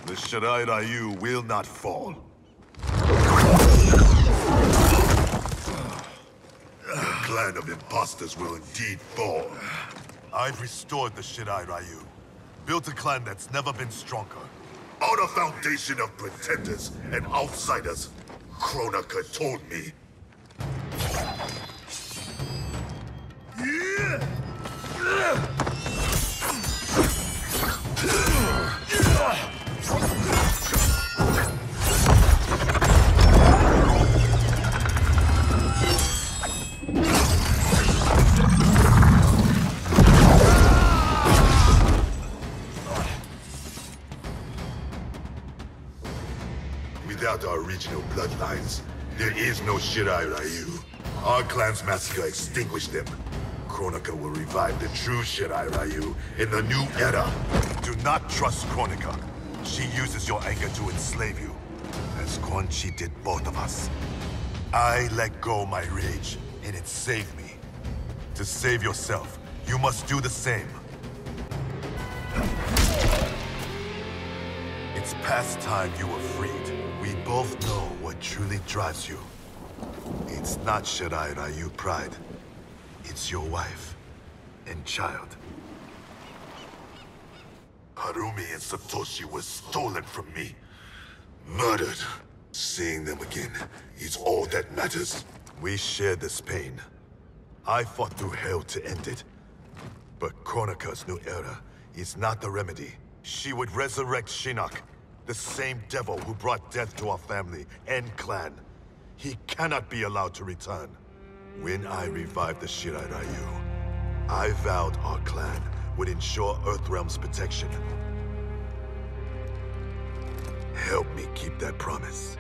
Speaker 18: The Shirai Ryu will not fall. The clan of imposters will indeed fall. I've restored the Shirai Ryu. Built a clan that's never been stronger. On a foundation of pretenders and outsiders, Kronika told me. Without our regional bloodlines, there is no Shirai Ryu. Our clan's massacre extinguished them. Kronika will revive the true Shirai Ryu in the new era. Do not trust Kronika. She uses your anger to enslave you, as Quan Chi did both of us. I let go my rage, and it saved me. To save yourself, you must do the same. It's past time you were freed. We both know what truly drives you. It's not Shirai Ryu pride. It's your wife and child. Harumi and Satoshi were stolen from me. Murdered. Seeing them again is all that matters. We share this pain. I fought through hell to end it. But Kronika's new era is not the remedy. She would resurrect Shinnok, the same devil who brought death to our family and clan. He cannot be allowed to return. When I revived the Shirai Ryu, I vowed our clan would ensure Earthrealm's protection. Help me keep that promise.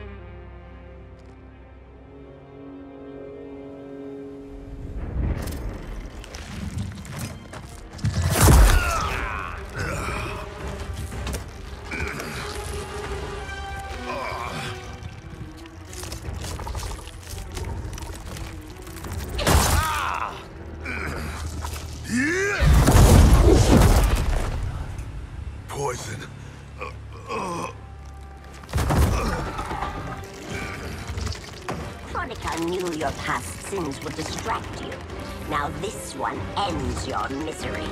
Speaker 18: Poison.
Speaker 20: Kronika knew your past sins would distract you. Now this one ends your misery.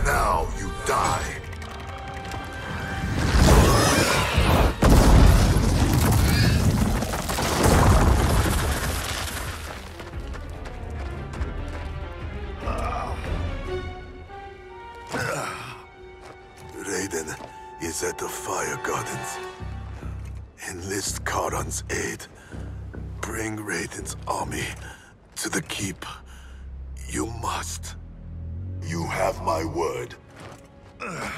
Speaker 18: Now you die. Raiden is at the Fire Gardens. Enlist Charon's aid. Bring Raiden's army to the keep. You must. You have my word. The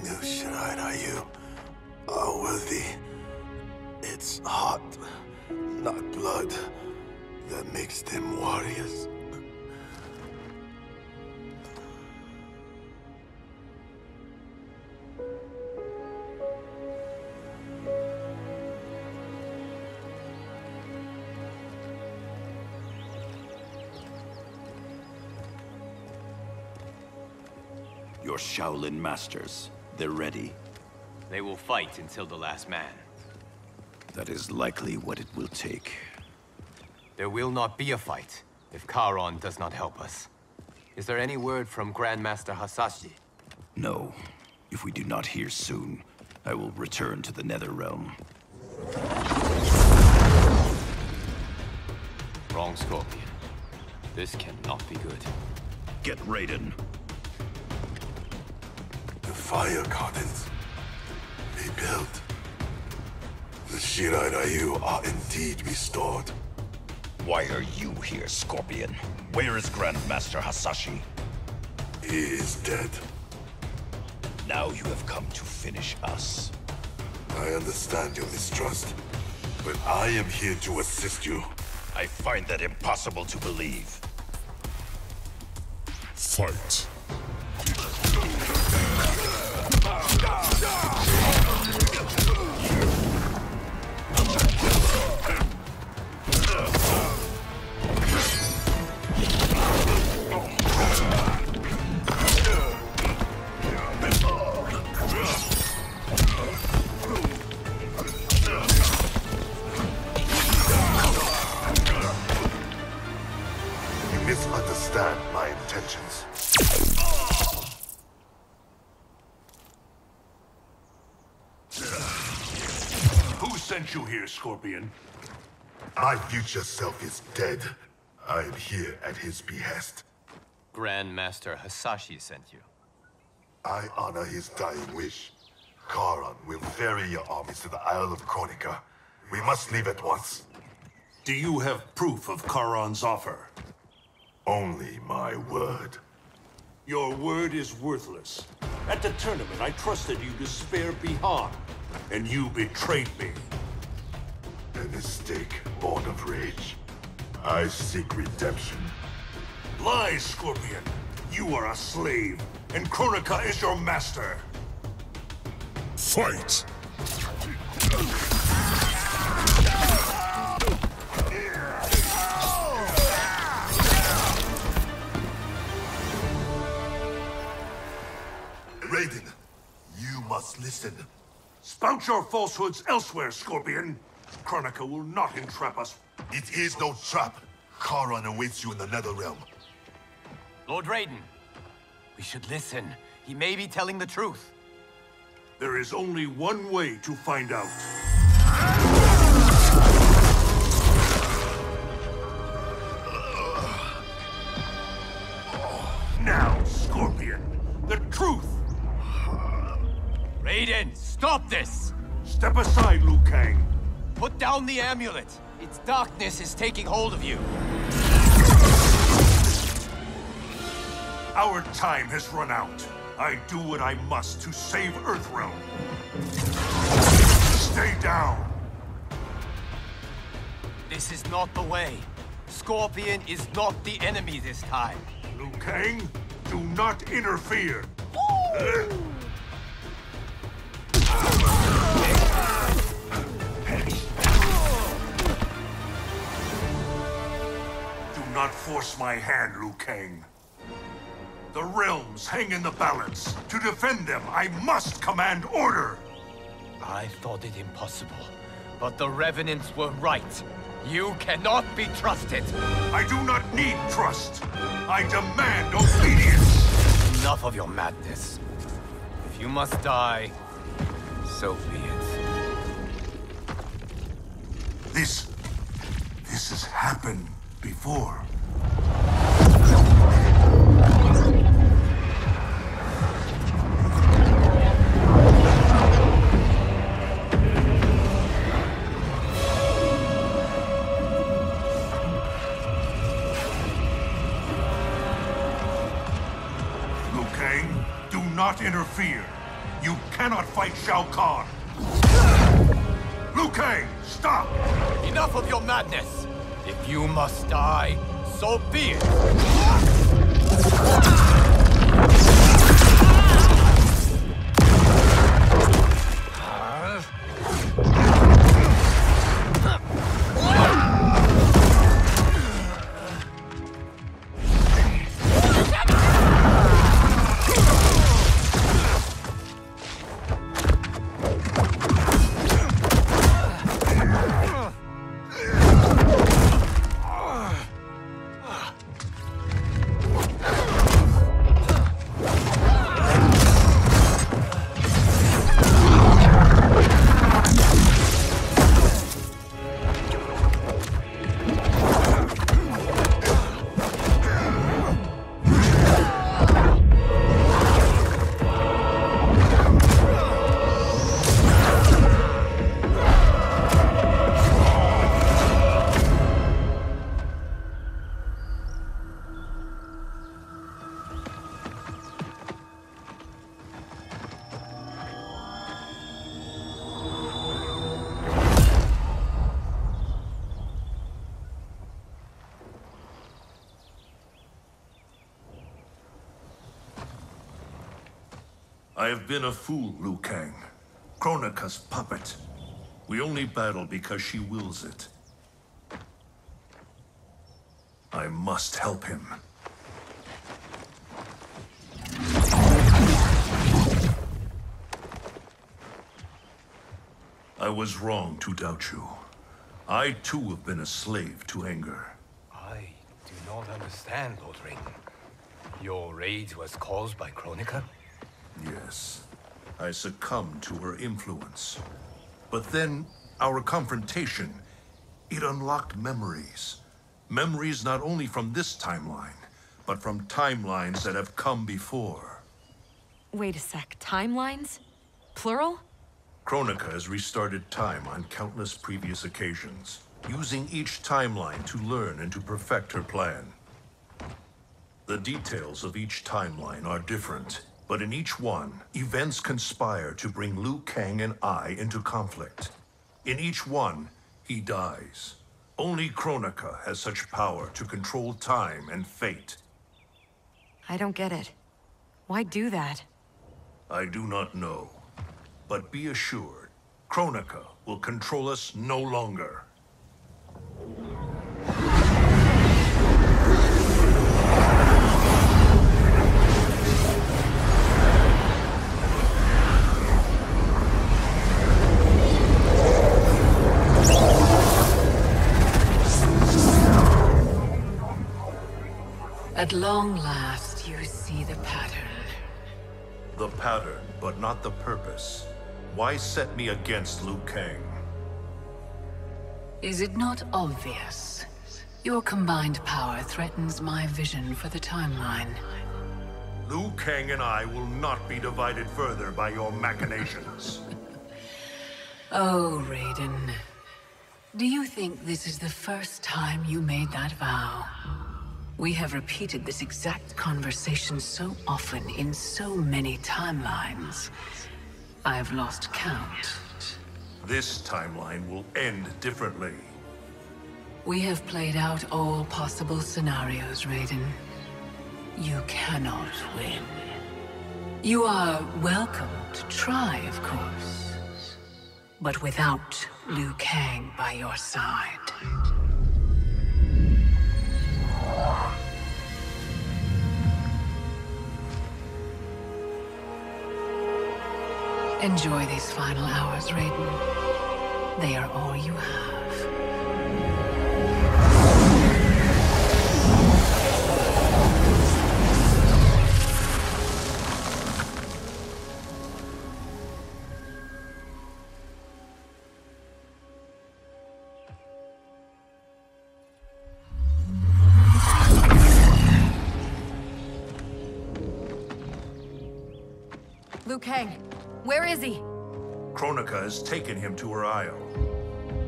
Speaker 18: new Shirai Ryu are worthy. It's heart, not blood, that makes them warriors.
Speaker 17: Your Shaolin masters, they're ready.
Speaker 13: They will fight until the last man.
Speaker 17: That is likely what it will take.
Speaker 13: There will not be a fight if Charon does not help us. Is there any word from Grandmaster Hasashi?
Speaker 17: No. If we do not hear soon, I will return to the Netherrealm.
Speaker 13: Wrong, Scorpion. This cannot be good.
Speaker 17: Get Raiden.
Speaker 18: The Fire Gardens. Rebuilt. The Shirai Ryu are indeed restored.
Speaker 17: Why are you here, Scorpion? Where is Grandmaster Hasashi?
Speaker 18: He is dead.
Speaker 17: Now you have come to finish us.
Speaker 18: I understand your mistrust, but I am here to assist you.
Speaker 17: I find that impossible to believe.
Speaker 12: Fight.
Speaker 18: Misunderstand my intentions.
Speaker 2: Who sent you here, Scorpion?
Speaker 18: My future self is dead. I am here at his behest.
Speaker 13: Grandmaster Hasashi sent you.
Speaker 18: I honor his dying wish. Charon will ferry your armies to the Isle of Kronika. We must leave at once.
Speaker 2: Do you have proof of Charon's offer?
Speaker 18: Only my word.
Speaker 2: Your word is worthless. At the tournament, I trusted you to spare Bihan, and you betrayed me.
Speaker 18: A mistake born of rage. I seek redemption.
Speaker 2: Lies, Scorpion! You are a slave, and Kronika is your master!
Speaker 12: Fight!
Speaker 18: Raiden, you must listen.
Speaker 2: Spout your falsehoods elsewhere, Scorpion! Kronika will not entrap us.
Speaker 18: It is no trap. Charon awaits you in the Netherrealm.
Speaker 13: Lord Raiden, we should listen. He may be telling the truth.
Speaker 2: There is only one way to find out. Now, Scorpion, the truth!
Speaker 13: Raiden, stop this!
Speaker 2: Step aside, Liu Kang.
Speaker 13: Put down the amulet. Its darkness is taking hold of you.
Speaker 2: Our time has run out. I do what I must to save Earthrealm. Stay down.
Speaker 13: This is not the way. Scorpion is not the enemy this time.
Speaker 2: Liu Kang, do not interfere. Do not force my hand, Liu Kang. The realms hang in the balance. To defend them, I must command order.
Speaker 13: I thought it impossible, but the Revenants were right. You cannot be trusted.
Speaker 2: I do not need trust. I demand obedience.
Speaker 13: Enough of your madness. If you must die, so be it.
Speaker 2: This has happened before. Liu Kang, do not interfere. You cannot fight Shao Kahn. Liu Kang, stop!
Speaker 13: Enough of your madness! If you must die, so be it!
Speaker 2: I have been a fool, Liu Kang. Kronika's puppet. We only battle because she wills it. I must help him. I was wrong to doubt you. I too have been a slave to anger.
Speaker 13: I do not understand, Lord Raiden. Your rage was caused by Kronika?
Speaker 2: Yes. I succumbed to her influence. But then, our confrontation, it unlocked memories. Memories not only from this timeline, but from timelines that have come before.
Speaker 5: Wait a sec, timelines? Plural?
Speaker 2: Kronika has restarted time on countless previous occasions, using each timeline to learn and to perfect her plan.
Speaker 9: The details of each timeline are different, but in each one, events conspire to bring Liu Kang and I into conflict. In each one, he dies. Only Kronika has such power to control time and fate.
Speaker 5: I don't get it. Why do that?
Speaker 9: I do not know. But be assured, Kronika will control us no longer.
Speaker 3: At long last, you see the pattern.
Speaker 9: The pattern, but not the purpose. Why set me against Liu Kang?
Speaker 3: Is it not obvious? Your combined power threatens my vision for the timeline.
Speaker 9: Liu Kang and I will not be divided further by your machinations.
Speaker 3: Oh, Raiden. Do you think this is the first time you made that vow? We have repeated this exact conversation so often in so many timelines. I've lost count.
Speaker 9: This timeline will end differently.
Speaker 3: We have played out all possible scenarios, Raiden. You cannot win. You are welcome to try, of course. But without Liu Kang by your side. Enjoy these final hours, Raiden. They are all you have.
Speaker 5: Liu Kang, where is he?
Speaker 9: Kronika has taken him to her isle.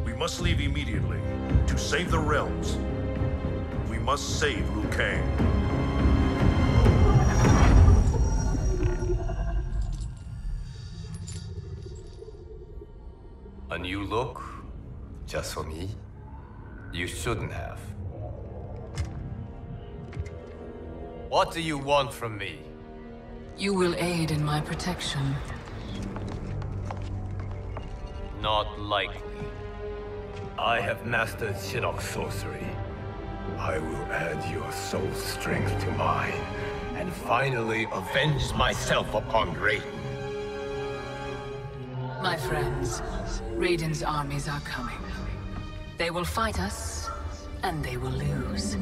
Speaker 9: We must leave immediately to save the realms. We must save Liu Kang.
Speaker 13: A new look? Just for me? You shouldn't have. What do you want from me?
Speaker 3: You will aid in my protection.
Speaker 13: Not likely. I have mastered Shinnok's sorcery. I will add your soul strength to mine, and finally avenge myself upon Raiden.
Speaker 3: My friends, Raiden's armies are coming. They will fight us, and they will lose.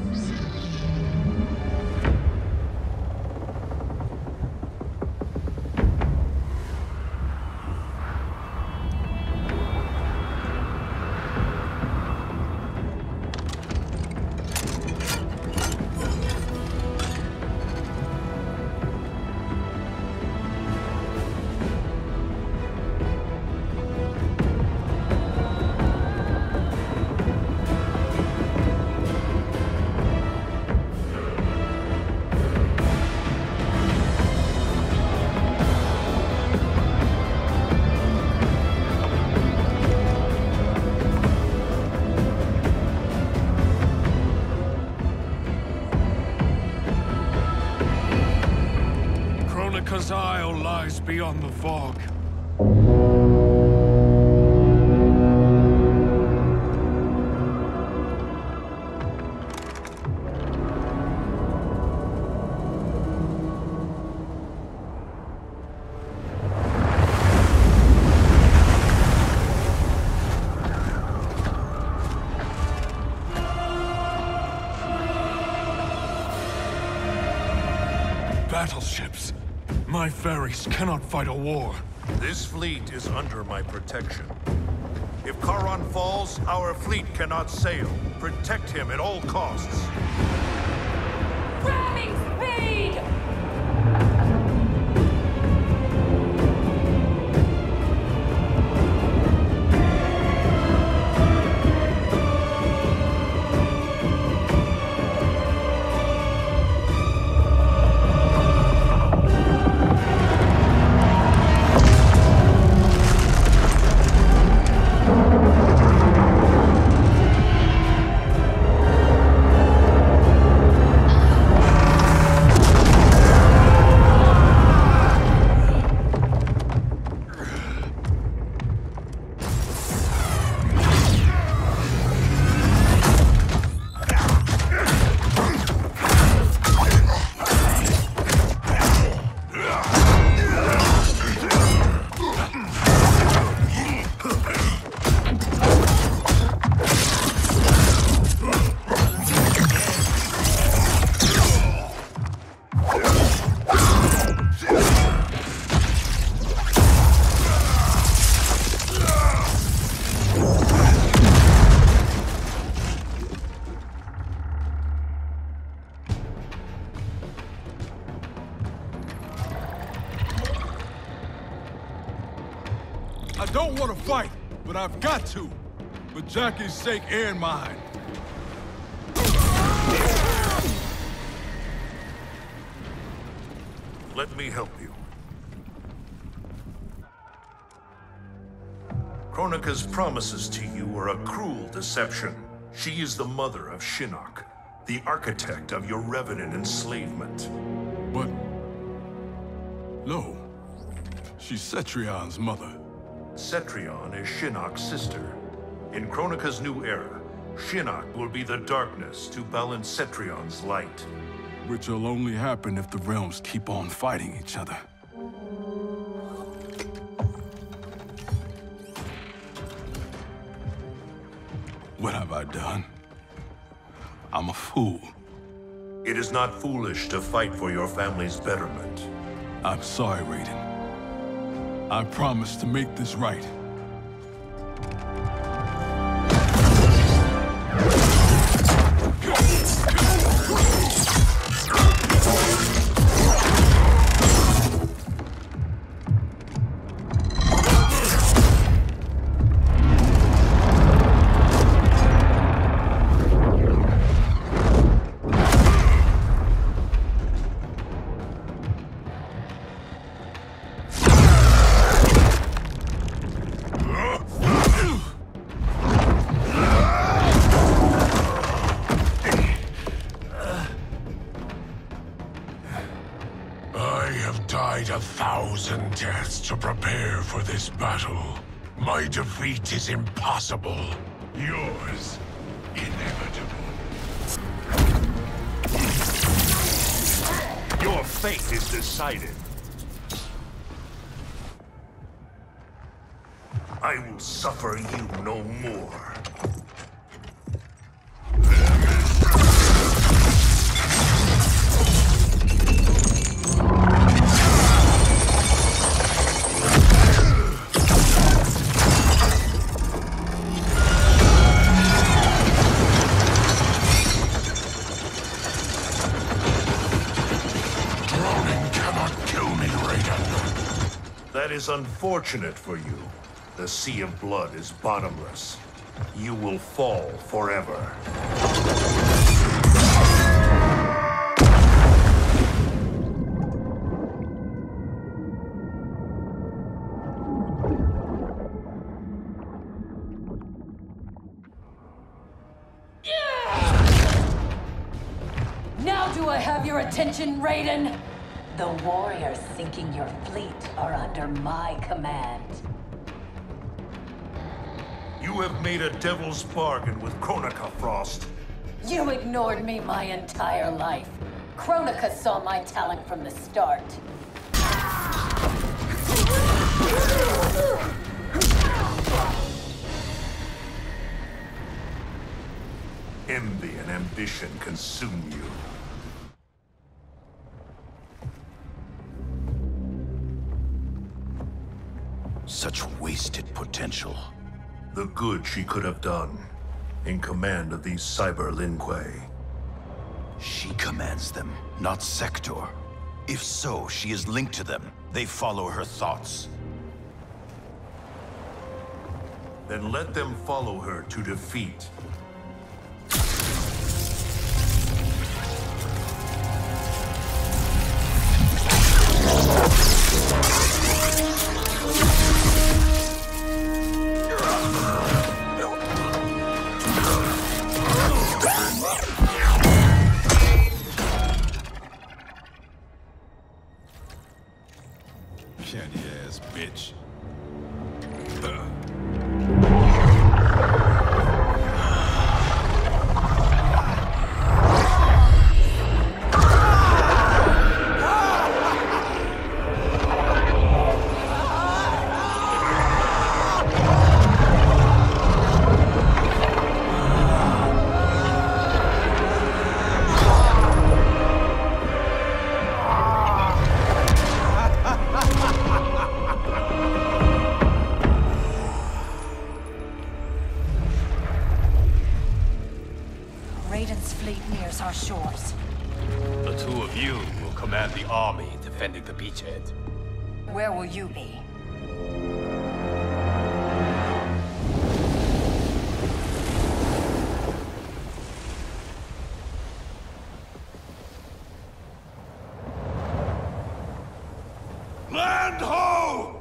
Speaker 12: Kronika's Isle lies beyond the fog. Battleships. My ferries cannot fight a war.
Speaker 9: This fleet is under my protection. If Charon falls, our fleet cannot sail. Protect him at all costs.
Speaker 10: Ramming speed!
Speaker 14: I don't want to fight, but I've got to. For Jackie's sake and mine.
Speaker 9: Let me help you. Kronika's promises to you are a cruel deception. She is the mother of Shinnok, the architect of your revenant enslavement.
Speaker 14: But... no. She's Cetrion's mother.
Speaker 9: Cetrion is Shinnok's sister. In Kronika's new era, Shinnok will be the darkness to balance Cetrion's light.
Speaker 14: Which will only happen if the realms keep on fighting each other. What have I done? I'm a fool.
Speaker 9: It is not foolish to fight for your family's betterment.
Speaker 14: I'm sorry, Raiden. I promise to make this right.
Speaker 12: Deaths to prepare for this battle. My defeat is impossible. Yours, inevitable.
Speaker 9: Your fate is decided. I will suffer you no more. That is unfortunate for you. The sea of blood is bottomless. You will fall forever.
Speaker 10: Now do I have your attention, Raiden?
Speaker 8: The warriors sinking your fleet are under my command.
Speaker 9: You have made a devil's bargain with Kronika, Frost.
Speaker 8: You ignored me my entire life. Kronika saw my talent from the start.
Speaker 9: Envy and ambition consume you.
Speaker 17: Such wasted potential.
Speaker 9: The good she could have done, in command of these Cyber Linque.
Speaker 17: She commands them, not Sector. If so, she is linked to them. They follow her thoughts.
Speaker 9: Then let them follow her to defeat.
Speaker 14: Candy-ass bitch.
Speaker 8: Raiden's fleet nears our shores.
Speaker 13: The two of you will command the army defending the beachhead.
Speaker 8: Where will you be?
Speaker 18: Land ho!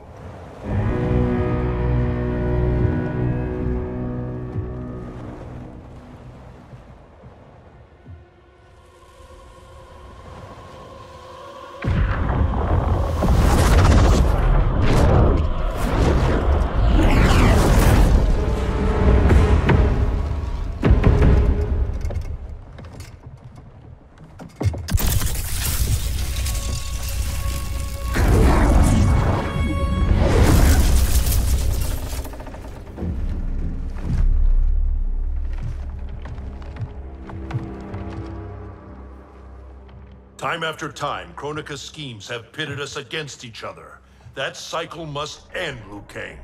Speaker 9: Time after time, Kronika's schemes have pitted us against each other. That cycle must end, Liu Kang.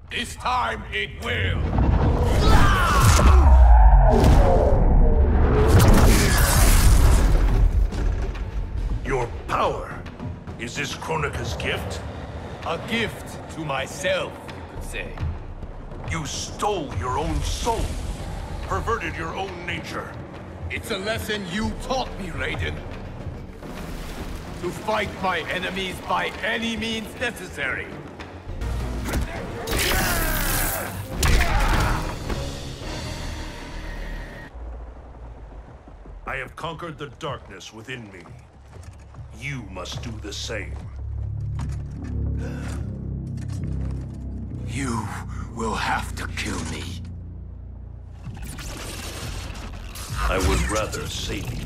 Speaker 19: This time it will!
Speaker 9: Your power. Is this Kronika's gift?
Speaker 13: A gift to myself, you could say.
Speaker 9: You stole your own soul. Perverted your own nature.
Speaker 19: It's a lesson you taught me, Raiden. To fight my enemies by any means necessary.
Speaker 9: I have conquered the darkness within me. You must do the same.
Speaker 19: You will have to kill me.
Speaker 9: I would rather save you.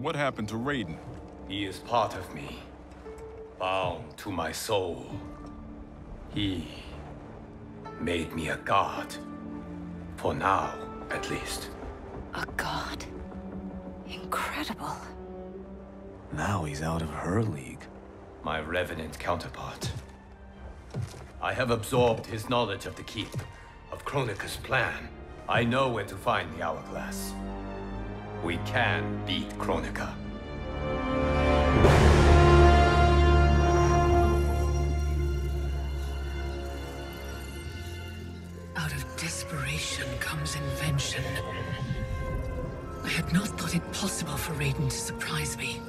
Speaker 14: What happened to Raiden?
Speaker 13: He is part of me, bound to my soul. He made me a god. For now, at least.
Speaker 5: A god? Incredible.
Speaker 1: Now he's out of her league.
Speaker 13: My revenant counterpart. I have absorbed his knowledge of the Keep, of Kronika's plan. I know where to find the Hourglass. We can beat Kronika.
Speaker 3: Out of desperation comes invention. I had not thought it possible for Raiden to surprise me.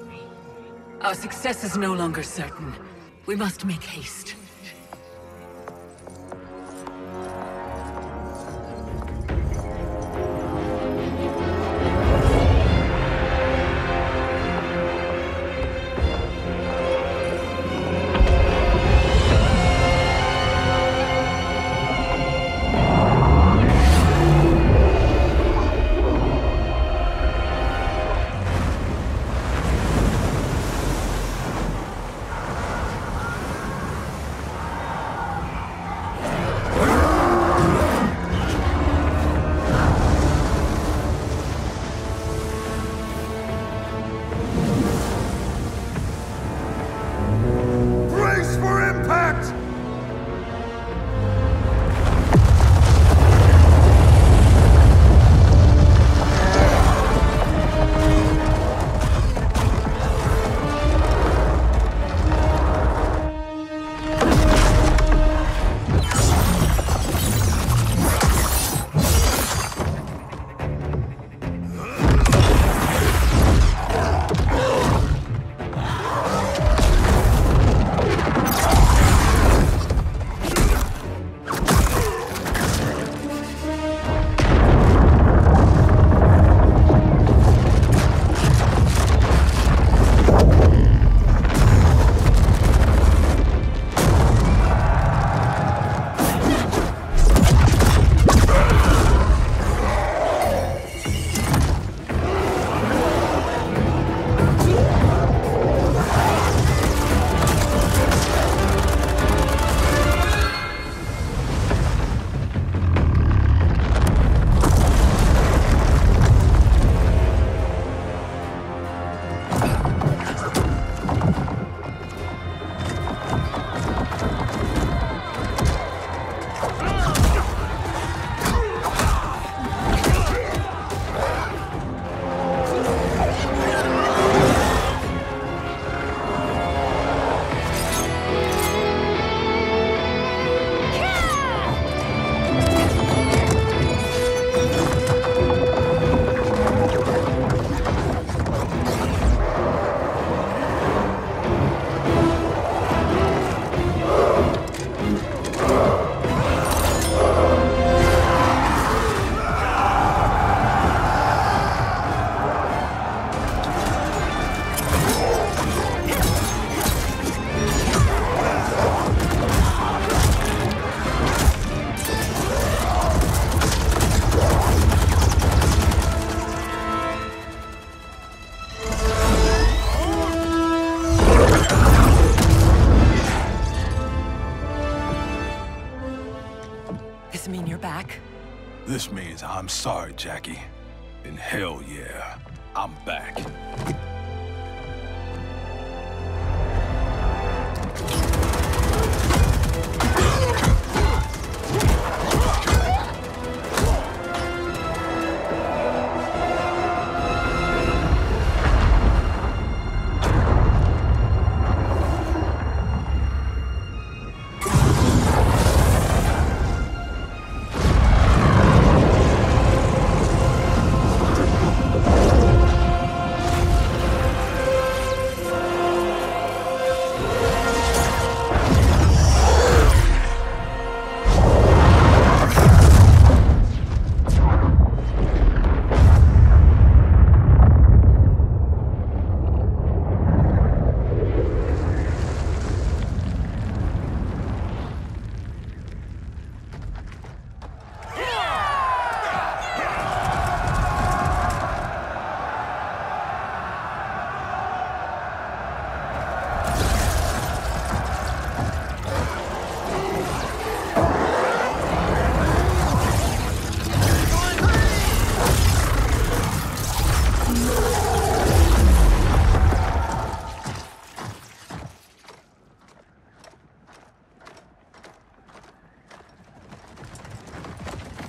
Speaker 3: Our success is no longer certain. We must make haste.
Speaker 22: back.
Speaker 14: This means I'm sorry, Jackie. And hell yeah, I'm back.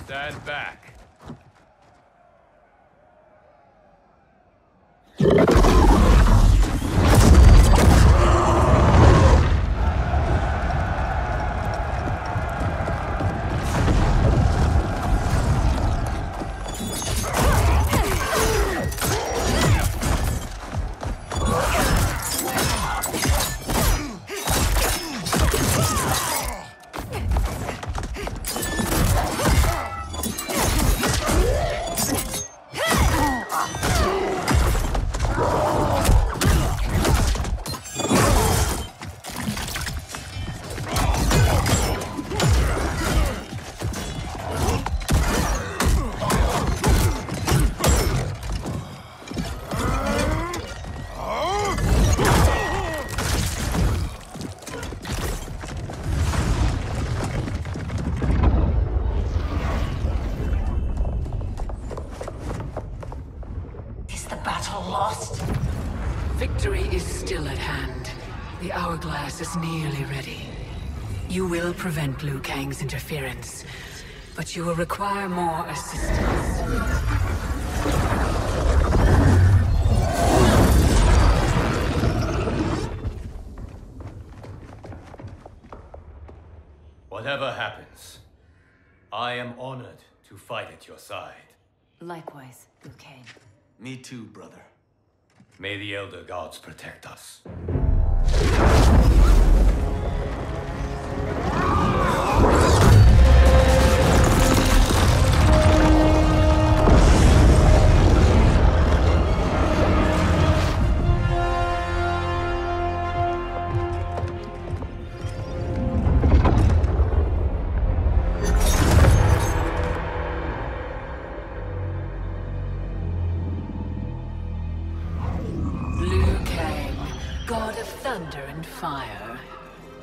Speaker 13: Stand back.
Speaker 3: Victory is still at hand. The hourglass is nearly ready. You will prevent Liu Kang's interference, but you will require more assistance.
Speaker 13: Whatever happens, I am honored to fight at your side.
Speaker 8: Likewise, Liu Kang.
Speaker 1: Me too, brother.
Speaker 13: May the Elder Gods protect us.
Speaker 3: Thunder and fire.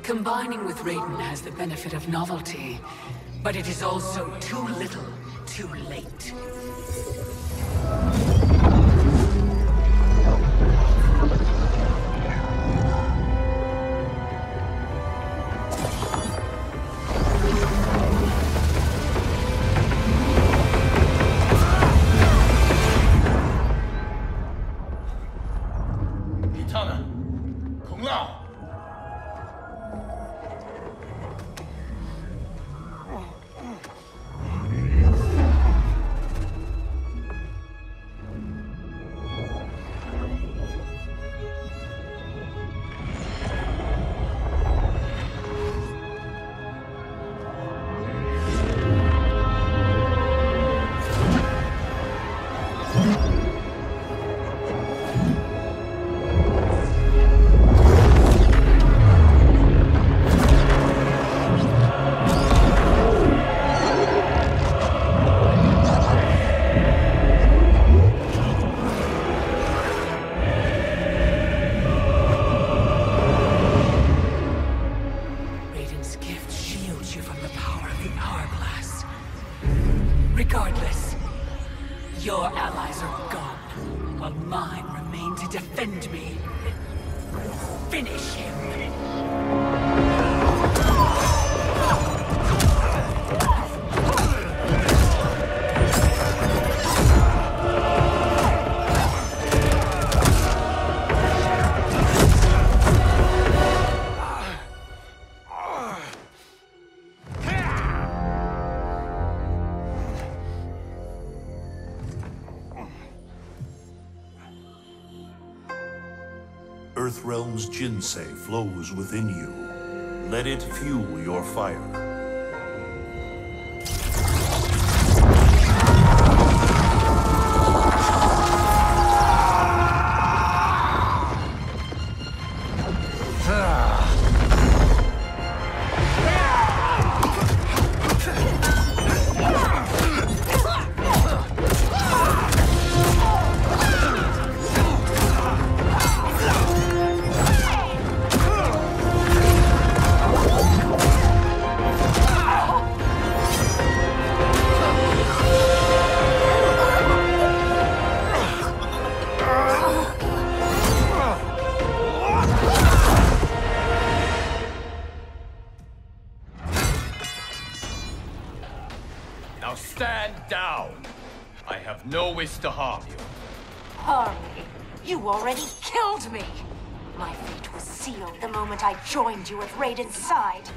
Speaker 3: Combining with Raiden has the benefit of novelty, but it is also too little, too late.
Speaker 23: finish him.
Speaker 2: Earthrealm's Jinsei flows within you. Let it fuel your fire.
Speaker 13: Now stand down. I have no wish to harm you.
Speaker 8: Harm me? You already killed me! My fate was sealed the moment I joined you at Raiden's side.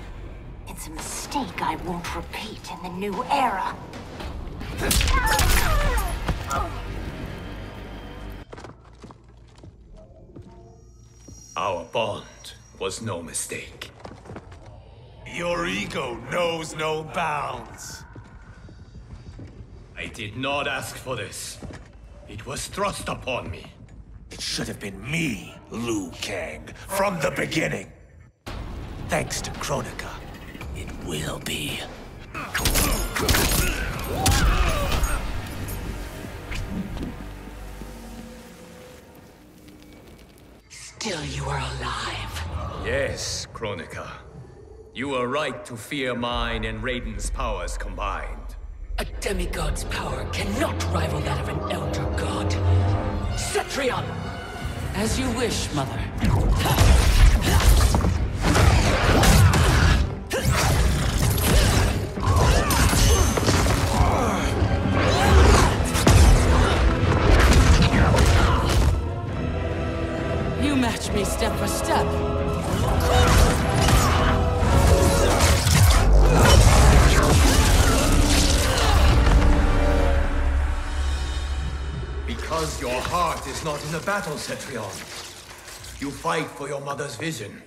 Speaker 8: It's a mistake I won't repeat in the new era.
Speaker 13: Our bond was no mistake.
Speaker 19: Your ego knows no bounds.
Speaker 13: I did not ask for this. It was thrust upon me.
Speaker 23: It should have been me, Liu Kang, from the beginning. Thanks to Kronika, it will be.
Speaker 8: Still you are alive.
Speaker 13: Yes, Kronika. You were right to fear mine and Raiden's powers combined.
Speaker 8: A demigod's power cannot rival that of an elder god. Cetrion!
Speaker 10: As you wish, Mother. You match me step for step.
Speaker 13: Because your heart is not in the battle, Cetrion. You fight for your mother's vision.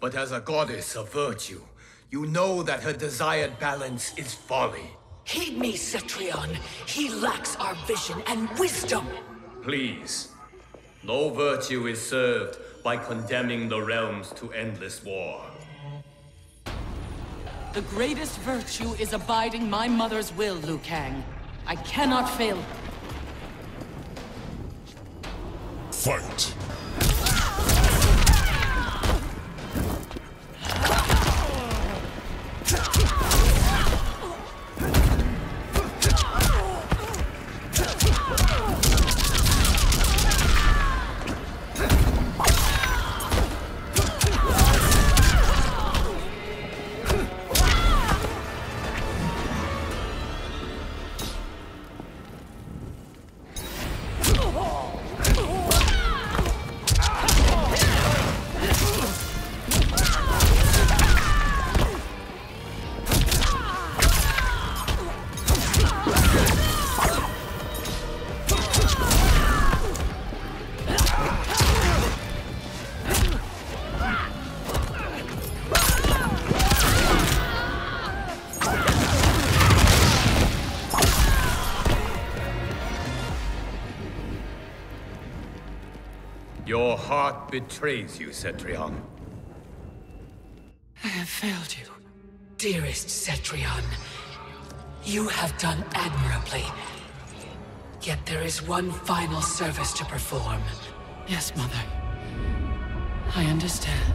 Speaker 13: But as a goddess of virtue, you know that her desired balance is folly.
Speaker 8: Heed me, Cetrion. He lacks our vision and wisdom.
Speaker 13: Please. No virtue is served by condemning the realms to endless war.
Speaker 10: The greatest virtue is abiding my mother's will, Liu Kang. I cannot fail.
Speaker 12: Fight!
Speaker 13: Your heart betrays you, Cetrion.
Speaker 8: I have failed you. Dearest Cetrion, you have done admirably. Yet there is one final service to perform.
Speaker 10: Yes, Mother. I understand.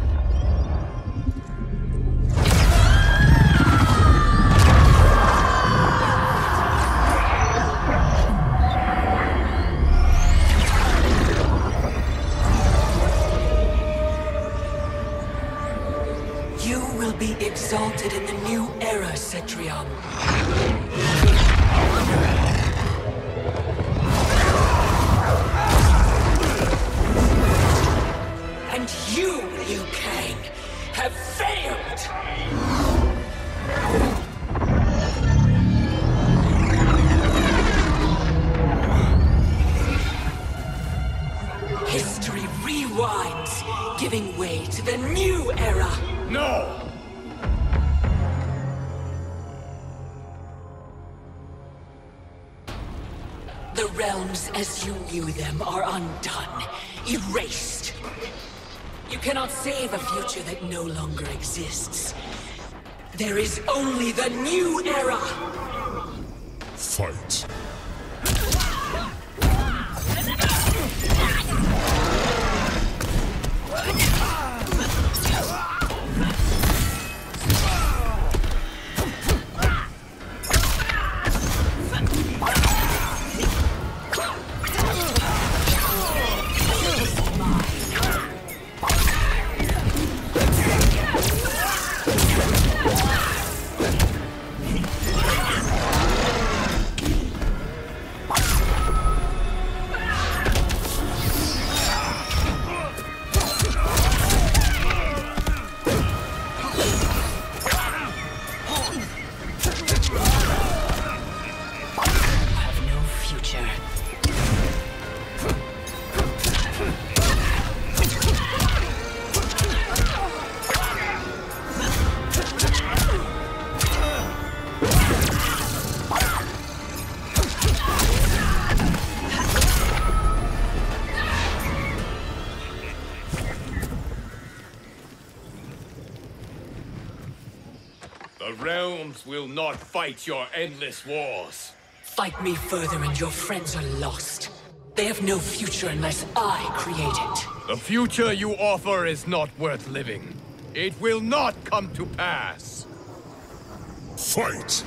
Speaker 15: You will be exalted in the new era, Cetrion. And you, Liu Kang, have failed! History rewinds, giving way to the new era!
Speaker 19: No!
Speaker 15: The realms as you knew them are undone, erased. You cannot save a future that no longer exists. There is only the new era!
Speaker 12: Fight.
Speaker 19: The realms will not fight your endless wars.
Speaker 15: Fight me further and your friends are lost. They have no future unless I create it.
Speaker 19: The future you offer is not worth living. It will not come to pass.
Speaker 12: Fight!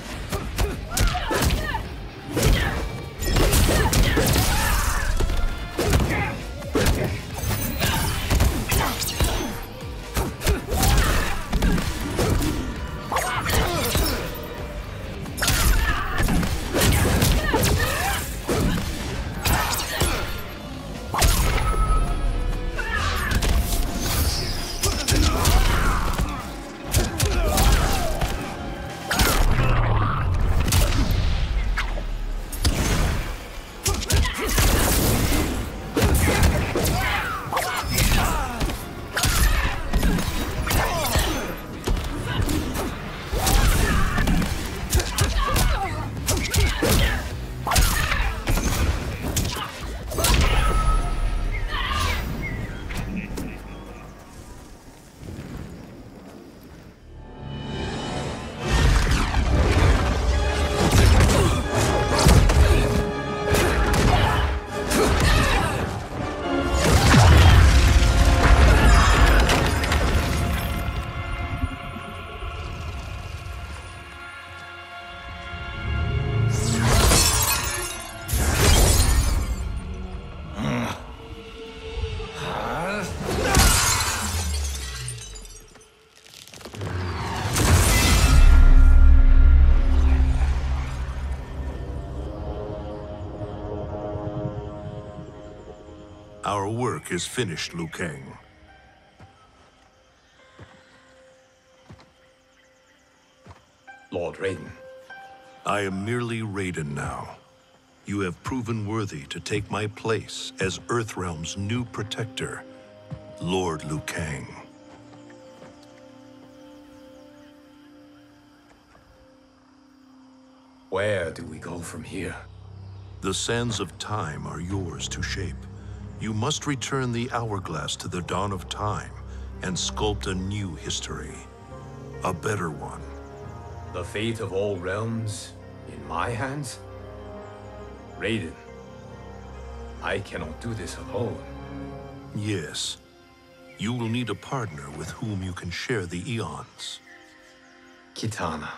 Speaker 9: Our work is finished, Liu Kang.
Speaker 13: Lord Raiden.
Speaker 9: I am merely Raiden now. You have proven worthy to take my place as Earthrealm's new protector, Lord Liu Kang.
Speaker 13: Where do we go from here?
Speaker 9: The sands of time are yours to shape. You must return the hourglass to the dawn of time and sculpt a new history. A better one.
Speaker 13: The fate of all realms in my hands? Raiden, I cannot do this alone.
Speaker 9: Yes. You will need a partner with whom you can share the eons.
Speaker 13: Kitana.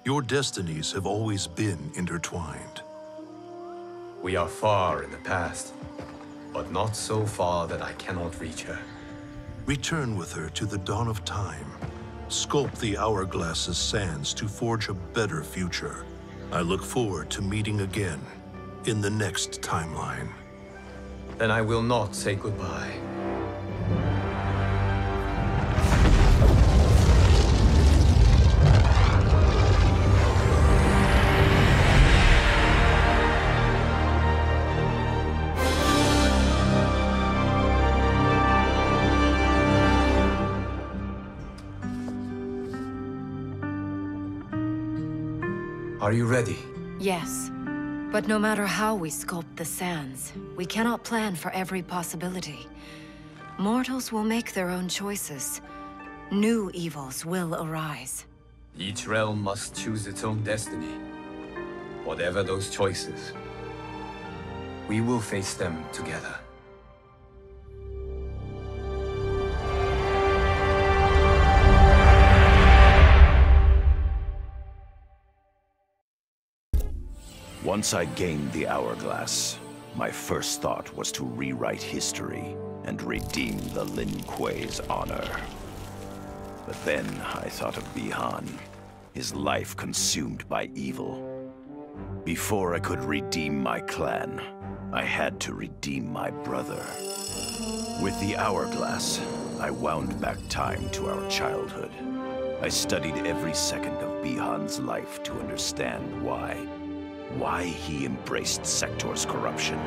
Speaker 9: Your destinies have always been intertwined.
Speaker 13: We are far in the past, but not so far that I cannot reach her.
Speaker 9: Return with her to the dawn of time sculpt the Hourglass's sands to forge a better future. I look forward to meeting again in the next timeline.
Speaker 13: Then I will not say goodbye. Are you ready?
Speaker 5: Yes. But no matter how we sculpt the sands, we cannot plan for every possibility. Mortals will make their own choices. New evils will arise.
Speaker 13: Each realm must choose its own destiny. Whatever those choices, we will face them together.
Speaker 17: Once I gained the Hourglass, my first thought was to rewrite history and redeem the Lin Kuei's honor. But then I thought of Bi-Han, his life consumed by evil. Before I could redeem my clan, I had to redeem my brother. With the Hourglass, I wound back time to our childhood. I studied every second of Bi-Han's life to understand why he embraced Sector's corruption,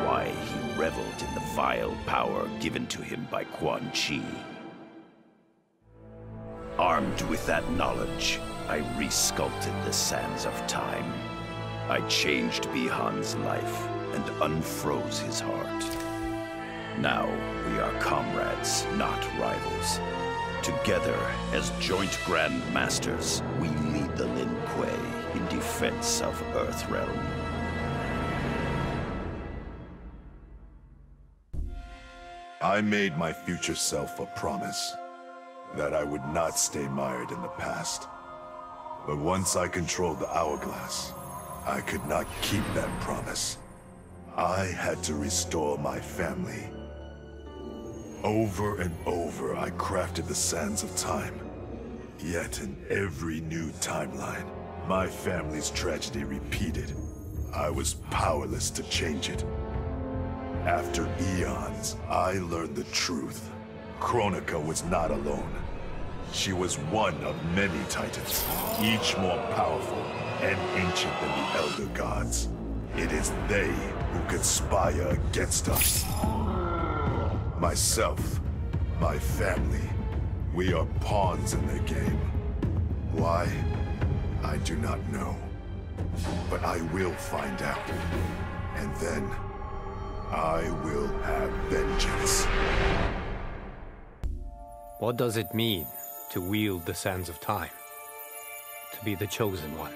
Speaker 17: why he reveled in the vile power given to him by Quan Chi. Armed with that knowledge, I resculpted the sands of time. I changed Bi-Han's life and unfroze his heart. Now we are comrades, not rivals. Together, as joint Grand Masters, we lead the Lin Kuei in defense of Earthrealm.
Speaker 18: I made my future self a promise that I would not stay mired in the past. But once I controlled the Hourglass, I could not keep that promise. I had to restore my family. Over and over, I crafted the sands of time. Yet in every new timeline, my family's tragedy repeated. I was powerless to change it. After eons, I learned the truth. Kronika was not alone. She was one of many titans, each more powerful and ancient than the Elder Gods. It is they who conspire against us. Myself, my family, we are pawns in their game. Why? I do not know. But I will find out. And then, I will have vengeance.
Speaker 4: What does it mean to wield the sands of time? To be the chosen one?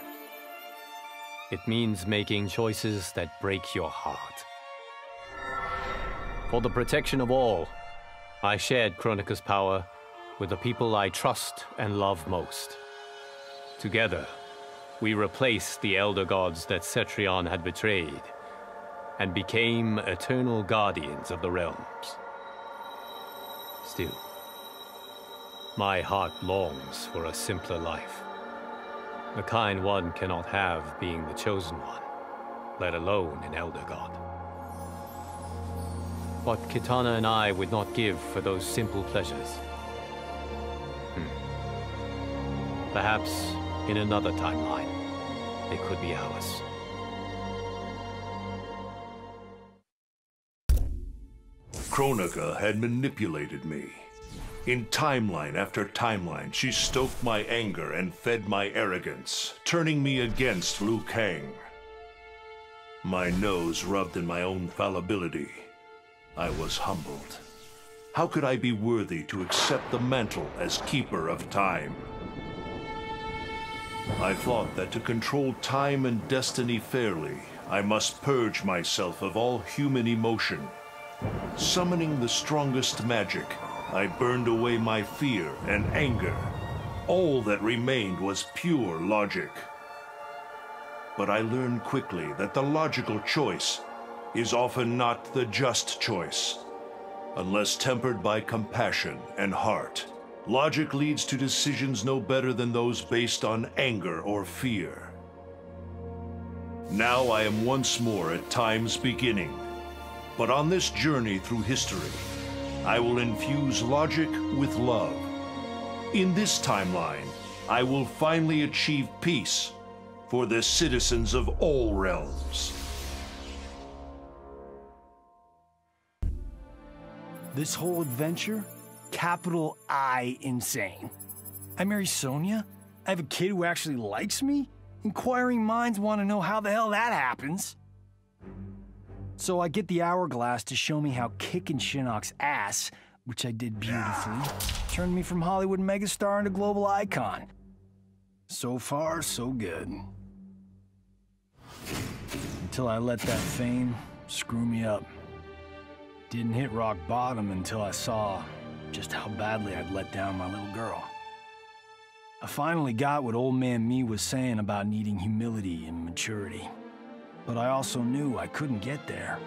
Speaker 4: It means making choices that break your heart. For the protection of all, I shared Kronika's power with the people I trust and love most. Together, we replaced the Elder Gods that Cetrion had betrayed, and became eternal guardians of the realms. Still, my heart longs for a simpler life. The kind one cannot have being the chosen one, let alone an Elder God. What Kitana and I would not give for those simple pleasures. Perhaps in another timeline, they could be ours.
Speaker 2: Kronika had manipulated me. In timeline after timeline, she stoked my anger and fed my arrogance, turning me against Liu Kang. My nose rubbed in my own fallibility. I was humbled. How could I be worthy to accept the mantle as keeper of time? I thought that to control time and destiny fairly, I must purge myself of all human emotion. Summoning the strongest magic, I burned away my fear and anger. All that remained was pure logic. But I learned quickly that the logical choice is often not the just choice, unless tempered by compassion and heart.
Speaker 9: Logic leads to decisions no better than those based on anger or fear. Now I am once more at time's beginning. But on this journey through history, I will infuse logic with love. In this timeline, I will finally achieve peace for the citizens of all realms.
Speaker 6: This whole adventure, capital I insane. I marry Sonya? I have a kid who actually likes me? Inquiring minds want to know how the hell that happens. So I get the hourglass to show me how kicking Shinnok's ass, which I did beautifully, turned me from Hollywood megastar into global icon. So far, so good. Until I let that fame screw me up. Didn't hit rock bottom until I saw just how badly I'd let down my little girl. I finally got what old man me was saying about needing humility and maturity. But I also knew I couldn't get there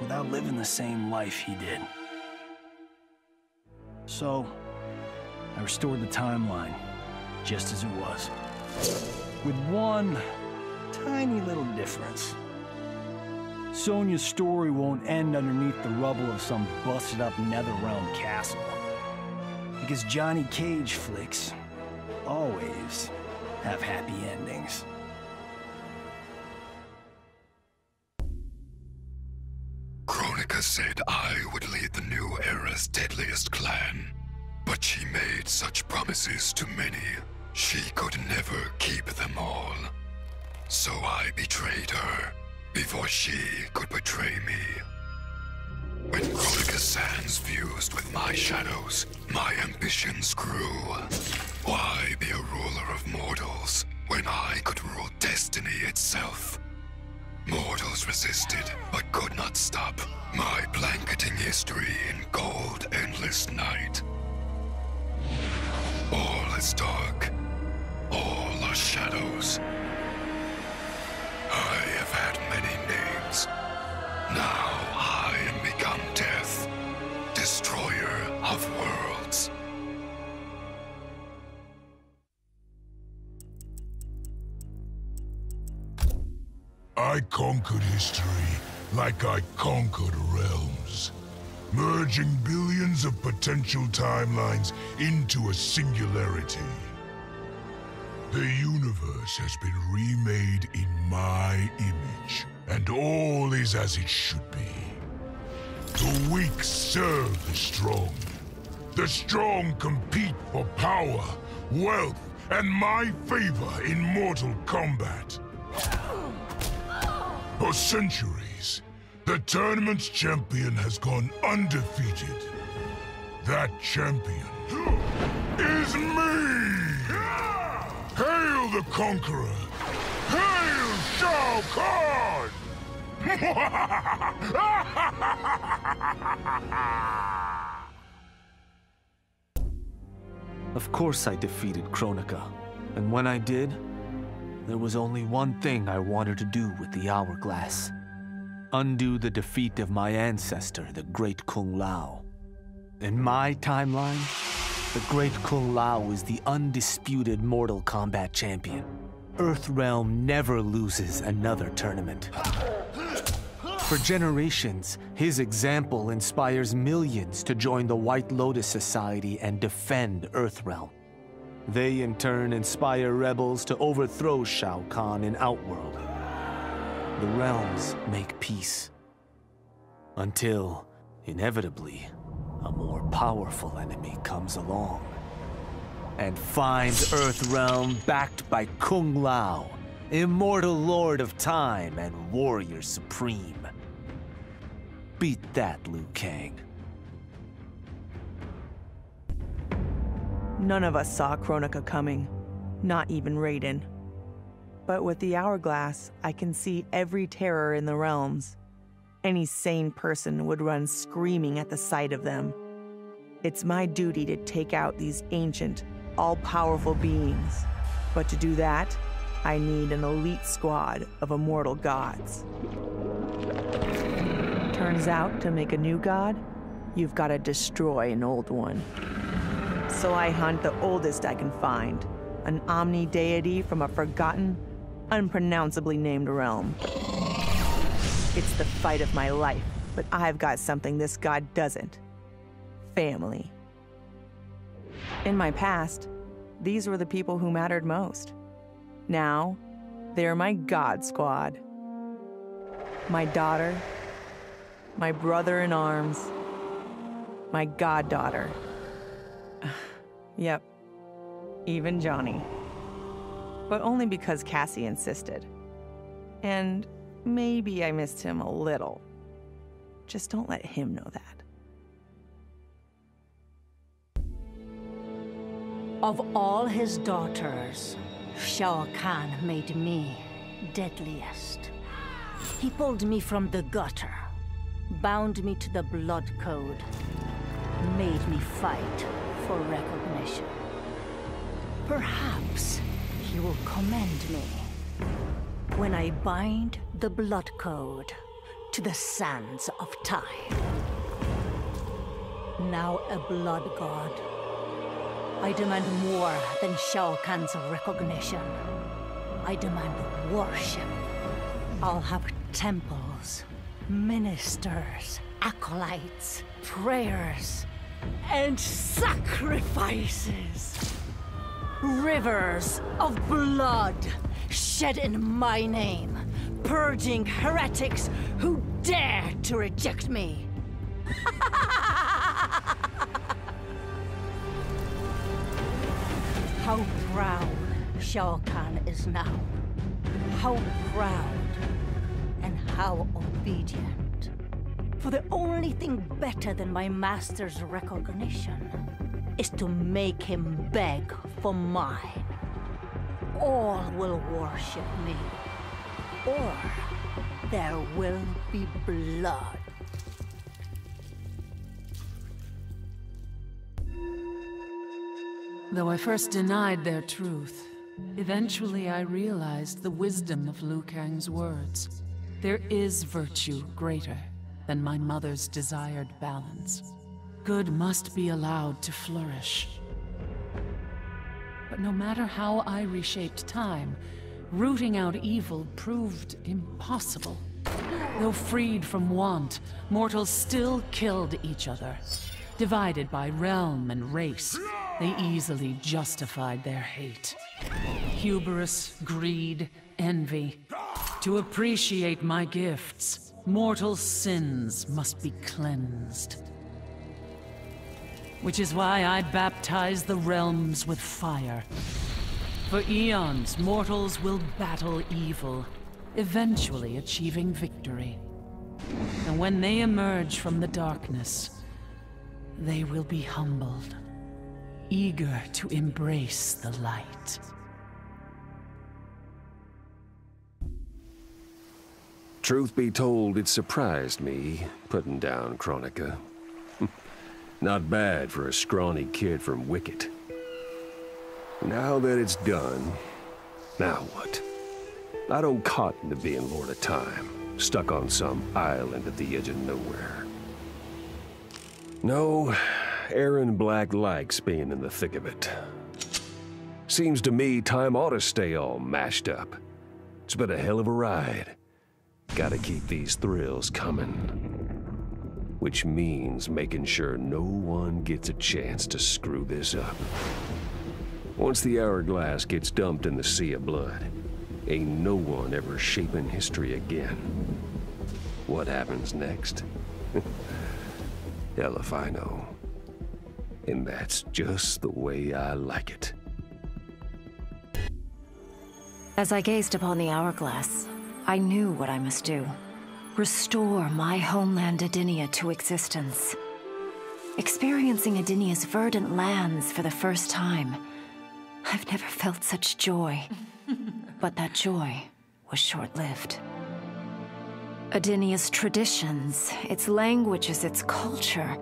Speaker 6: without living the same life he did. So, I restored the timeline, just as it was. With one tiny little difference. Sonya's story won't end underneath the rubble of some busted-up Netherrealm castle. Because Johnny Cage flicks always have happy endings.
Speaker 16: Kronika said I would lead the new era's deadliest clan. But she made such promises to many, she could never keep them all. So I betrayed her, before she could betray me. When Kronika's sands fused with my shadows, my ambitions grew. Why be a ruler of mortals, when I could rule destiny itself? Mortals resisted, but could not stop my blanketing history in cold, endless night. All is dark. All are shadows. I have had many names. Now I am become death, destroyer of worlds.
Speaker 12: I conquered history like I conquered realms, merging billions of potential timelines into a singularity. The universe has been remade in my image, and all is as it should be. The weak serve the strong. The strong compete for power, wealth, and my favor in mortal combat. For centuries, the tournament's champion has gone undefeated. That champion is me! Hail the Conqueror! Hail Shao Kahn!
Speaker 21: Of course I defeated Kronika, and when I did, there was only one thing I wanted to do with the hourglass. Undo the defeat of my ancestor, the Great Kung Lao. In my timeline, the Great Kung Lao is the undisputed Mortal Kombat champion. Earthrealm never loses another tournament. For generations, his example inspires millions to join the White Lotus Society and defend Earthrealm. They in turn inspire rebels to overthrow Shao Kahn in Outworld. The realms make peace. Until, inevitably, a more powerful enemy comes along and finds Earthrealm backed by Kung Lao, immortal lord of time and warrior supreme. Beat that, Liu Kang.
Speaker 24: None of us saw Kronika coming, not even Raiden. But with the hourglass, I can see every terror in the realms. Any sane person would run screaming at the sight of them. It's my duty to take out these ancient, all-powerful beings. But to do that, I need an elite squad of immortal gods. Turns out, to make a new god, you've got to destroy an old one. So I hunt the oldest I can find, an omni deity from a forgotten, unpronounceably named realm. It's the fight of my life, but I've got something this god doesn't. Family. In my past, these were the people who mattered most. Now, they're my god squad. My daughter, my brother in arms, my goddaughter. Yep, even Johnny. But only because Cassie insisted. And maybe I missed him a little. Just don't let him know that.
Speaker 8: Of all his daughters, Shao Kahn made me deadliest. He pulled me from the gutter, bound me to the blood code, made me fight for recognition. Perhaps he will commend me when I bind the blood code to the sands of time. Now a blood god, I demand more than Shao Kahn's recognition. I demand worship. I'll have temples, ministers, acolytes, prayers, and sacrifices. Rivers of blood shed in my name, purging heretics who dare to reject me. How proud Shao Kahn is now. How proud and how obedient. For the only thing better than my master's recognition is to make him beg for mine. All will worship me, or there will be blood.
Speaker 10: Though I first denied their truth, eventually I realized the wisdom of Liu Kang's words. There is virtue greater than my mother's desired balance. Good must be allowed to flourish. But no matter how I reshaped time, rooting out evil proved impossible. Though freed from want, mortals still killed each other. Divided by realm and race, they easily justified their hate. Hubris, greed, envy. To appreciate my gifts, mortal sins must be cleansed. Which is why I baptize the realms with fire. For eons, mortals will battle evil, eventually achieving victory. And when they emerge from the darkness, they will be humbled, eager to embrace the light.
Speaker 7: Truth be told, it surprised me, putting down Kronika. Not bad for a scrawny kid from Wicket. Now that it's done, now what? I don't cotton to being Lord of Time, stuck on some island at the edge of nowhere. No, Aaron Black likes being in the thick of it. Seems to me time ought to stay all mashed up. It's been a hell of a ride. Gotta keep these thrills coming. Which means making sure no one gets a chance to screw this up. Once the hourglass gets dumped in the sea of blood, ain't no one ever shaping history again. What happens next? Hell if I know. And that's just the way I like it.
Speaker 5: As I gazed upon the hourglass, I knew what I must do. Restore my homeland Adinia to existence. Experiencing Adinia's verdant lands for the first time, I've never felt such joy. But that joy was short-lived. Adinia's traditions, its languages, its culture,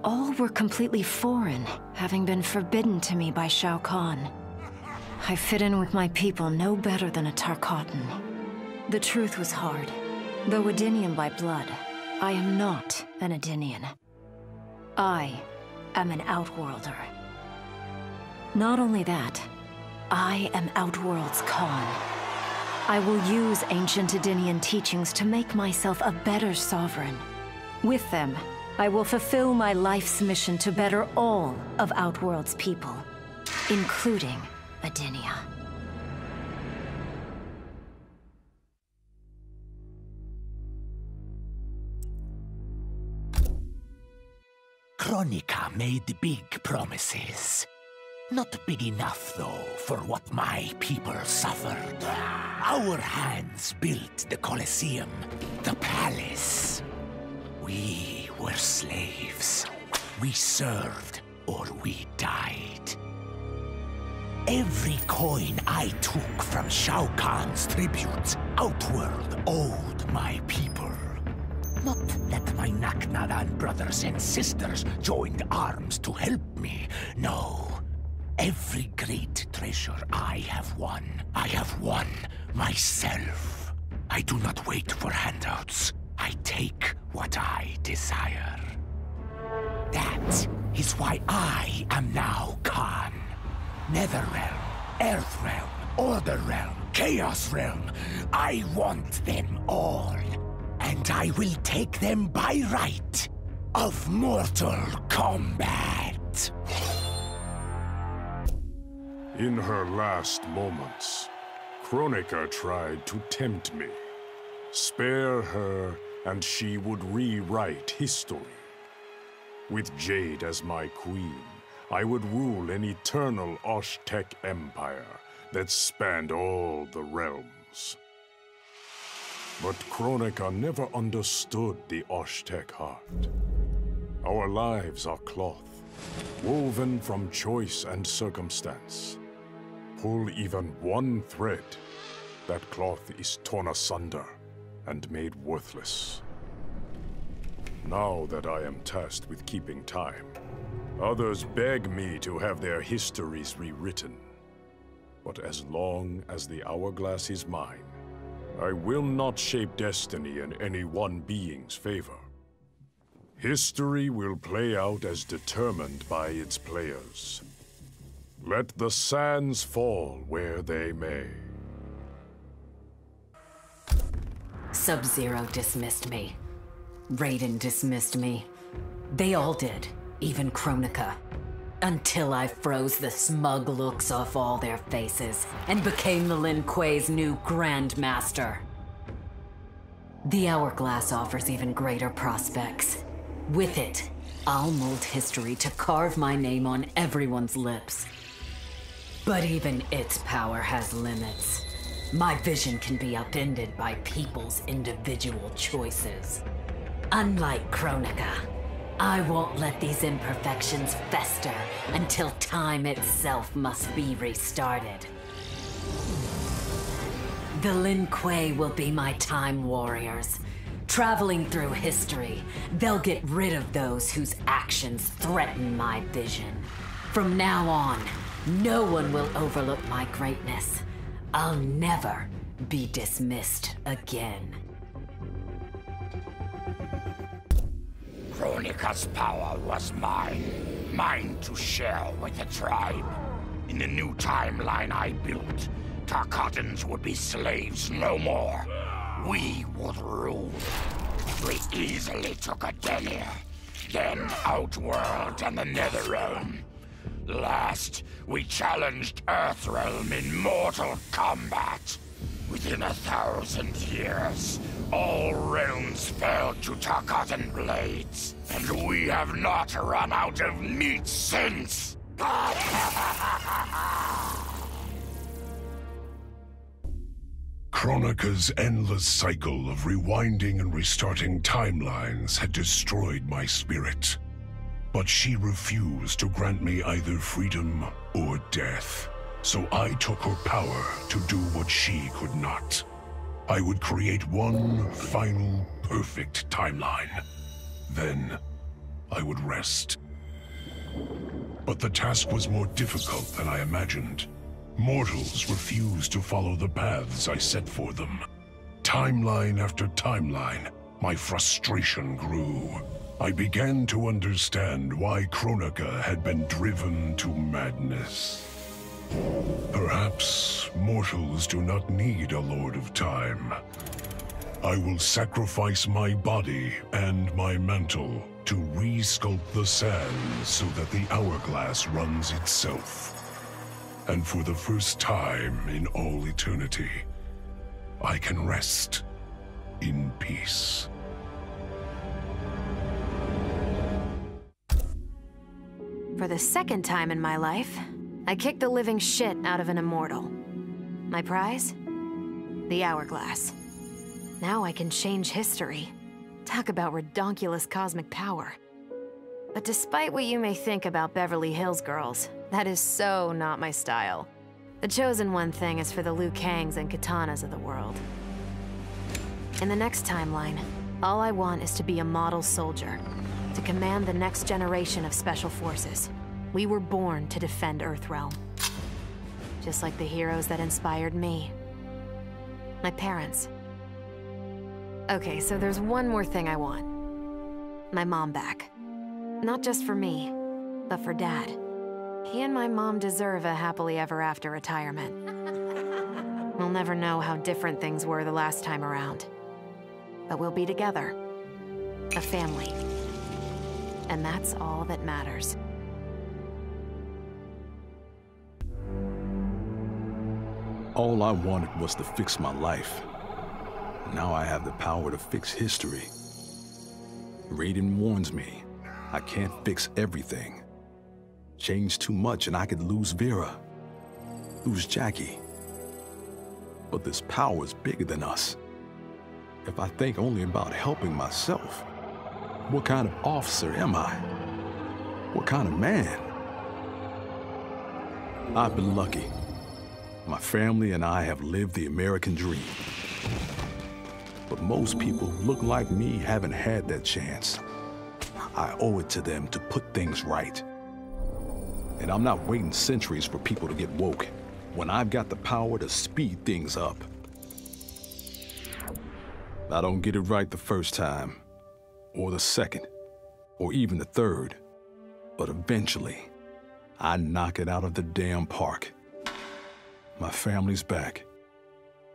Speaker 5: all were completely foreign, having been forbidden to me by Shao Kahn. I fit in with my people no better than a Tarkatan. The truth was hard. Though Adinian by blood, I am not an Adinian. I am an Outworlder.
Speaker 8: Not only that, I am Outworld's Khan. I will use ancient Edenian teachings to make myself a better sovereign. With them, I will fulfill my life's mission to better all of Outworld's people, including Edenia.
Speaker 23: Kronika made big promises. Not big enough, though, for what my people suffered. Our hands built the Colosseum, the palace. We were slaves. We served or we died. Every coin I took from Shao Kahn's tributes, Outworld owed my people. Not that my Naknadan brothers and sisters joined arms to help me, no. Every great treasure I have won myself. I do not wait for handouts. I take what I desire. That is why I am now Khan. Netherrealm, Earthrealm, Order Realm, Chaos Realm. I want them all. And I will take them by right of Mortal Kombat.
Speaker 12: In her last moments, Kronika tried to tempt me. Spare her, and she would rewrite history. With Jade as my queen, I would rule an eternal Osh-Tech empire that spanned all the realms. But Kronika never understood the Osh-Tech heart. Our lives are cloth, woven from choice and circumstance. Pull even one thread, that cloth is torn asunder and made worthless. Now that I am tasked with keeping time, others beg me to have their histories rewritten. But as long as the hourglass is mine, I will not shape destiny in any one being's favor. History will play out as determined by its players. Let the sands fall where they may.
Speaker 15: Sub-Zero dismissed me. Raiden dismissed me. They all did, even Kronika. Until I froze the smug looks off all their faces and became the Lin Kuei's new Grandmaster. The Hourglass offers even greater prospects. With it, I'll mold history to carve my name on everyone's lips. But even its power has limits. My vision can be upended by people's individual choices. Unlike Kronika, I won't let these imperfections fester until time itself must be restarted. The Lin Kuei will be my time warriors. Traveling through history, they'll get rid of those whose actions threaten my vision. From now on, no one will overlook my greatness. I'll never be dismissed again.
Speaker 23: Kronika's power was mine. Mine to share with the tribe. In the new timeline I built, Tarkatans would be slaves no more. We would rule. We easily took Edenia, then Outworld and the Netherrealm. Last, we challenged Earthrealm in mortal combat. Within 1,000 years, all realms fell to Tarkatan blades, and we have not run out of meat since!
Speaker 12: Kronika's endless cycle of rewinding and restarting timelines had destroyed my spirit. But she refused to grant me either freedom or death. So I took her power to do what she could not. I would create one final, perfect timeline. Then, I would rest. But the task was more difficult than I imagined. Mortals refused to follow the paths I set for them. Timeline after timeline, my frustration grew. I began to understand why Kronika had been driven to madness. Perhaps mortals do not need a Lord of Time. I will sacrifice my body and my mantle to re-sculpt the sands so that the hourglass runs itself. And for the first time in all eternity, I can rest in peace.
Speaker 5: For the second time in my life, I kicked the living shit out of an immortal. My prize? The hourglass. Now I can change history. Talk about redonkulous cosmic power. But despite what you may think about Beverly Hills girls, that is so not my style. The chosen one thing is for the Liu Kangs and Katanas of the world. In the next timeline, all I want is to be a model soldier, to command the next generation of special forces. We were born to defend Earthrealm. Just like the heroes that inspired me. My parents. Okay, so there's one more thing I want. My mom back. Not just for me, but for Dad. He and my mom deserve a happily ever after retirement. We'll never know how different things were the last time around. But we'll be together. A family. And that's all that matters.
Speaker 11: All I wanted was to fix my life. Now I have the power to fix history. Raiden warns me, I can't fix everything. Change too much and I could lose Vera, lose Jackie. But this power is bigger than us. If I think only about helping myself, what kind of officer am I? What kind of man? I've been lucky. My family and I have lived the American dream. But most people who look like me haven't had that chance. I owe it to them to put things right. And I'm not waiting centuries for people to get woke when I've got the power to speed things up. I don't get it right the first time, or the second, or even the third. But eventually, I knock it out of the damn park. My family's back.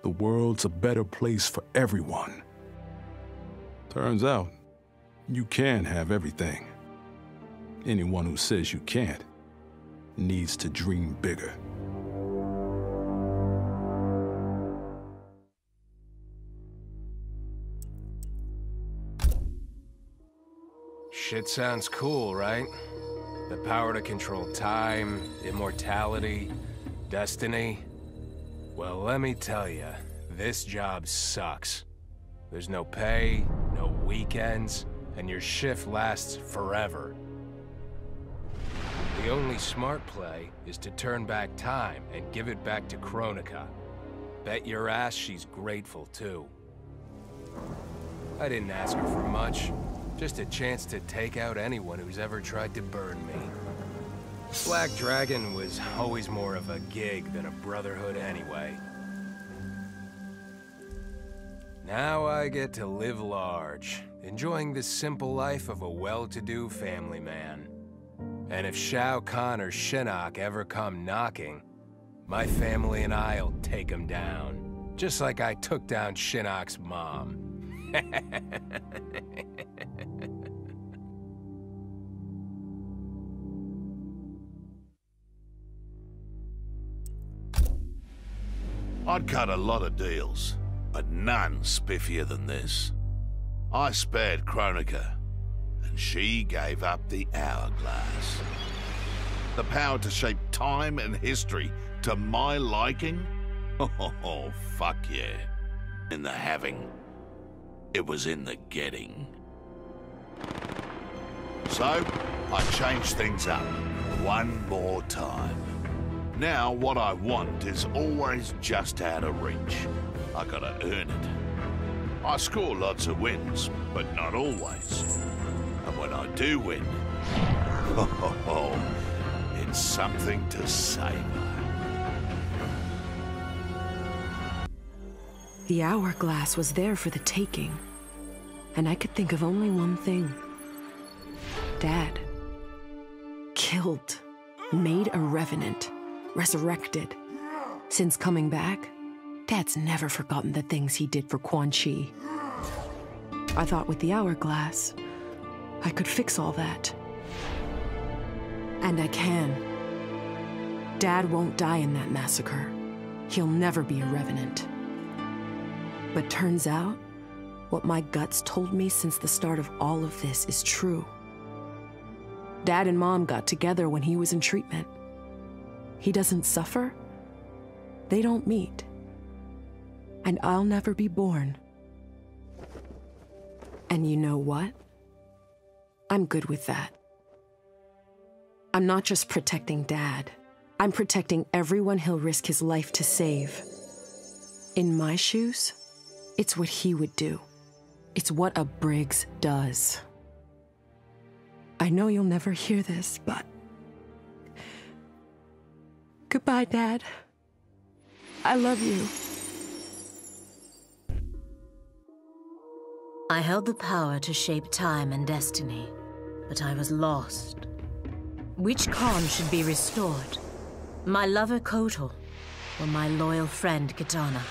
Speaker 11: The world's a better place for everyone. Turns out, you can have everything. Anyone who says you can't needs to dream bigger.
Speaker 14: Shit sounds cool, right? The power to control time, immortality, destiny. Well, let me tell you, this job sucks. There's no pay, no weekends, and your shift lasts forever. The only smart play is to turn back time and give it back to Kronika. Bet your ass she's grateful, too. I didn't ask her for much, just a chance to take out anyone who's ever tried to burn me. Black Dragon was always more of a gig than a brotherhood anyway. Now I get to live large, enjoying the simple life of a well-to-do family man. And if Shao Kahn or Shinnok ever come knocking, my family and I'll take them down, just like I took down Shinnok's mom.
Speaker 18: I'd cut a lot of deals, but none spiffier than this. I spared Kronika, and she gave up the hourglass. The power to shape time and history to my liking? Oh, fuck yeah. In the having, it was in the getting. So, I changed things up one more time. Now, what I want is always just out of reach. I gotta earn it. I score lots of wins, but not always. And when I do win, it's something to savor.
Speaker 20: The hourglass was there for the taking, and I could think of only one thing.
Speaker 1: Dad. Killed. Made a revenant. Resurrected. Since coming back, Dad's never forgotten the things he did for Quan Chi. I thought with the hourglass, I could fix all that. And I can. Dad won't die in that massacre. He'll never be a revenant. But turns out, what my guts told me since the start of all of this is true. Dad and Mom got together when he was in treatment. He doesn't suffer. They don't meet. And I'll never be born. And you know what? I'm good with that. I'm not just protecting Dad. I'm protecting everyone he'll risk his life to save. In my shoes, it's what he would do. It's what a Briggs does. I know you'll never hear this, but... Goodbye, Dad. I love you.
Speaker 3: I held the power to shape time and destiny, but I was lost. Which Khan should be restored? My lover Kotal, or my loyal friend Kitana?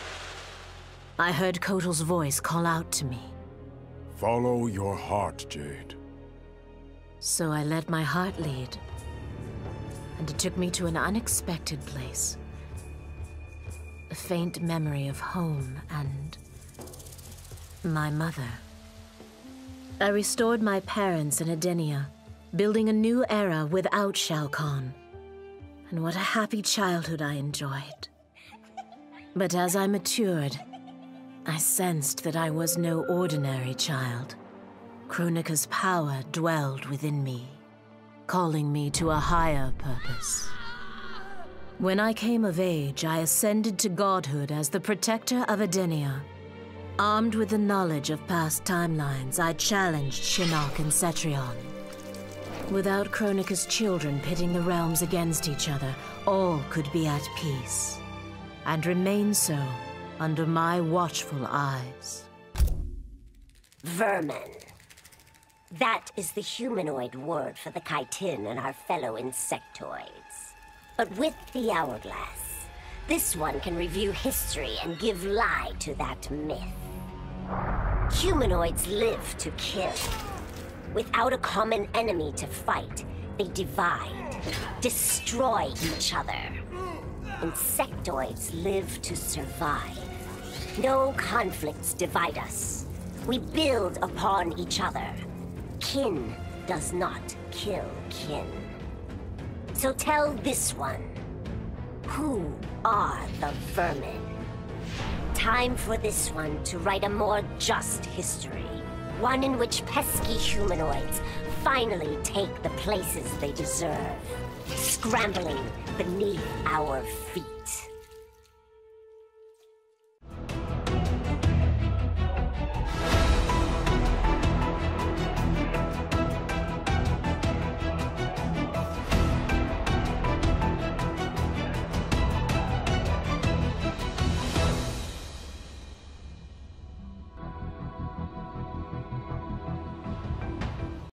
Speaker 3: I heard Kotal's voice call out to me.
Speaker 20: Follow your heart, Jade.
Speaker 3: So I let my heart lead, and it took me to an unexpected place. A faint memory of home and my mother. I restored my parents in Edenia, building a new era without Shao Kahn. And what a happy childhood I enjoyed. But as I matured, I sensed that I was no ordinary child. Kronika's power dwelled within me, calling me to a higher purpose. When I came of age, I ascended to godhood as the protector of Edenia. Armed with the knowledge of past timelines, I challenged Shinnok and Cetrion. Without Kronika's children pitting the realms against each other, all could be at peace, and remain so under my watchful eyes.
Speaker 22: Vermin. That is the humanoid word for the chitin and our fellow insectoids. But with the hourglass, this one can review history and give lie to that myth. Humanoids live to kill. Without a common enemy to fight, they divide, destroy each other. Insectoids live to survive. No conflicts divide us. We build upon each other. Kin does not kill kin. So tell this one, who are the vermin? Time for this one to write a more just history. One in which pesky humanoids finally take the places they deserve, scrambling beneath our feet.